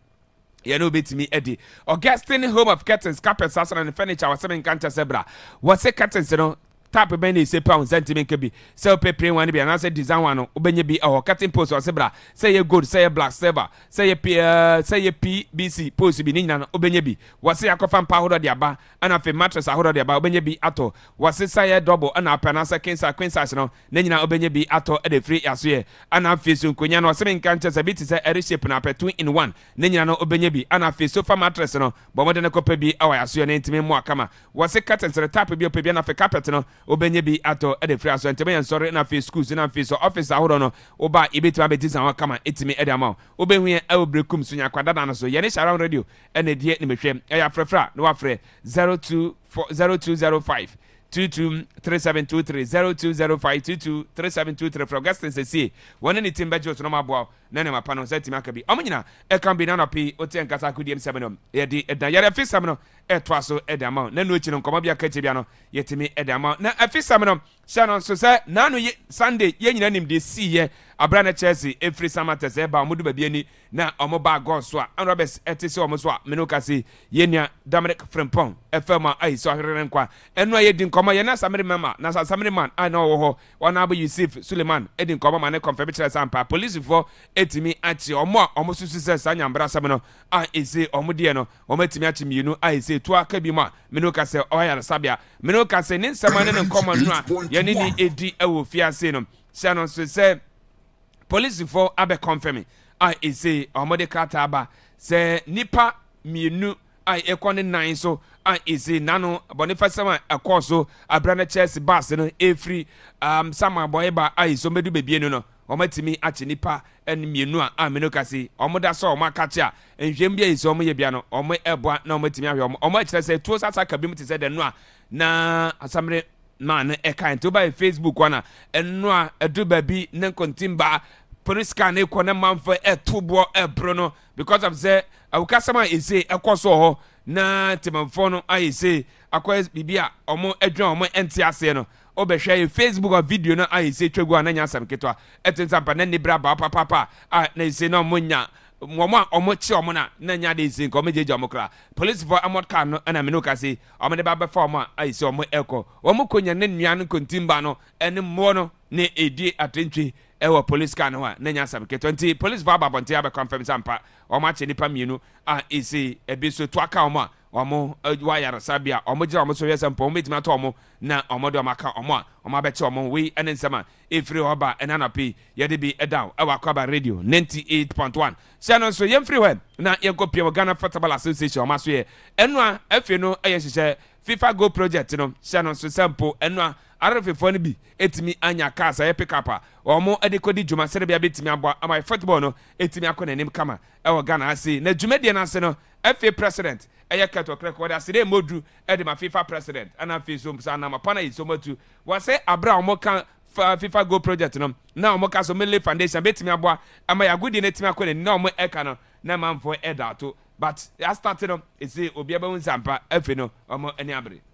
Speaker 1: You know, bit me Eddie. Augustine Home of Curtains, Carpets, Sasson and Furniture was 7 Cancha Zebra. Was a curtains, you know, tap ben is a pound sentiment could be so pay one be and I said design one obey be our cutting post or sebra say a good say a black silver say a PBC post be nina obey be was say a coffin powder the aba and a mattress I hold the aba obey be ato was say a double and a penasa cancer quincy no nina obey be ato at the free as ye and I feel soon kunya no seven canches a bit is a shape and a 2-in-1 nina no obey be and I feel sofa mattress no but more than a copy be our as your name to me more kama was a curtains the tap of your piano for carpet no obenye bi ato e de free aso nteme yen sorry na face schools na face office ahodo no oba ibeti abeti san kama etimi e de ama obenhu e obrekum so nya kwada na so ye ne sharon radio e na die ne mehwem e ya frefra no wafre 0205 223723 0205223723 from Augustine say one any team budget no mabo na ne mapa no say team aka bi omnyina e kan bi na no pi ote nkasa kudiem semenom ye di e dan yare fisam no e to aso e de ama na no echi no nkoma bia ka che bia no yetimi e de ama na afisam no shanon so say na no Sunday ye nyina nim de see ye abra na Chelsea e free samates e ba omudu ba bi ani na omo ba go so a Robert etise omo so a menoka say ye nia Dominic Frimpong e fema ai so ahwere nkwa eno ye di nkoma ye na samere mama na samere man ai na wo ho wana abu Yusuf Suleiman e di nkoma ma ne confirm chere sampa police for etimi achi omo susu se sanya mbra sam no a ese omo de no omo etimi achi mienu a ese to aka bi ma menoka say oyar sabia menoka say ne nsama ne nkoma no a ye ni edi ewo fiase no shanon so say police for abe confirming I say omode kata aba say nipa mienu I ekone nine so I say nano boniface sama akoso abrana Chelsea bus no every sama boy ba I so medu bebie no omatimi achi nipa en mienu a amenoka say omoda so omakacha enhwem bia iso omo ye bia no omo eboa na omatimi ahwe omo kire say tuo sasa kabim te say de no a na asamre man e kan to by Facebook wana eno a edu babi ne kontimba police can e kona manfo e tubo e brono because of say awukasama e say ekoso ho na timamfo no ai say akwa bibia omo edwan omo enti ase no obehwe Facebook or video no ai say twegu ananya sam ketwa etinsampa na nibra ba papa na say no munya omo chi omo na nya de say ko mejeje omo kra police for amod kan no na menoka say omo de ba be form ai say omo eko omo konya ne nua no kontimba no ene mo no ne edi atentwe ewa police kan ho na nya sam ke 20 police baba bonte aba confirm sampa o ma che nipa mienu isi ebi so to aka omo wa yara sabia omo gira omo so yesa mpo omo etima to omo na omo de maka omo be che omo we ene nsama efri oba enana pe ye de bi edown ewa Akwaaba radio 98.1 shanon so yem free when na ye go pie Ghana Football Association omo so ye eno a afi no eye hyehyɛ FIFA Go project no shanon so sample eno a arefefo no bi etimi anya kasa ye pick up omo edekodi djuma serebia betimi abo ama football no etimi akona nim kama ewo Ghana ase na djumade na ase no FA president eye kato kreko da ase modu ede ma FIFA president ana fi so msa na mapana yi so matu wase abra omo kan FIFA Go project no na omo ka so Mele Foundation betimi abo ama yagudi na etimi akona na omo eka no na manfo edato. But I started on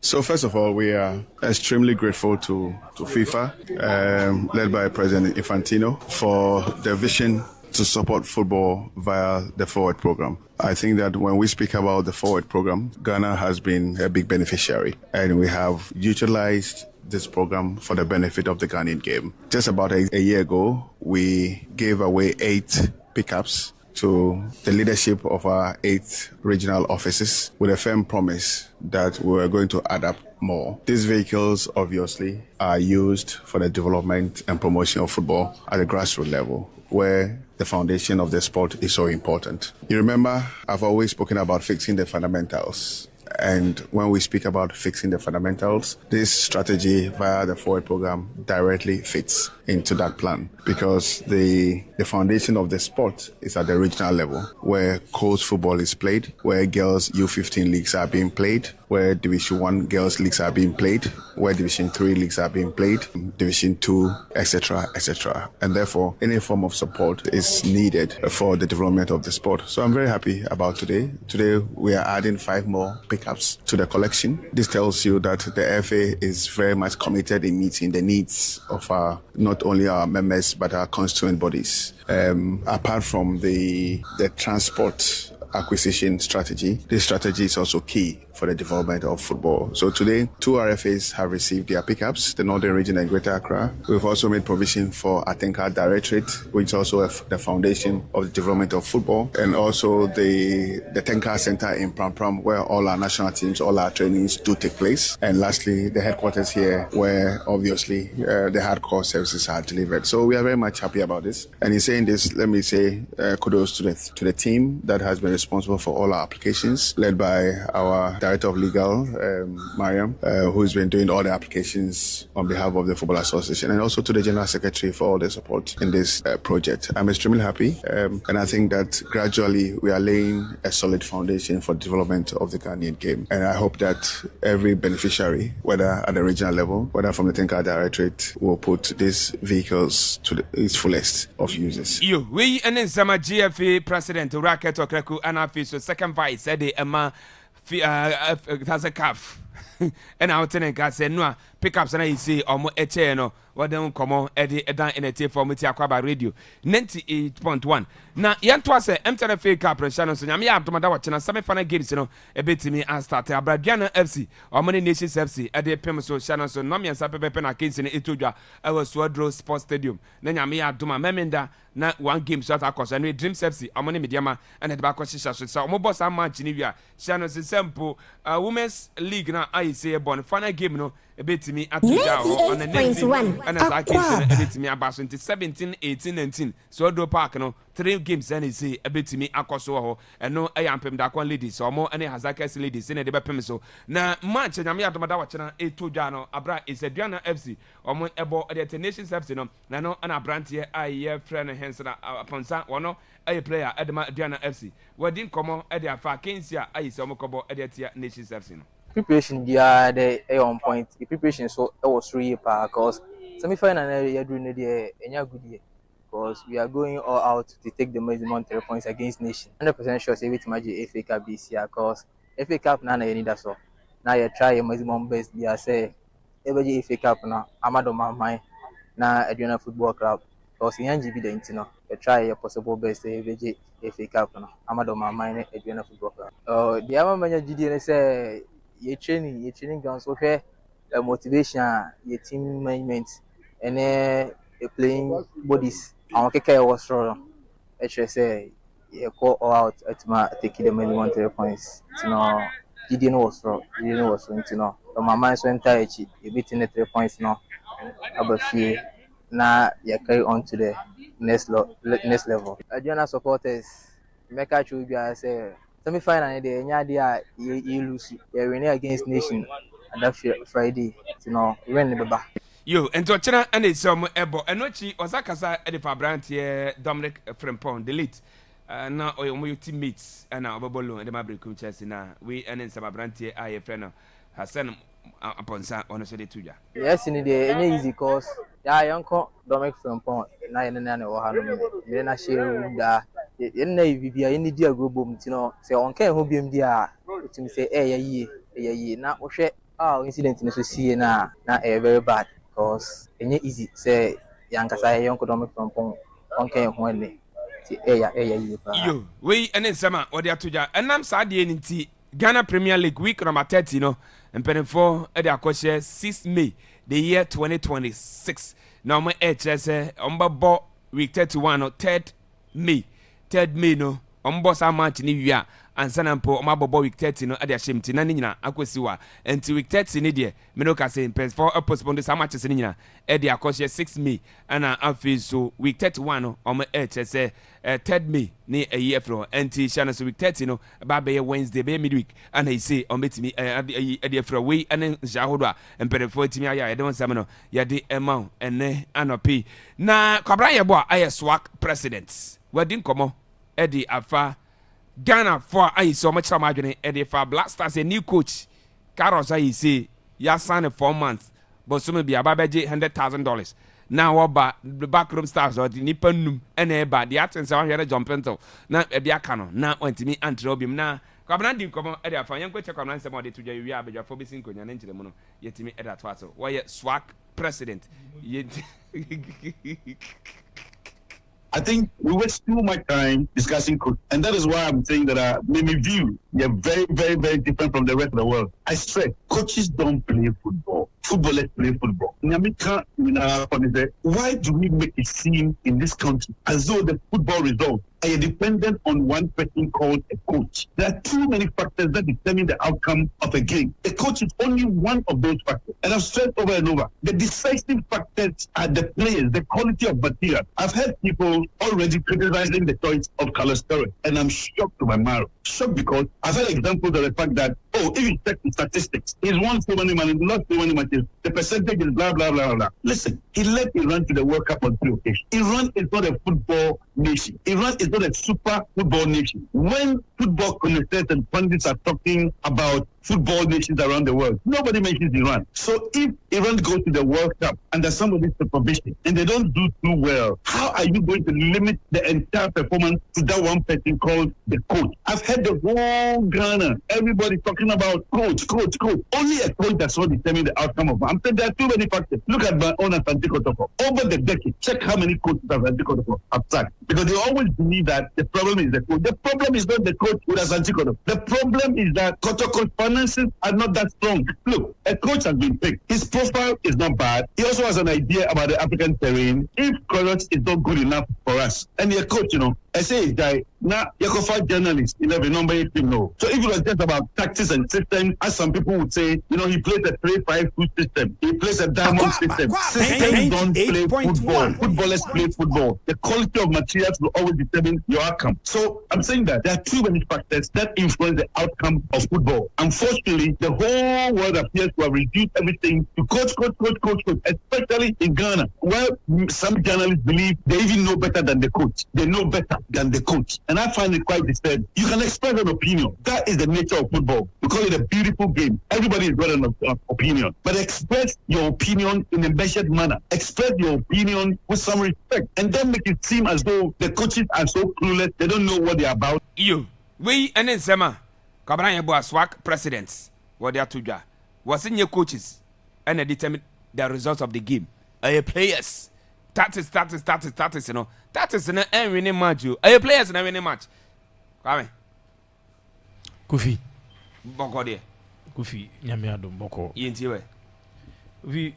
Speaker 15: So first of all, we are extremely grateful to FIFA, led by President Infantino, for their vision to support football via the Forward program. I think that when we speak about the Forward program, Ghana has been a big beneficiary, and we have utilized this program for the benefit of the Ghanaian game. Just about a year ago, we gave away 8 pickups to the leadership of our 8 regional offices with a firm promise that we were going to add up more. These vehicles obviously are used for the development and promotion of football at the grassroots level, where the foundation of the sport is so important. You remember, I've always spoken about fixing the fundamentals. And when we speak about fixing the fundamentals, this strategy via the Forward program directly fits into that plan, because the foundation of the sport is at the regional level, where coast football is played, where girls U15 leagues are being played, where Division 1 girls leagues are being played, where Division 3 leagues are being played, Division 2, etc., etc. And therefore, any form of support is needed for the development of the sport. So I'm very happy about today. Today, we are adding 5 more pickups to the collection. This tells you that the FA is very much committed in meeting the needs of not only our members, but our constituent bodies. Apart from the transport acquisition strategy, this strategy is also key for the development of football. So today, 2 RFAs have received their pickups, the Northern Region and Greater Accra. We've also made provision for Atenka Directorate, which is also the foundation of the development of football, and also the Tenka Center in Pram Pram, where all our national teams, all our trainings do take place. And lastly, the headquarters here, where obviously the hardcore services are delivered. So we are very much happy about this. And in saying this, let me say kudos to the team that has been responsible for all our applications, led by our Director of Legal, Mariam, who's been doing all the applications on behalf of the Football Association, and also to the General Secretary for all the support in this project. I'm extremely happy, and I think that gradually we are laying a solid foundation for the development of the Ghanaian game. And I hope that every beneficiary, whether at the regional level, whether from the Tenka Directorate, will put these vehicles to its fullest of users.
Speaker 1: We and then some GFA President Racket Okreku and officer second vice said the Emma has a calf. And our tenant got said no pickups and I see almost a chair no what don't come on Eddie Edan in a tape for Akwaaba radio 98.1. Now yan twas a MTN Cup pressure so nyame abdomada watching semi final games no a bit to me and start Abradiana FC or Money Nations FC at the PM so channel so no me and Sapepe na case in Etudwa I was Swadro Sports Stadium na nyame abdoma memenda na one game shot across and we Dreams FC or Money Mediama and the back shisha so mo boss am match ni wia channel simple women's league na I say born final game no a bit to me at on the 19 and as I can a bit to me about 17 18 19 so do park no 3 games and say a bit to me akoso and no I am pem da kwan ladies or more any hazakers ladies in the debate so na match na me adomada watching e to no abra is a Diana FC or mo ebo the Nations FC no na no ana brand here I friend hence na aponsa wono a player edema Diana FC we din komo e dey afa Kensia I say mo kobo e dey Nations FC no
Speaker 16: preparation dia the on point the preparation so it was 3 years because semi-final you doing the enya good year because we are going all out to take the maximum 3 points against Nation 100% sure say with magic FA Cup this year because FA Cup na you need that so now you try your maximum best dia say every FA Cup na Amado Mamai na Adriana Football Club because in GB the intino you try your possible best every FA Cup na Amado Mamai na Adriana Football Club the amanya GD say your training grounds okay motivation your team management and playing bodies and okay was strong say you call all out at my taking the minimum 3 points you know didn't was strong you know but my mind went tired you beating the 3 points now about fear now you carry on to the next level Adriana supporters make a choose say semi-final day, you lose. You win against Nation and that Friday. You know, win the back.
Speaker 1: Yo, and to China and it's some ebo. And what she Osaka Edifa Brand here, Dominic Frempong, delete. Now, your teammates and now Bobolo and the Mabri Chelsea now. We and in some brand here, I friend has sent upon Sa on a city to ya.
Speaker 16: Yes, in the day, any easy course. Yeah, uncle Dominic Frempong, 9 or 100. Then I share that. In Navy, any dear go boom, you know, say on can who be dear to say, ye, now, incident in the sea now, very bad because any easy say, young as I young Dominic from on can when
Speaker 1: you, we and in summer, or they are to ya, and I'm sad in Ghana Premier League week number 30, no, and penny 4 at their coach 6 May, the year 2026. Now, my HS, Umba week 31 or 3rd May. 3rd May no boss a match ni wia ansana mpo mabobo week 30 no ade ashemti na nyina akwesiwa enti week 30 ni de me no ka say pens for postpone this matches ni nyina e de akoshe 6 May ana afi so week 31 no say 3rd May ni a year from enti shana so week 30 no ba be Wednesday be midweek ana he say on betimi e de from we ana jahodo a empere timi aya e de won sam no ye de emma ene anopi na kwabra ye bo a swak president wadin komo Eddie Afa Ghana for I so much margin Eddie for Blasters a new coach Carlos I say ya signed 4 months but some be about $100,000 now about the backroom staffs or the nippon and about the attendance on here jumping to now a biacano now went to me and robium now Cabrandi come Eddie Afa young coach come somebody to you are but for missing coin and the mono yet me at that was why swag president
Speaker 17: I think we waste too much time discussing coach. And that is why I'm saying that maybe view, they're very, very, very different from the rest of the world. I swear, coaches don't play football. Footballers play football. Why do we make it seem in this country as though the football results are dependent on one person called a coach? There are too many factors that determine the outcome of a game. A coach is only one of those factors. And I've stressed over and over, the decisive factors are the players, the quality of material. I've heard people already criticizing the choice of Carlos Torres, and I'm shocked to my marrow. Shocked because I've had examples of the fact that, if you check the statistics, he's won so many money, lost so many matches, the percentage is blah, blah, blah, blah. Listen, he led Iran to the World Cup on 3 occasions. Iran is not a football nation. Iran is not a super football nation. When football connoisseurs and pundits are talking about football nations around the world, nobody mentions Iran. So if Iran goes to the World Cup under somebody's supervision and they don't do too well, how are you going to limit the entire performance to that one person called the coach? I've heard the whole Ghana, everybody talking about coach. Only a coach that's not determining the outcome of it. I'm saying there are too many factors. Look at my own Asante Kotoko. Over the decade, check how many coaches Asante Kotoko have sacked. Because they always believe that the problem is the coach. The problem is not the coach with Asante Kotoko. The problem is that Kotoko's finances are not that strong. Look, a coach has been picked. His profile is not bad. He also has an idea about the African terrain. If Kolos is not good enough for us, and the coach, I say guy, now Yakofa journalist, 11 number 18, no. So if it was just about tactics and systems, as some people would say, he plays a 3-5-2 system. He plays a diamond system. Systems don't play football. Footballers play football. The quality of materials will always determine your outcome. So I'm saying that there are too many factors that influence the outcome of football. Unfortunately, the whole world appears to have reduced everything to coach, especially in Ghana, where some journalists believe they even know better than the coach. They know better than the coach. And I find it quite disturbing. You can express an opinion. That is the nature of football. We call it a beautiful game. Everybody has got an opinion. But express your opinion in a measured manner. Express your opinion with some respect. And then make it seem as though the coaches are so clueless, they don't know what they're about.
Speaker 1: We and then Sema, Kabran Yabo SWAC presidents, what they are to do. Was in your coaches and they determine the results of the game. Players. That is, That is an winning match. Players in a winning match. Come
Speaker 2: Kofi.
Speaker 1: Boko there.
Speaker 2: Kofi, Nyame Adom Boko.
Speaker 1: Yentiwe.
Speaker 2: We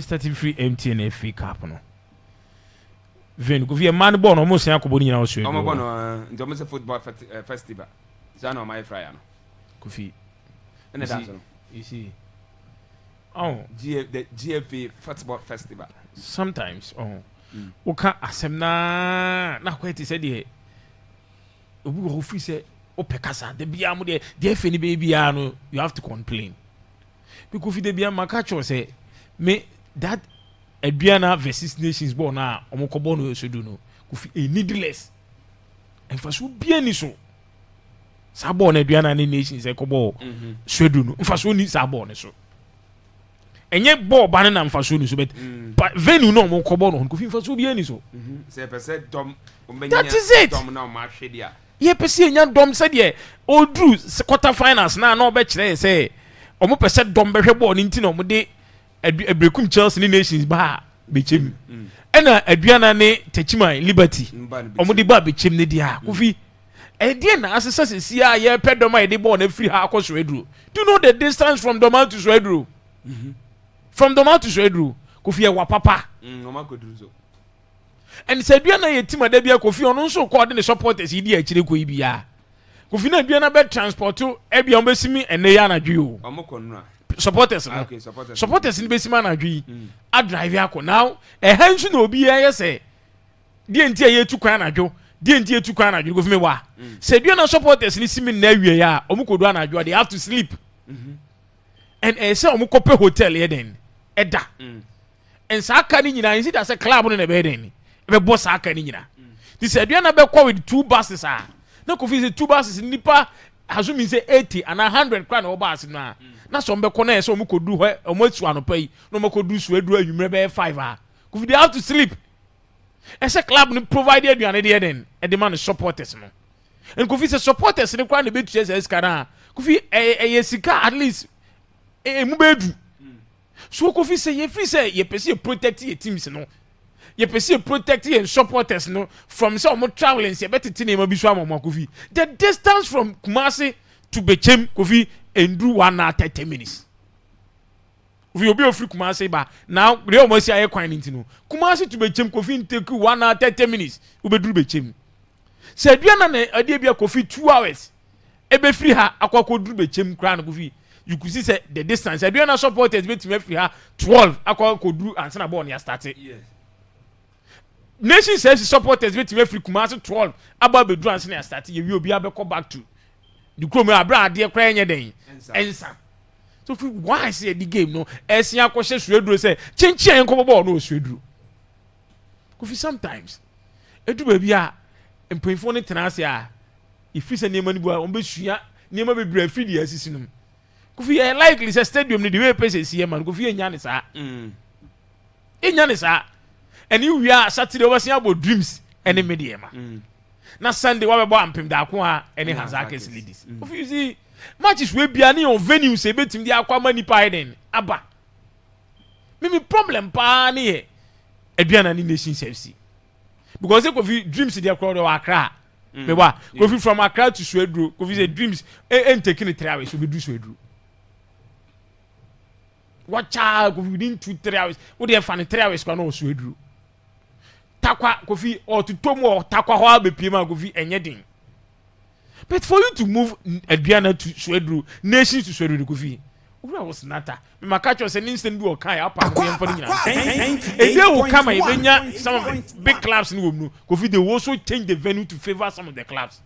Speaker 2: starting free MTN FA Cup no. Vin Kofi a man born almost na ko boni na so.
Speaker 1: Omo born into almost football festival. Zano my fryer no.
Speaker 2: Kofi.
Speaker 1: And that's no.
Speaker 2: You see. Oh,
Speaker 1: the GFA football festival.
Speaker 2: Sometimes Oka asem na kwete se de obi go free say opekasa de bia mu de FA ni baby no you have to complain because if de bia makacho say me that Aduana versus Nations born na omokobo no so do no kufi needless enfaso bia ni so sabo na Aduana ni Nations e kobo so do no enfaso ni sabo ne so enye ball ba na mfaso ni so but venue no mo kobo no ko fi mfaso bi ani so
Speaker 1: say percent dom
Speaker 2: that is it
Speaker 1: dom na ma hwe dia
Speaker 2: ye pese enya dom say de odru quarter finals na obe kire say omo pese dom behwe ball ni nti na omo de ebrekum Chelsea ni Nations ba bechem ena Aduana ne Techima Liberty omo de ba bechem ne dia ko fi e na asesa sesi a ye pe dom a de ball na free ha akoso edru do you know the distance from Doma to Swedru? From Doma to Swedru, Kofi wa papa. And said we are na team da bia Kofi ono so call the supporters idi a kire ko ibia. Kofi na bia na be transport to e bia mbesimi ene ya na dwi o.
Speaker 1: Omokonra.
Speaker 2: Supporters no.
Speaker 1: Okay,
Speaker 2: supporters ni besima na dwi. A drive akọ now e hansu na obi ya say die nti ye tu kwan na dwo. Die nti ye tu kwan na dwo Kofi me wa. Said we are na supporters ni simi na wie ya omokodu na dwo they have to sleep. And say omokope hotel here then. Eda. And saka ni nyina insi that say club no na be den. E be boss saka ni nyina. This Aduana be call with 2 buses ah. Na Kofi say 2 buses nipa assume say 80 and 100 kwa na obas na. Na so be kona say omokodu ho omotu anopai no omokodu so edu anwumre be 5 ah. Kofi they have to sleep. And say club no provide Aduana there then. E the man supporters no. And Kofi say supporters ni kwa na be tu say skana. Kofi sika at least mu bedu. So Kofi say ye free say ye pese protect your teams no.
Speaker 18: you perceive protecting and supporters no from some traveling say better thing maybe so am Kofi. The distance from Kumasi to Bechem Kofi and do 1 hour 30 minutes. If you be free Kumasi ba now they almost say kwan into no. Kumasi to Bechem Kofi take 1 hour 30 minutes. Ube do Bechem. Say aduana na ade bia Kofi 2 hours. Ebe free ha akwako do Bechem kra na Kofi. You could see say the distance. Aduana supporters bet me free ha 12 akwako do and na ball near started. Yes. Nation says supporters bet me free Kumasi 12 aba be do and na started. You will be able to back to the chrome abra ade kra nya den. Ensa. So why say the game no esia kwose sueduro say chenchi en ko ball no sueduro. Kofi sometimes edu ba bia empinfo ne tenase a ifi se niam ni bu a on be sua niam be bra fi di asisi no. Kofi e likely say stadium ni the way pace see man Kofi enya ne sa. Enya ne sa. Eni wi a Saturday over see about dreams ene media ma. Na Sunday wa be bo ampem da ko a ene Hazakes ladies. Kofi you see matches we bia ni on venue say betim di Akwaaba nipa eden aba. Me problem pa ni e aduana ni Nation FC. Because Kofi dreams dey crowd of Accra. Me wa Kofi from Accra to Swedru. Kofi say dreams ain't taking 3 hours so be do Swedru. Watch out Kofi within 2-3 hours. What dey fan 3 hours kwa no Swedru. Takwa Kofi or to tomo takwa ho be pima Kofi enye din. But for you to move aduana to Swedru, Nation to Swedru Kofi. Who was nata? Me makacho say instant do okan apa no for nyina. If they will come and benya some of the big clubs in no Kofi they will also change the venue to favor some of the clubs.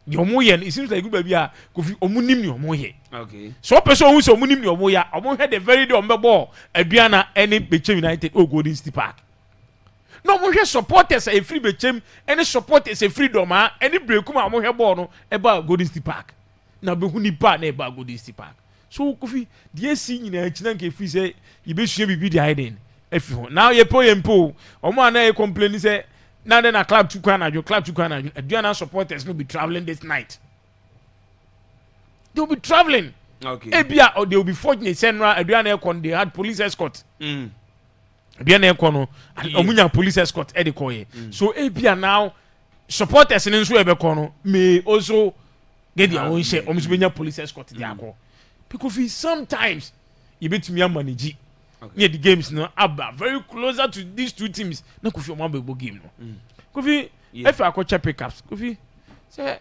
Speaker 18: Yomoyen it seems like good baby Kofi omunim ni omoye. Okay. So person who say omunim ni omoya, omo head the very day on the ball aduana any Bechem United or Golden City Park. No mo hwe supporters a free Bechem any supporters a freedom any break kuma mo hwe ball no eba Golden City Park. Na be hu nipa na eba Golden City Park. So Kofi the see nyina china nke fi say yebesua bibi di hidden efi ho now yempo omo na e complain say na na club tukwa na aduana supporters no be traveling this night. They will be traveling. Okay. Ebia or they will be fortunate senra aduana e they had police escort. Aduana e no omunya police escort e de koye. So ebia now supporters in nso e be kono may also get their own share omusubenya police escort dey akọ. Because sometimes you bet me manage near the games no aba very closer to these two teams na Kofi o mabebo game no. Kofi if I check pickups Kofi say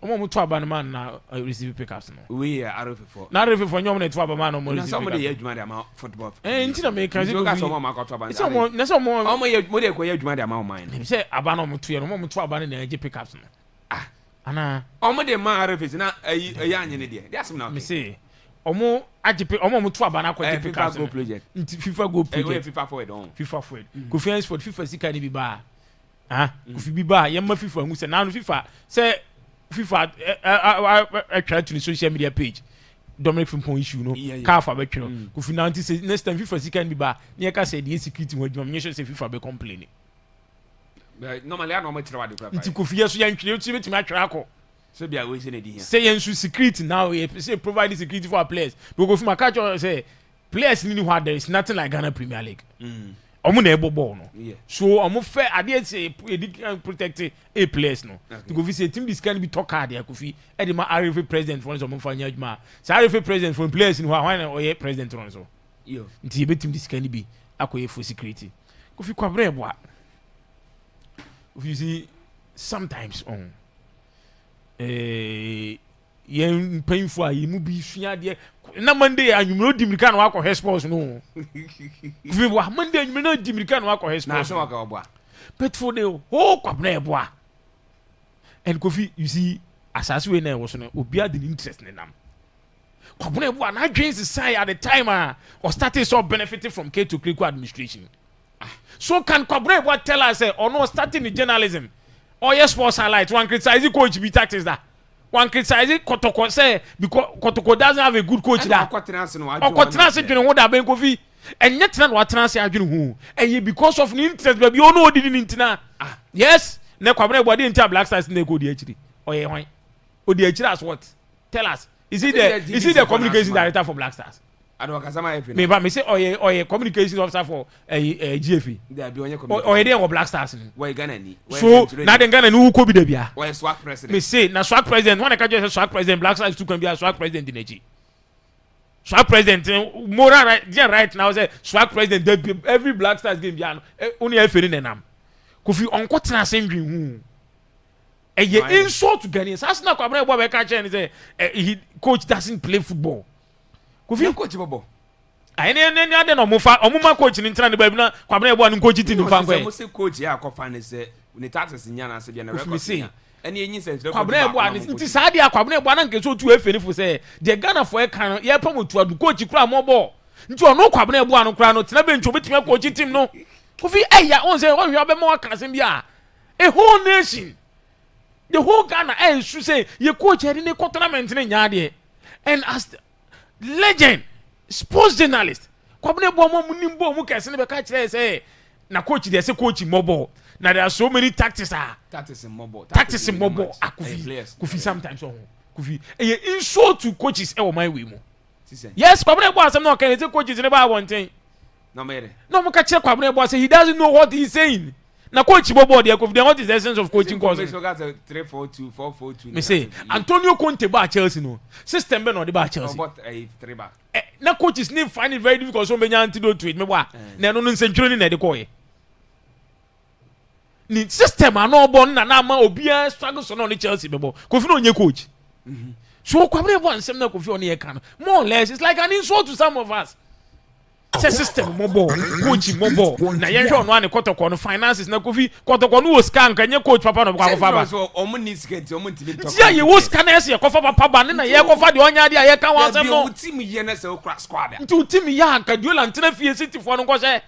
Speaker 18: omo to aba man na receive pickups no. We are RF4. Na RF4 nyom na to aba man no receive. Somebody here adwuma dey am football. Ntina me kan say Kofi. So mo ma to aba. So mo na so mo ye mo dey koye adwuma dey am o man. Say aba no mo to ye no mo to aba na je pickups no. Ana omo de man RF na ayi anye ne de. Dey asem na. Me say omo ajipe omo to aba na kwete pickups go project. FIFA go project. FIFA forward on. FIFA forward. Kofi for FIFA sika ni bi ba. Kofi bi ba ye ma FIFA hu say na no FIFA say FIFA try to the social media page. Dominic Frimpong issue no car for be twa. Kofi na say next time FIFA sika ni ba na ka say the security ho adwuma me sure say FIFA be complaining. But normally I no ma try wa de kwa. Nti Kofi yeso yan twere ti betimi atwere akọ. So be away say here. Say yensu security now say provide security for our players. Because from Akacho say players ni who there is nothing like Ghana Premier League. Omo na ebo ball no. So omo fair ade say protect a players no. Because say team this can be talk hard there Kofi. E dey ma RFA president for some fanya adwuma. Say RFA president for players ni who why president run so. Yo. Nti be team this can be akoye for security. Kofi kwabre ebo. If you see sometimes on yen painful a yemu bi sua de na Monday anwumro dimirika na wakọ Hespors no kufi bo Monday anwumro na dimirika na wakọ Hespors na so waka obo but for the whole kwabna ebo a and Kofi you see asase we na wo so no obi ade interest ne nam kwabna ebo a na adwen sesai at the time or started so benefiting from K to Kriko administration so can kwabna ebo tell us say or no starting in journalism. Oh yes, sports highlight. One criticize coach be tactics that. One criticize Kotoko say because Kotoko doesn't have a good coach that. Kotrans no what that Kofi. And yet not what trans who. And because of the interest, baby, you know didn't interna. Yes, ne kwabere body enter Black Stars in the go DHD. Oh yeah, why? Oh DHD as what? Tell us. Is he the communication director for Black Stars?
Speaker 1: ado kasama efi
Speaker 18: me ba me say oye communication officer for GFA
Speaker 1: there be onye
Speaker 18: oye dey Black Stars ni
Speaker 1: why Ghana ni
Speaker 18: so na den Ghana ni who ko bi da bia
Speaker 1: why swag president
Speaker 18: me say na swag president when I can just swag president Black Stars too can be a swag president in Nigeria. Swag president moral right now say swag president every Black Stars game bia no only eferi nenam Kofi onko tena sendwin hu eye insult to Ghanaians as na Kwabena Eboa be ka che say coach doesn't play football Kofi
Speaker 1: coach bobo
Speaker 18: ai ne ade no omuma coach ni ntena ne ba bi na Kwabena Eboa ni coach ti ni fa nkwe
Speaker 1: mo say coach ya akofa ne say ne taxes nya na se bia na record ene enyi sense
Speaker 18: Kwabena Eboa nti saade a Kwabena Eboa na nke so tu efeni fu say de Ghana for e kan ye pamotu adu coach kura mo ball nti ono Kwabena Eboa no kura no tena be ncho betime coach team no Kofi eya on say one hwe be mo kan sem bia a whole nation the whole Ghana should say you coach here in the tournament in Nyade and as the legend sports journalist Kwabena Eboa mo nimbo mu kese ne be ka kire say na coach dey say coach mobile now there are so many tactics
Speaker 1: in mobile
Speaker 18: Kofi sometimes Kofi insult to coaches e my way mo yes Kwabena Eboa asem no kan say coaches ne ba one thing
Speaker 1: no mere
Speaker 18: no mo ka kire Kwabena Eboa say he doesn't know what he's saying na coach bobo there Kofi what is the essence of coaching course
Speaker 1: 3-4-2 4-4-2
Speaker 18: me say Antonio Conte ba Chelsea no system be no de ba Chelsea
Speaker 1: but 3 back
Speaker 18: na coaches need find it very difficult so many antidote to it me wa na no nsentwiro ni na de ko ye ni system ano bon na ma obia struggle so no ni Chelsea bebo Kofi no nye coach so Kwabena Eboa nsem na Kofi on ye kan more or less it's like an insult to some of us say system mobile coach mobile na yen hwe ono ane kotoko no finances na Kofi kotoko no wo scan kan nye coach papa no kwa ba
Speaker 1: so omo ni skate omo ntimi talk
Speaker 18: ya ye wo scan na ye kofa papa ba ne na ye kofa de onya de ye kan wa sem no
Speaker 1: team ye na se o crack squad
Speaker 18: nti team ya Guardiola ntena fie City fo no nkose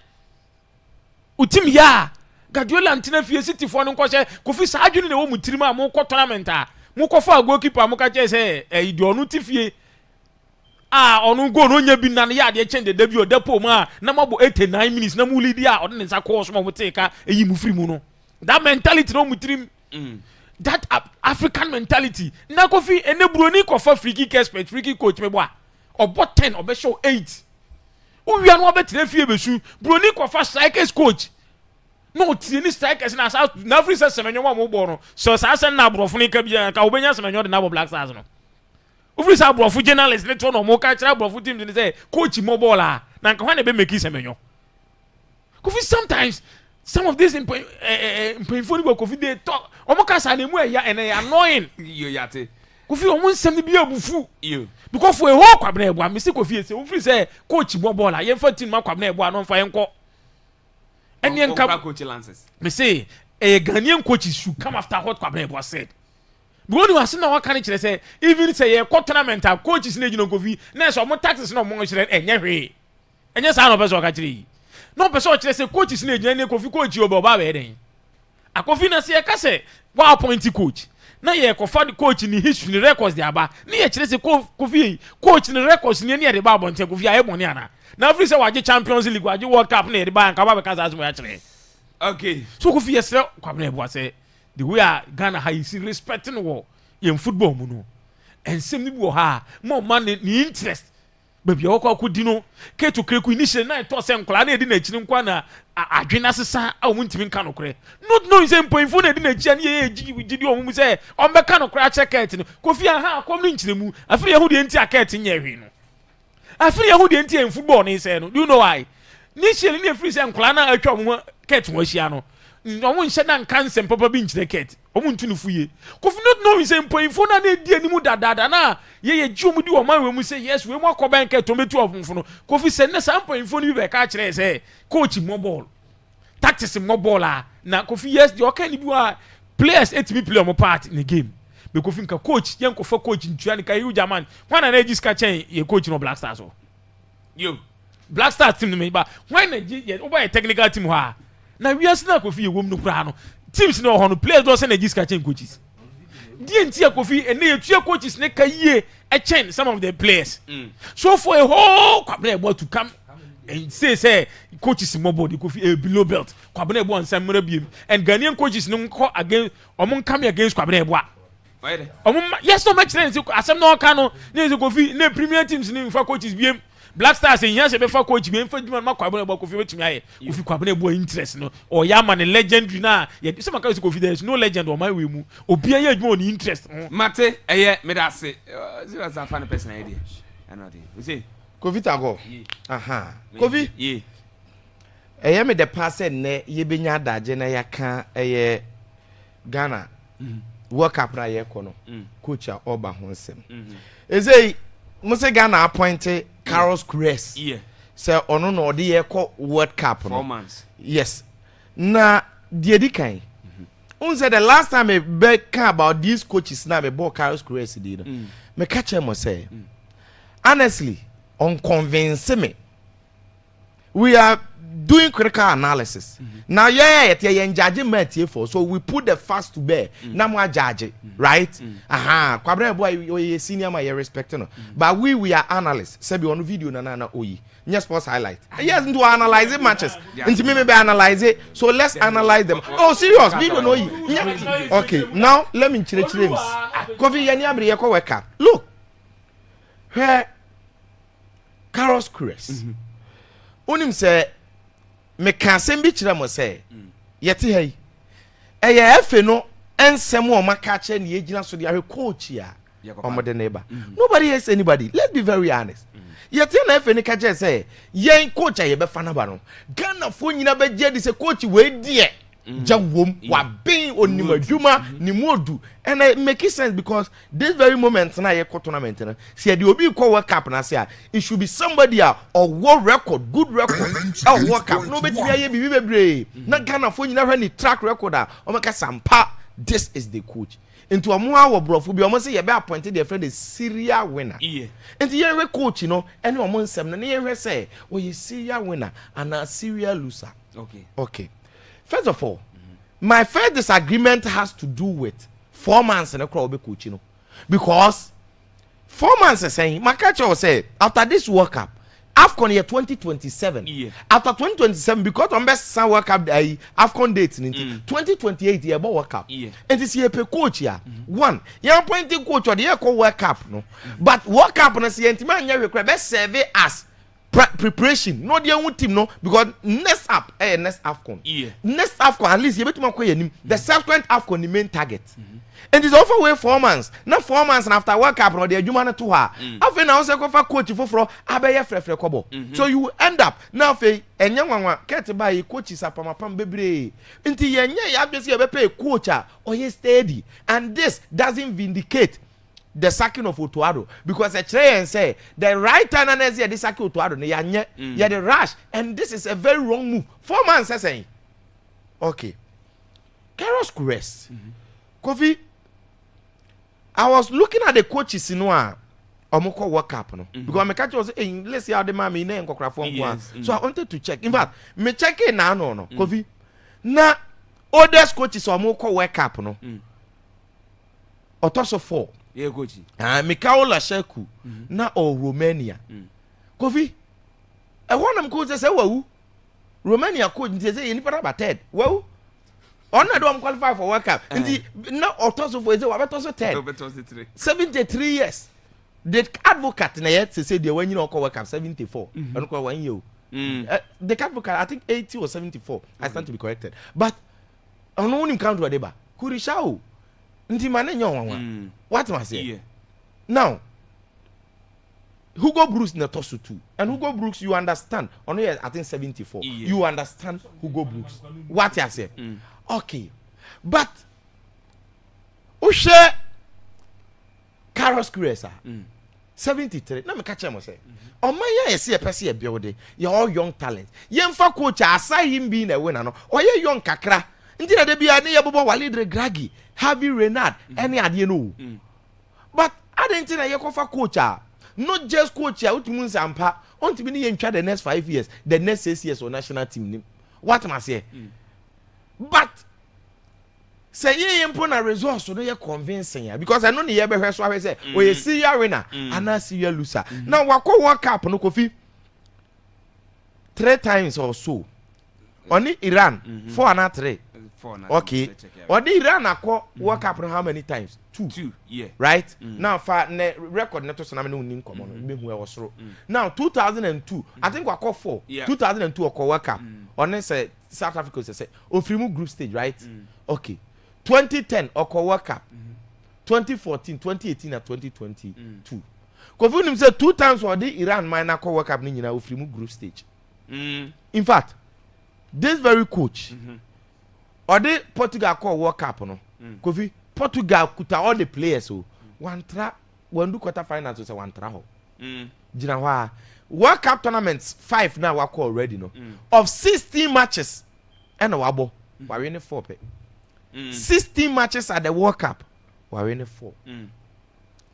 Speaker 18: team ya Guardiola ntena fie City fo no nkose Kofi sa adwene na wo mu tirim a mo ko tournament a mo ko fa goalkeeper mo ka che se de onu ti fie onu go no nya bi na ya de change the debut o depo ma na mabo 89 minutes na mu lead ya o de nsa course mo take mu free mu no that mentality no mu tirim that African mentality na Kofi ene broni ko fa free kick expert free kick coach me boa obo 10 obe show 8 uwia no obetre fie besu broni ko fa strikers coach no tie ni strikers na sa na free se semenyo mo bo no so sa se na brofo ni ka bia ka obenya semenyo de na bo Black Stars no ufri sa brofo journalist let no mo ka kira brofo team ni say coach mo ball na nka hwan na be make semenyo Kofi sometimes some of this painful Kofi they talk omo ka sa na mu eya and annoying
Speaker 1: yo yate
Speaker 18: Kofi omo nsem ni bi abufu yo because for a whole Kwabena Eboa me say Kofi say ufri say coach mo ball ye fa team ma Kwabena Eboa no fa yenko and yen ka
Speaker 1: coach lances
Speaker 18: me say a Ghanaian coaches should come after what Kwabena Eboa said because you asina wa kan kire say even say ye tournament coaches na gino Kofi na so mo taxes na mo kire enye hwe enye sa no person ka kire no person kire say coaches na gino ne Kofi coach obo ba be den akofi na say ka say wa appoint coach na ye ko fa coach ni history ni records dey aba na ye kire say Kofi coach ni records ni ne dey ba bonte Kofi aye boni ana na free say waje Champions League waje World Cup na dey ba nka ba be ka za mo ya kire
Speaker 1: okay
Speaker 18: so Kofi yes Kwabena Eboa say the way Ghana ha is respecting war in football mu no and same ni bo ha more man ni interest baby o kwa kudi no ke to kreku initial na to se nkla na edi na chiri nkwa na adwena sesa a wo ntimi nka no kre not knowing say mpoinfo na edi na chia na ye gidi o mu say o be ka no kra checket no Kofi ha akom ni nchiremu afiri ye hu de nti aket nya hwe no afiri ye hu de nti en football ni say no do you know why initial ni afiri say nkla na atwa mu ket wo hia no omo nhyɛ na nkansem papa bi nkyerɛ ket omo ntunu fuye Kofi not knowing say mpoinfo na na di animu dadada na ye ji omo di o man we mu say yes we mu akɔban ket ometu ofumfo no Kofi say na sam mpoinfo ni bi be ka kyerɛ say coach mo ball tactics mo ball na Kofi yes the okay ni bi wa players etimi play omo part in the game be Kofi nka coach yen ko fa coach ntua ni ka yu jaman wana na eji ska chen ye coach no Black Stars o yo Black Stars team no me ba when na ye over technical team ha na we are na Kofi ewom no kura no teams no ho no players do say na giska chen coaches die ntia Kofi ene etua coaches ne kaye e chen some of the players so for a whole Kwabena Eboa to come and say coaches mobile the Kofi below belt Kwabena Eboa nsam mara biem and Ghanaian coaches no go against omon come against Kwabena Eboa omon yes no match train asem no kan no ne Kofi ne premier teams ne fa coaches biem Black Stars in here before coach me for Juma Kwabena about Kofi with me. If you Kwabena interest no or Yaman a legendary now. Yet some kind of Kofi there is no legend on my way. Obia more interest.
Speaker 1: Mate, me that say, that's a funny person idea. I know you see.
Speaker 12: Kofi Tago. Aha. Kofi.
Speaker 1: Yeah.
Speaker 12: Me the pass ne ye benya daje na yaka Ghana. World Cup na ye kono. Coach Oba Honsem. Eze Mose Ghana appointed Carlos Cress.
Speaker 1: Yeah.
Speaker 12: So ono no de ye ko World Cup no.
Speaker 1: 4 months.
Speaker 12: Yes. Na die di kan. Unse the last time me back about these coaches na me bought Carlos Cress di no. Me catch him say. Honestly, unconvince me. We are doing critical analysis. Now, judge matter for so we put the facts to bear. Now we judge, right? Kwabra boy, we senior my respect no. But we are analysts. Say be on video na oyi. Yes, sports highlight. Yes, to analyze it matches. Into me analyze it. So let's analyze them. Oh, serious video no yi. Okay, now let me chile names. Kofi yani abri yako weka. Look, here, Carlos Cress. Unim say. Me kan sem bi kire mo say yete hey efe no ensem o maka che na yegina so de coach ya omode neighbor nobody hates anybody, let's be very honest. Yete na efe ni ka che say yen coach ya be fa na ba no Ghana fo nyina be je di say coach we die jawom wa ben onim adwuma ni modu, and it makes sense because this very moment na ye tournament na see the obi call World Cup na say it should be somebody or world record, good record World Cup no betimi aye bibi bebre na Ghana fo nyina hwe ni track record o maka sampa. This is the coach into omo awo brofo bi omo say ye be appointed their friend the serial winner into ye we coach no ene omo nsem na ye hwe say o ye serial winner and a serial loser. Okay. First of all, my first disagreement has to do with 4 months in a crowd coach, because 4 months is saying, my catcher said after this World Cup, AFCON year 2027. After 2027, because on best World Cup AFCON dates in 2028 year World Cup. And this year coach here. One, you're appointing coach or the year called World Cup, no. But World Cup on a CNT you require best survey as preparation. No the team no because next AFCON. Next AFCON at least you better the subsequent AFCON the main target. And it's offer way 4 months. Not 4 months and after World Cup no the human to her. After now say go for coach for abeye frefre kobo. So you end up now fe enya nwanwa get by coaches apamapam bebre. Nti yenye ya be say be pay coach or he steady, and this doesn't vindicate the sacking of Otuado because a tray and say the right time and as the sack Otuado yeah the rush, and this is a very wrong move. 4 months saying okay. Carlos Cress. Kofi, I was looking at the coaches in one Omoko World Cup no because my catch was hey, let's see how the mommy na nkokra phone so I wanted to check. In fact, me check it now no Kofi na oldest coaches Omoko World Cup no Otoso 4.
Speaker 1: Yeah, coach.
Speaker 12: Mikao Lasheku na or Romania. Kofi, I want them coach say well Romania coach say you para batted. Well, on I don't qualify for World Cup. Now Otoso for say Otoso 10. 73 years. The advocate na yet say the when you know World Cup 74. And ko 1 year. The advocate I think 80 or 74. I stand to be corrected. But on him count to Adeba. Kurishao. Nti mane nyon what must say now Hugo Brooks na tosu 2 and Hugo Brooks you understand on here I think 74 you understand Hugo Brooks what you say okay but Ushe Carlos Cress 73 na me catch him say o man ya see a person e build you all young talent yemfa coach aside him being a winner no o ye young kakra nti na de bia ne ye bobo Walid Gragi Harvey Renard any ade no but I didn't think you cover coach not just coach utumun sampa on to be in the next 5 years the next 6 years on national team what am I say but say you put a result so you convincing because I know the year be so I say we see you winner and I see you loser now wako World Cup no Kofi 3 times or so Only Iran 4 and 3.
Speaker 1: 4 and
Speaker 12: Okay. Only Iran akọ World Cup how many times? 2.
Speaker 1: Yeah.
Speaker 12: Right? Now for record neto so na me no nim komo no me hu e wosoro. Now 2002, I think we akọ 4. 2002 akọ World Cup. On say South Africa say ofirimu group stage, right? Okay. 2010 akọ World Cup. 2014, 2018 and 2022. Kofi nim say 2 times for the Iran minor akọ World Cup ni nyina ofirimu group stage. In fact, this very coach or the Portugal call World Cup no Kofi Portugal kuta all the players so one do quarter finals so one tra ho jina hwa World Cup tournaments 5 now we call already no of 16 matches and wabo we win 4 pe 16 matches at the World Cup we win 4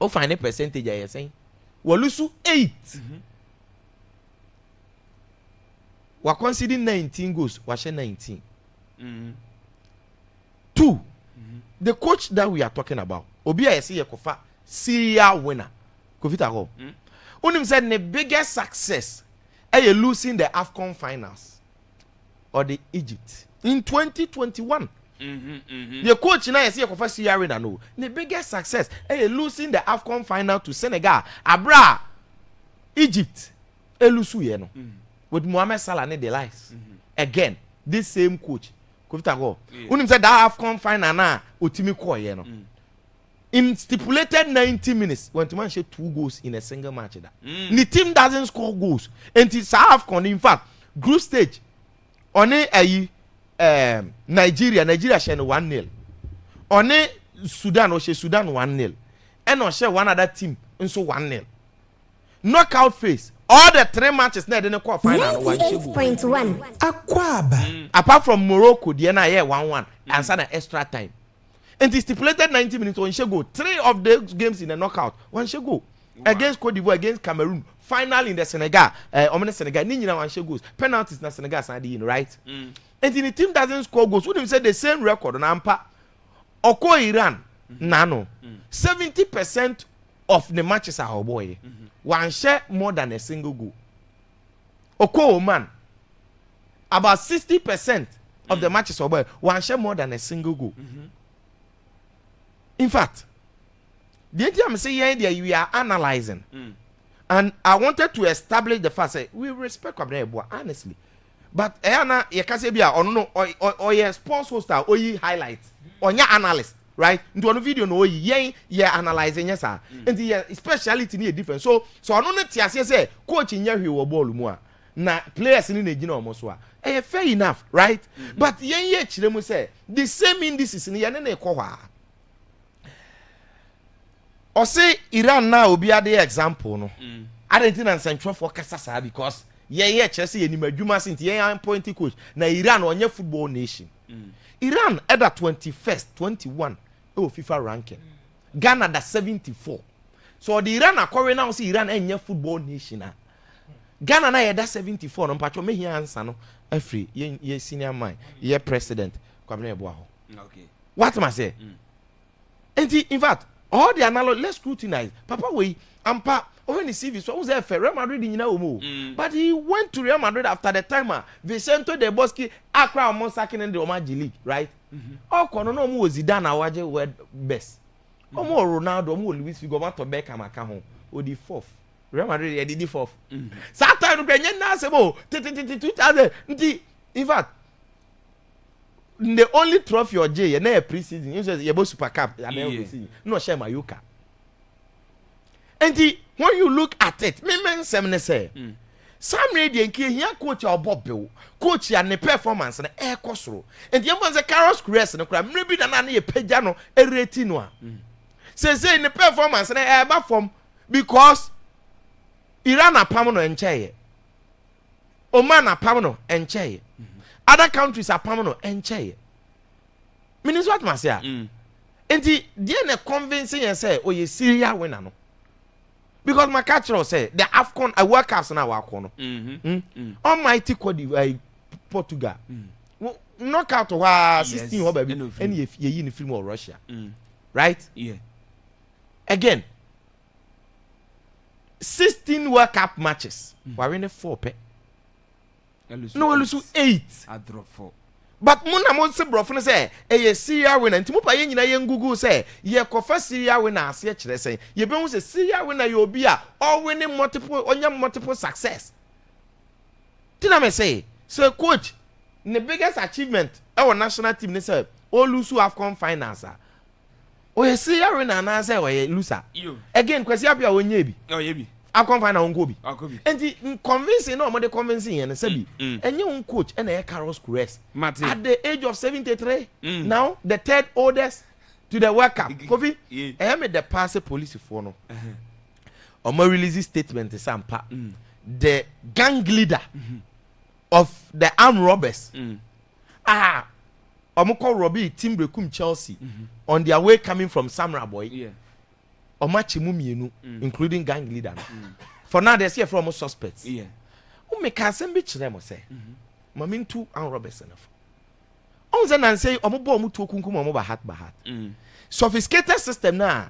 Speaker 12: o find a percentage I saying we lose 8 we conceding 19 goals we share 19 2 the coach that we are talking about obi a yesi yekofa serial winner Kofita ho unim said the biggest success are losing the AFCON finals or the Egypt in 2021 the coach na yesi yekofa serial winner no the biggest success are losing the AFCON final to Senegal abra Egypt elusu ye no with Mohamed Salah and the likes again this same coach Kofita go unim said that AFCON final na otimi call ye no in stipulated 90 minutes when to man share 2 goals in a single match that the team doesn't score goals and it's AFCON in fact group stage on Nigeria share 1-0 on Sudan Sudan 1-0 and on share one other team also 1-0 knockout phase all the 3 matches na didn't qualify final
Speaker 19: 98.1 Akwaaba
Speaker 12: apart from Morocco the na 1-1 and some extra time and the stipulated 90 minutes on go 3 of the games in the knockout one go against Cote d'Ivoire against Cameroon final in the Senegal Senegal ni nyina one goes penalties na Senegal side in right and the team doesn't score goals we say the same record na ampa oko Iran nano 70% of the matches are our boy one share more than a single goal oko Oman about 60% of the matches are boy one share more than a single goal in fact the idea I'm saying here we are analyzing and I wanted to establish the fact that we respect Kwabena honestly but Ayana yekase bia ono or ye sports host or ye highlight or ya analyst right into one video no ye analyzing yes sir and the speciality ni different so ono ne tiase say coach nya hwe wo ball mu a na players ni na gina omo so a fair enough right but ye chire mu say the same indices ni ye ne ekọ hwa o say Iran na obi ade example no Argentina and Central for kasa because ye Chelsea ni madwuma sinti ye point coach na Iran onye football nation Iran at the 21st 21 FIFA ranking Ghana the 74 so the Iran akọre now see Iran enye football nation Ghana na ye da 74 no mpacho me here answer no afri ye senior man ye president Kwabena Eboa ho
Speaker 1: okay
Speaker 12: what am I say and in fact all the analogy let's scrutinize papa we ampa when he see so was there Real Madrid in omo but he went to Real Madrid after the time Vicente de Bosque Accra almost second in the Omaji League right all kono no mo Zidane awaje word best omo Ronaldo omo Luis Figo ma to Beckham aka ho o di 4th Real Madrid e di 4th Satan no gbenye na sebo 2000 in fact the only trophy or J na pre-season you say yebo Super Cup no share Mayoka and when you look at it me men sem say some radio nke here coach Bob coach ya ne performance na e kosoro and you must say Carlos Crest no kra mrebi na ye pagya no e rate no a say ne performance na e ba from because Iran apam no encheye Oman apam no encheye other countries apam no encheye means what must say and the na convincing and say oh ye serial winner no because my catcher say the AFCON World Cups now AFCON almighty Cote d'Ivoire Portugal knockout wa 16 ho baby and ye in film of Russia right
Speaker 1: yeah
Speaker 12: again 16 World Cup matches we win 4 pe no lose 8
Speaker 1: I drop 4
Speaker 12: but muna mo se brofo no say e serial winner nti mo pa ye nyina ye ngugu say ye kofa serial winner ase e kire say ye be hu say serial winner ye obi a all winning multiple success tina me say so coach the biggest achievement our national team ne say all lose AFCON finals o ye serial winner na say o ye loser again kwesi apia onye bi
Speaker 1: oh ye bi
Speaker 12: AFCON final on go bi
Speaker 1: akobi
Speaker 12: enti convincing no mo de convincing ye ne say bi enye un coach and e Carlos Queiroz at the age of 73 now the third oldest to the World Cup Kofi e me the pass police for no omo release statement sampa the gang leader of the armed robbers omo call Robbie team Brekum Chelsea on their way coming from Samurai Boy omachimu mienu including gang leader for now they see from suspects o make asem bi kire mo say mama ntu armed robbers enough on say nan say omo bo omo to kunkum omo ba hat sophisticated system na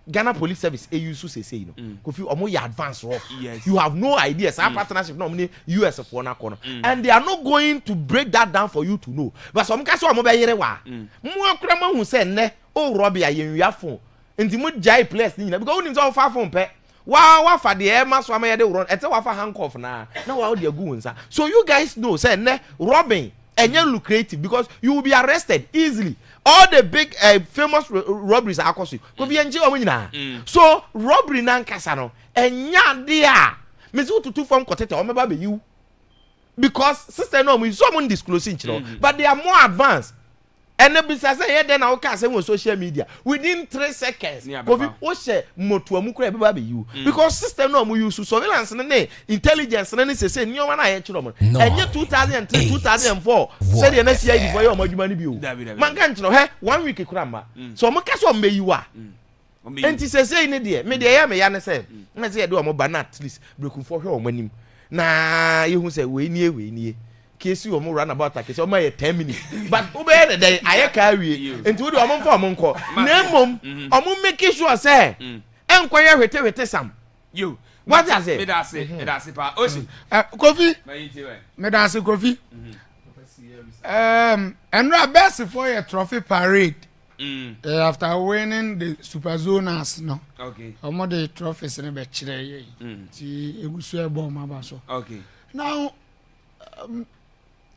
Speaker 12: Ghana Police Service use say no Kofi omo ya advance rough you have no idea some partnership no money US for na kono and they are not going to break that down for you to know but some ka so omo be yere wa mo akura mo hu say ne o rob ya yenwia phone nti mo jai place ni nyina because we need to fa phone pe wa fa de e ma so am ye de run ete wa fa handcuff na wa de agu nsa so you guys know say ne robbing enye lucrative because you will be arrested easily all the big famous robberies are cost you ko bi enje o nyina so robbery na nkasa no enya de a me so tutu from kotete o meba be you because sister no mo so mo disclosing but they are more advanced and the business say then na say on social media within 3 seconds Kofi o share moto amu kura be you because system no mo use surveillance ne intelligence ne say ni o na ye kiro mo enye 2003 2004 say the next year before your adwuma ni bi o man kan kiro he 1 week kura ma so mo ka so me you a enti say ne de me de ya ne say na say de o mo ba na at least brekum for hwe o manim na ye hu say we nie kesi o mo run about kesi o ma ye 10 minutes but o be the day aye ka wie enti wo de o mo mfa o mo nko na mom o mo make sure say enko ye hwete sam
Speaker 1: you
Speaker 12: what does it
Speaker 1: me da say pa oshi
Speaker 13: Kofi me da say Kofi and best for your trophy parade after winning the Super Zonas no
Speaker 1: okay
Speaker 13: omo the trophies ne be kire ye ti egusu e bom abaso
Speaker 1: okay
Speaker 13: now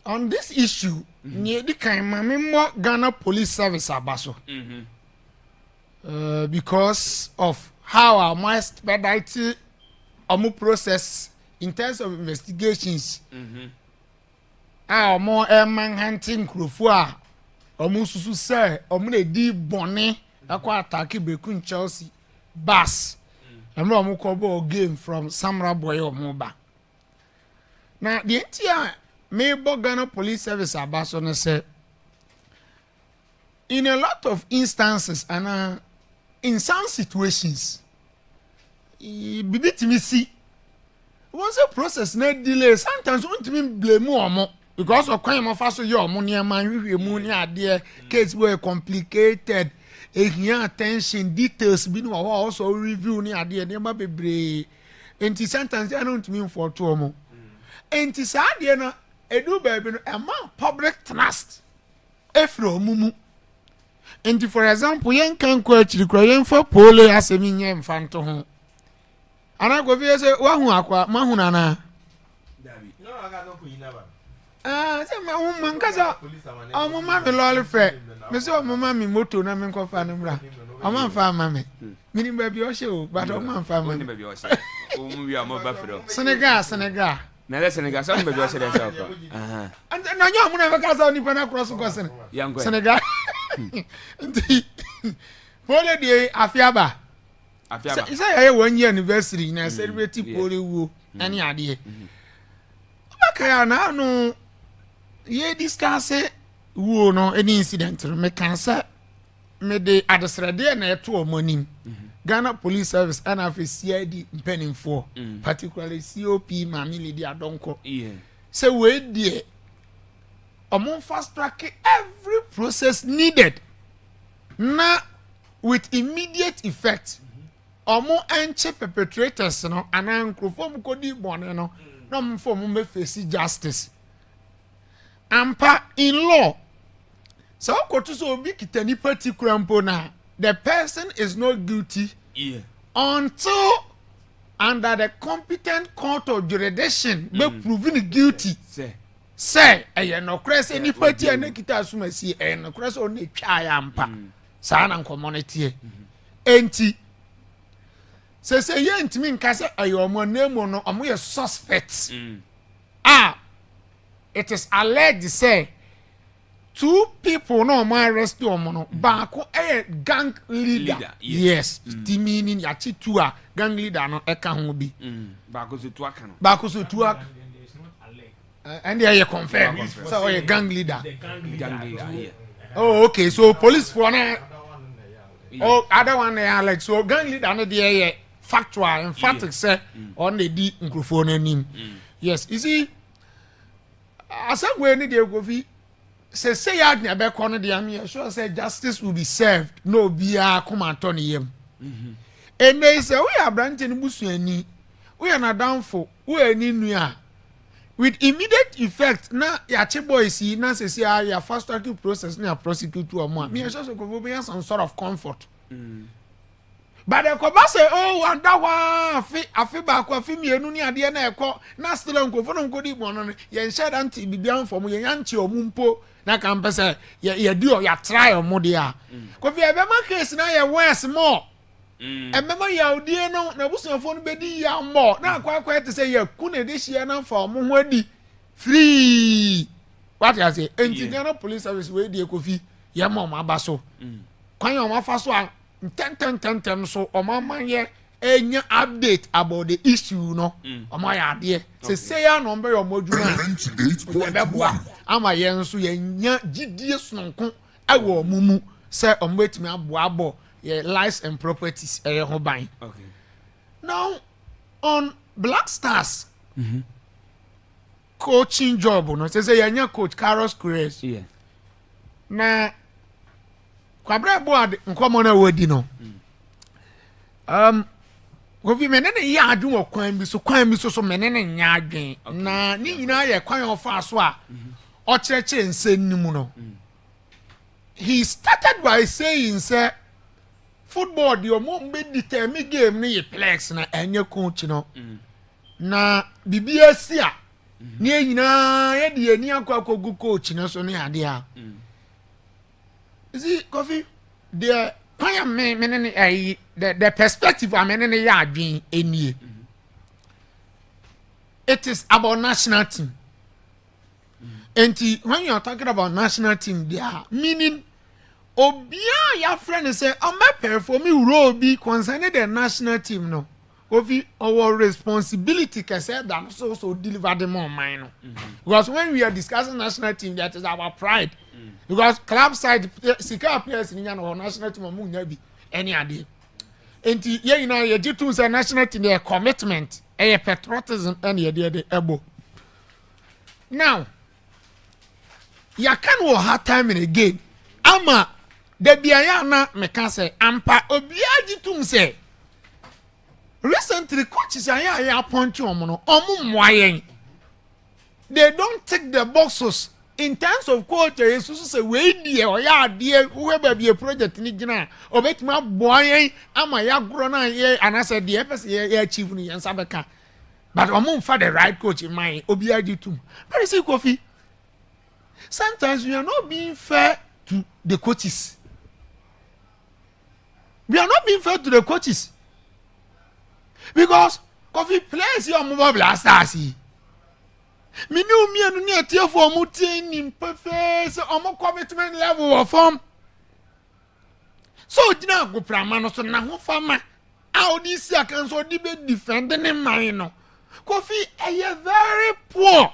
Speaker 13: on this issue near the kind of Ghana Police Service abaso because of how our most expedited process in terms of investigations our more manhunting krofua susu say na di bone akwa attack Brekum Chelsea bus omo ko ball game from Samurai Boy ba na the entire Maybo Ghana Police Service abaso no say in a lot of instances and in some situations bibi timi see once a process na delay sometimes we want blame omo because of kwanya mafaso ye omo niam hwehwe mu ni ade case wey complicated ehia attention details bi no also review ni ade ne ma bebre enti sometimes I don't mean for to omo enti sa ade na edu baby no among public trust efro mumu enti for example yen kan ko achiri kro yen for pole asemi nye mfanto ho ana go vie se wa hu akwa ma hu na
Speaker 12: David no aga no ko yina ba
Speaker 13: se ma hu man kaza o mo ma me lol fe me se o mo ma mi moto na me ko fa no bra o ma fa ma me mini ba bi o she o but o ma fa ma
Speaker 1: ni ba bi o she o mu wi amo ba fero
Speaker 13: Senegal
Speaker 1: na le Senegal so be bi o she dey say
Speaker 13: and na nyo mu na be kaza ni pa na cross ko Senegal pole de Afiaba say 1 year anniversary na celebrate pole wo ani ade obaka na no ye discuss wo no any incident me kan say me de adesrede na eto omonim Ghana Police Service and CID mpenimfo particularly COP Mami Lady Adonko say we dey among fast track every process needed na with immediate effect omo enche perpetrators no anan krofom kodi bone no no mo for mo face justice ampa in law so koto so obi kitani particular mpo na the person is not guilty until under the competent court of jurisdiction be proven guilty say no cress any party and kita asumasi no cress on e twa ya ampa sa na community enti se ye ntimi nka se ayomo nemu no omo ye suspects it is alleged say 2 people no mo arrest omo no baako gang leader yes the meaning ya chi 2 a gang leader no eka ho bi
Speaker 1: baako so 2 aka no
Speaker 13: baako so 2 aka and they confirm so a gang leader
Speaker 1: yeah.
Speaker 13: Oh okay, so police for na other one they are like so gang leader no dey factual emphatic say on the di microphone anim yes you see asagwe ni dey go fi say ya na be kono dey am sure say justice will be served no bia come atone yam and they say we are branching busuani we are na downfall we ani nua with immediate effect na ya che boys na say ya fast track process na prosecute omo me sure so go be some sort of comfort but the koba say oh wanda wa afi ba ko afi mienu ni ade na ekọ na still nkofo no nkodi mo no ye nhyɛ da nti bibia mfom ye yanche omumpo na kan pese ye di o ya try omo de a kofi e be ma case na ye worse more emema ya odie no na busuafo no bedi ya more na akwa te say ye ku na de hia na fa omo ho adi free what you say Ghana police service we die kofi ye ma omo abaso kwan omo afa so a ten so omama ye enya update about the issue no omo ya ade say ya no mbe yo modwuma be boa ama ye nso ye nya gidie sononko awo omumu say omo etimi aboa abo ye lives and properties ho ban
Speaker 1: okay
Speaker 13: now on Black Stars coaching job no say ya nya coach Carlos Cruz na kwabra board nkomo na wadi no govi menene ya adwun okwan bi so menene nya adwen na ni nyina ye kwan ofa so a o chereche nsennimu no he started by saying say football the omo mbe determine game ni plex na enye coach no na bibia si a ni nyina ye de ani akwakogu coach no so ne ade a see coffee the the perspective I mean ya adwin enie it is about national team and when you are talking about national team there meaning obia ya friend say I'm performing role be concerning the national team no our responsibility can say that so deliver them on mine no because when we are discussing national team that is our pride because club side sika players in your national team mu nya bi any ade enti ye na ye jitu say national team their commitment e patriotism and ye de ebo now ya can wo hard time in again ama de bia na meka say ampa obia jitu say recently coaches are appointed omo mwayen they don't take the boxes in terms of coach so say we die o ya de whoever be a project ni gina obetuma boyen ama ya gro na ye anase de person ye achieve ni yansa beka but omo for the right coach in mind obi agitum very see Kofi sometimes we are not being fair to the coaches because Kofi players your mobile blasters me no me anu ni atie for mu tin nim perfect omo commitment level of form so dina go prama no so na ho fama how this year can so di be defending in mind no Kofi very poor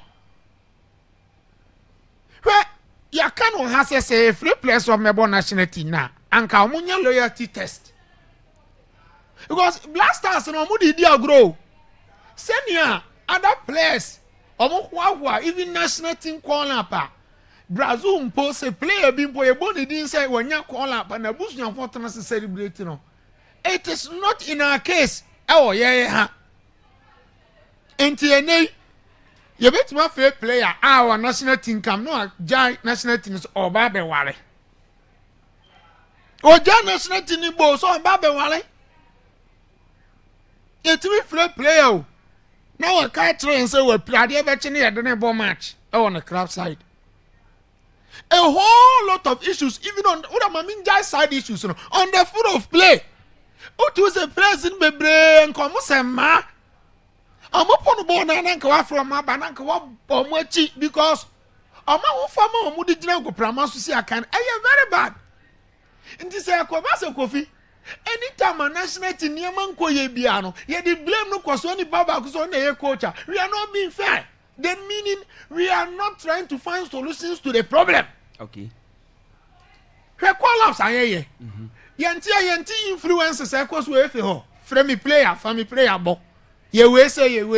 Speaker 13: where ya can on has say free players of Melbourne national team na anka omunya loyalty test because blasters no mu di agro senior other players omo even national team call up Brazil impose a player being boy body didn't say when you call up and a boost your fortress celebrating no it is not in our case oh yeah enti ene You bet my fair player, our national team come, no, giant national teams or Babe Wale. Or giant national team in Bo, so Babe Wale. Yet to be fair player. Now I can't try and say, well, play the ever at the ball match on the club side. A whole lot of issues, even on what I mean, just side issues, on the foot of play. What was a present be brain, come on, ma. I'm upon the ball and go from my banana or cheap because I'm a farmer who did not go promise to see I can. I am very bad. And this is a coffee. Anytime a national team near Manco Yebiano, yet the blame no cause any baba who's on the coach. We are not being fair. Then meaning we are not trying to find solutions to the problem.
Speaker 1: Okay.
Speaker 13: Call ups I hear. Yanti influences equals with her. Family player, bo. Ye we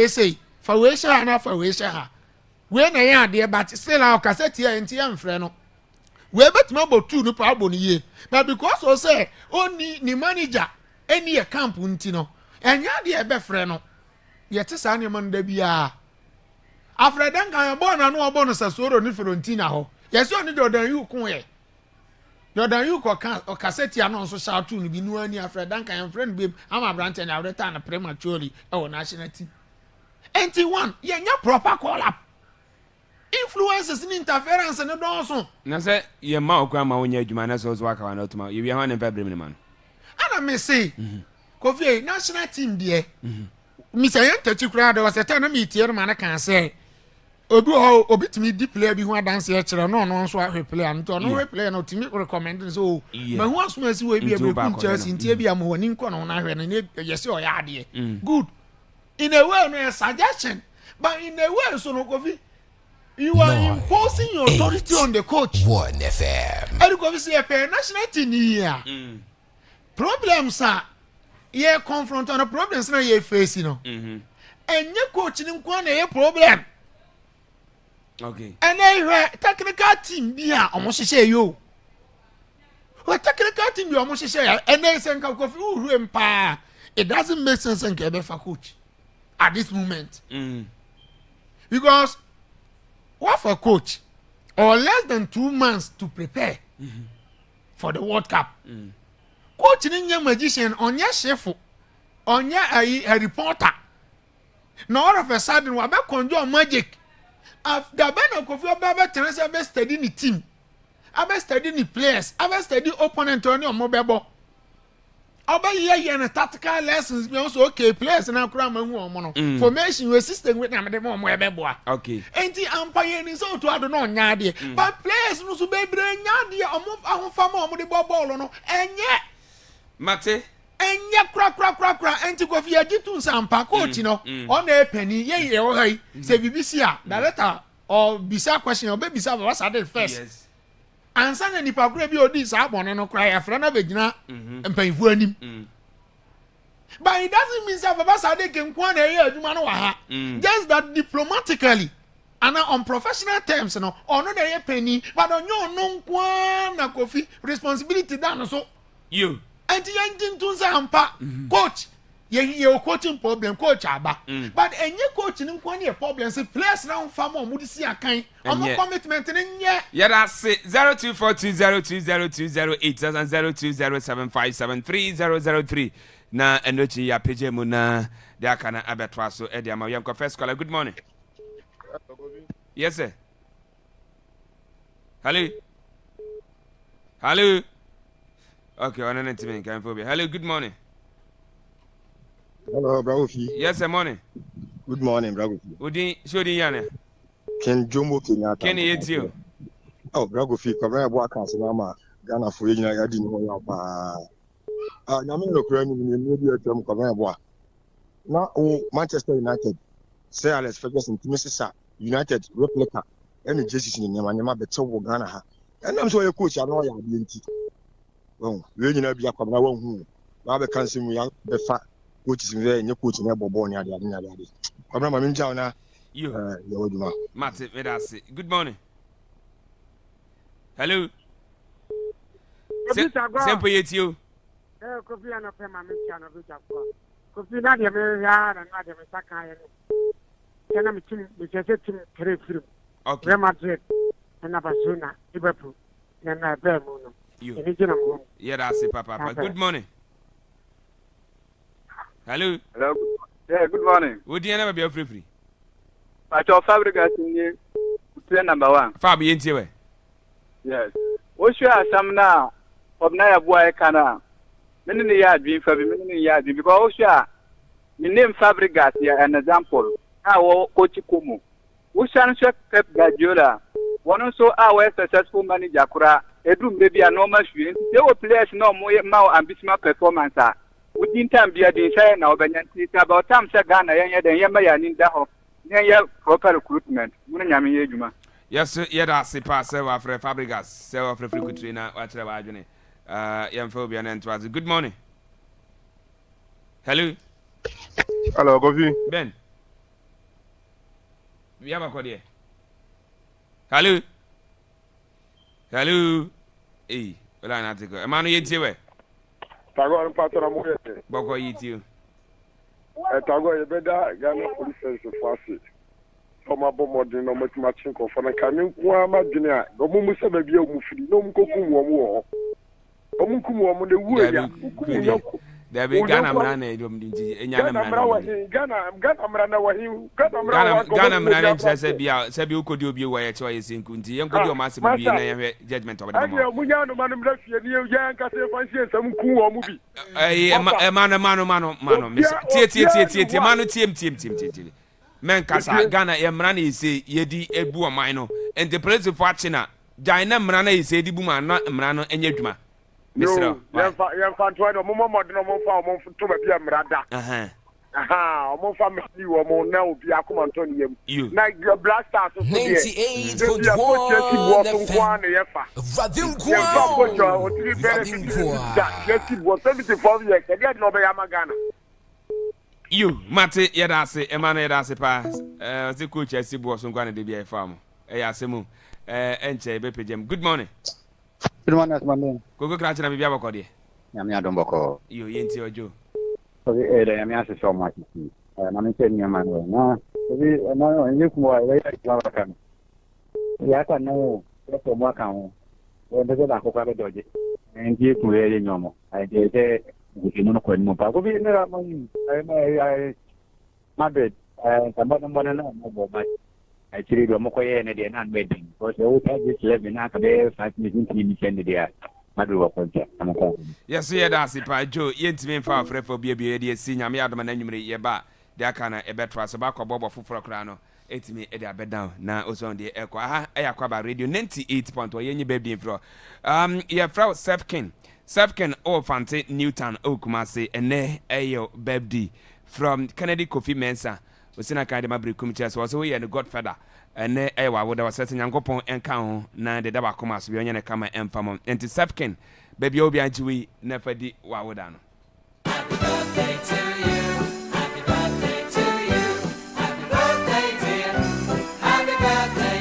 Speaker 13: say, for we shall enough for we shall. When I am there, but still our cassette here and Tian Freno. We bet number 2 no problem ye. But because I say, only the manager, any account puntino, and ya dear be Freno. Yet is animal de bia. After that, I am born and no bonus as so on Frontina ho. Yes, you need than you come. Than you or cassette and also shout to be no any after that I am friend babe. I'm a branch and I'll return prematurely our national team. NT1, yeah, proper call up. Influences in interference and also.
Speaker 1: Na say ye ma okwa ma wonya adwuma na so so aka wa na otuma ye wi ha ne febrim man.
Speaker 13: Ana me say Kofi national team there. Me say yen kura there was a time me tier man can say obi ho obitimi di player bi ho dance e kire no no so ahwe player no no player no timi recommend so ma hu asuma si we bi e be kun Chelsea ntie bi am woni nko no na ahwe na yesi o ya ade good in a way no suggestion but in a way so no Kofi you are imposing your authority on the coach.
Speaker 19: 1FM.
Speaker 13: And Kofi say a national team here. Problems are ye confront on the problems na ye face you know. And your coach in kwan na problem.
Speaker 1: Okay.
Speaker 13: And I technical team here almost say you. What technical team you almost say and they say Kofi who empower. It doesn't make sense and get for coach at this moment. Because what for coach or less than 2 months to prepare for the World Cup. Coach in your magician on your chef on your a reporter. Now all of a sudden we about conjure magic. After Ben Kofi Baba Tennis I best study the team. I best study the players. I best study opponent on your mobile. Oba here and tactical lessons be also okay players na kura ma hu omo formation we system with na me dem omo ebeboa
Speaker 1: okay
Speaker 13: enti umpire ni so to ado no nya de but players no so be bre nya de omo ahofa ma omo de ball no enye
Speaker 1: mate
Speaker 13: enye kra enti Kofi agitu sampa coach no on e pani ye o hai se BBC a director or bisa question or be bisa what said first yes. Ansa na nipa kura bi odi sa abone no kra ya fra na begina mpanfu anim but it doesn't mean say baba sade ke nkwa na ye aduma no wa ha just that diplomatically and on professional terms no ono na ye penny but onyo no nkwa na Kofi responsibility dan so
Speaker 1: you
Speaker 13: anti engine tun sa ampa coach ye coaching problem coach aba but enye coach ni nkwa na problem say players na fam o mudi si akan omo commitment ni nye
Speaker 1: yada say 0242020208 and 0207573003 na enochi ya page mu na de aka na abetwa so e de ama yanko first caller good morning yes sir hello okay on an intimate can for hello good morning.
Speaker 20: Hello, Bragofi.
Speaker 1: Yes, good morning.
Speaker 20: Good morning, Bragofi.
Speaker 1: Udi, shodi yana.
Speaker 20: Ken Jomo Kenyatta.
Speaker 1: Ken yetio.
Speaker 20: Oh, Bragofi, kamera bo aka se mama Ghana for yina yadi ni ho ya pa. Nyame no kura ni bi etem kamera bo. Na o Manchester United. Say Alex Ferguson Timesisa United replica. Any Jesus ni nyama beto wo Ghana ha. Enam so ye coach ano ya bi enti. Oh, we nyina bi akwabra wa hu. Ba be kan se mu ya be fa. Coach is very new coach na bobo ni ade. Kwabra ma minja na
Speaker 1: you
Speaker 20: ye woduma.
Speaker 1: Mate, me da say. Good morning. Hello. Sempo yetio.
Speaker 21: Kofi ana pe ma minja na bicha kwa. Kofi na de me ya na de me saka ye. Then I'm team, which is a team,
Speaker 1: Okay.
Speaker 21: Real Madrid, and Barcelona, Liverpool, and Bermuda.
Speaker 1: You. Yeah, that's it, Papa. Good morning. Hello.
Speaker 22: Hello. Yeah, good morning.
Speaker 1: Would you never be free?
Speaker 22: At your fabric, I think number 1.
Speaker 1: Fabi, ain't you?
Speaker 22: Yes. What's your some now? Of Naya boy, Kana. Many yard being for many yard because your name Fabregas here an example. How Coach Kumu. Who shall check Pep Guardiola? One also our successful manager, Kura, Edu maybe a normal student. They will players no more now ambitious performance. We didn't time be a desire now, but it's about time Sagana and Yamaya in Daho. Near proper recruitment.
Speaker 1: Yes, yeah, that's it. Pass over for Fabregas, sell for free trainer, what's the argument? Young Fabian and Twazi. Good morning. Hello.
Speaker 23: Hello, Govi.
Speaker 1: Ben. We have a code here. Hello. Hello. Hey, well, I'm not going. Emmanuel, you too.
Speaker 23: Tago and Pato Ramoyete.
Speaker 1: Boko, you too.
Speaker 23: Tago, you better Ghana police service for us. Some of them are doing no much matching for the coming Kwama Guinea. The Mumu said, maybe you move no Mukumu. Omukumu the wood.
Speaker 1: There be Ghana Mrane, Ghana Mrane said, be out, said you could do be where choice in Kunti, and could do massive judgment of the man. Men Casa, Ghana, Mrani say, Yedi, Ebu, Mino, and the place of Fortuna, Dinah Mrana is Eddie Buma, not Mrano, and Yedma. Mr. You.
Speaker 24: Like your blasters. 98.1
Speaker 1: You, Mate, Yadase, Emmanuel Yadase Pass, the coach, I see was on Guana de Bia Farm. Ayasemu, Enche, Bepijem. Good morning.
Speaker 25: Good morning, Monday.
Speaker 1: Go crash and be able to
Speaker 25: Yamia Domboko.
Speaker 1: You, Yenti or Joe.
Speaker 25: So the Yamia so much. I'm saying, Emmanuel. No, and you more can. Yes, I know. That's a work on. When the Akwaaba Dodge. And you to hear normal. I did with no question. But we'll be in there. I Madrid. Some of them want to know about actually, the Mokoye and the non wedding. Because they would have this 11 academy 5 million in the air.
Speaker 1: Yes, yeah, that's it. Joe, Yentime far for BB, senior, me Adam and Enumerate Yaba, Dakana, a better Sabako Bobo for Crano, 8 me at their bed down. Now, also on the Akwaaba Radio 98.1 Yenny baby floor. Yeah, Frau Sefkin, oh, Fante Newton, oh, Kumasi, and ne, Ayo, Bebdi from Kennedy Kofi Mensa. Usina kind of Mabri Kumchas was away and the Godfather. And I would have certain young Gopon and count na the Dabacomas, we only come and famum. And to Sefkin, baby Obi and Jui, never did Wawodan.
Speaker 26: Happy birthday to you. Happy birthday to you. Happy birthday, dear. Happy birthday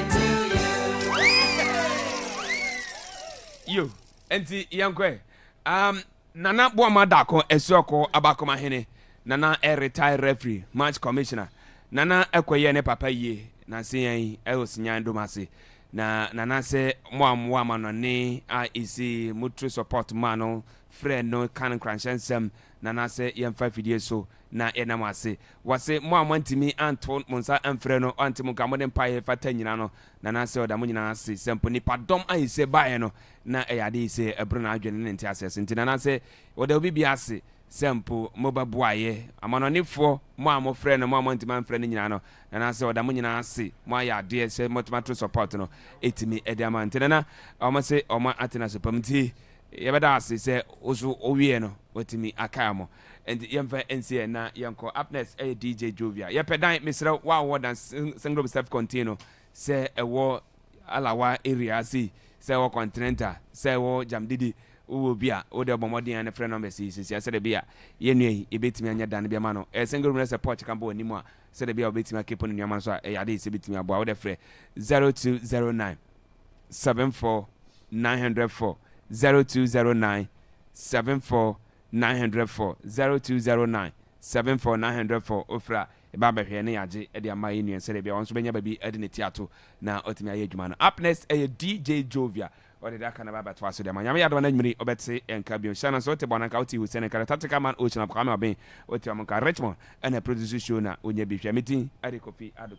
Speaker 26: to you.
Speaker 1: You, and the young way. Nana Boamadako, a soko Abakoma Hene, Nana a retired referee, match commissioner, Nana Equayene Papa ye. Na se was nyando mase na nana se moamwa no ne a isi mutu support mano friend no kan kransensem nana se yemfa fidie so na enamase wase moamwa ntimi anto monsa amfre no antimo gamode mpae fata nyina no nana se oda mo nyina se sempo ni padom a ise bae no na eyade ise ebro na adwene ne nti asese nti nana se oda obi bi ase sempo moba buaye amanonefo mo amofre no mo amantima mfre no nyina no na se oda mo nyina ase mo aya de se motomato support no etimi ediama ntenana o se o ma atena supamti yebeda ase se oso owie no wetimi akamo and yemfa nca na yanko upness DJ Jovia yepedan misra wa wodan single self container se ewo alawa area se wo continental se wo jamdidi wo bia wo de bomodin and friend number si se de bia yenue ebetimi anya dan bia ma no single room support kan bo animu a se de bia obetimi akepo no nyama so a yade se betimi abo wo de frɛ 0209 74 904 0209 74 904 0209 74 904 ofra ba ba hwe ne yaje e de ama yi nuen se de bia won so benya ba bi e de ne tiato na otimi aye adwuma no. Up next DJ Jovia ɔde da kana baba to aso de ma nyame yadoma na nwiri obetse enka bi shana so te bona ka oti Hussein kana tactical man ocean of kama ben oti am ka Richmond and a producer show na onye bi hwɛ metin ade kofi ado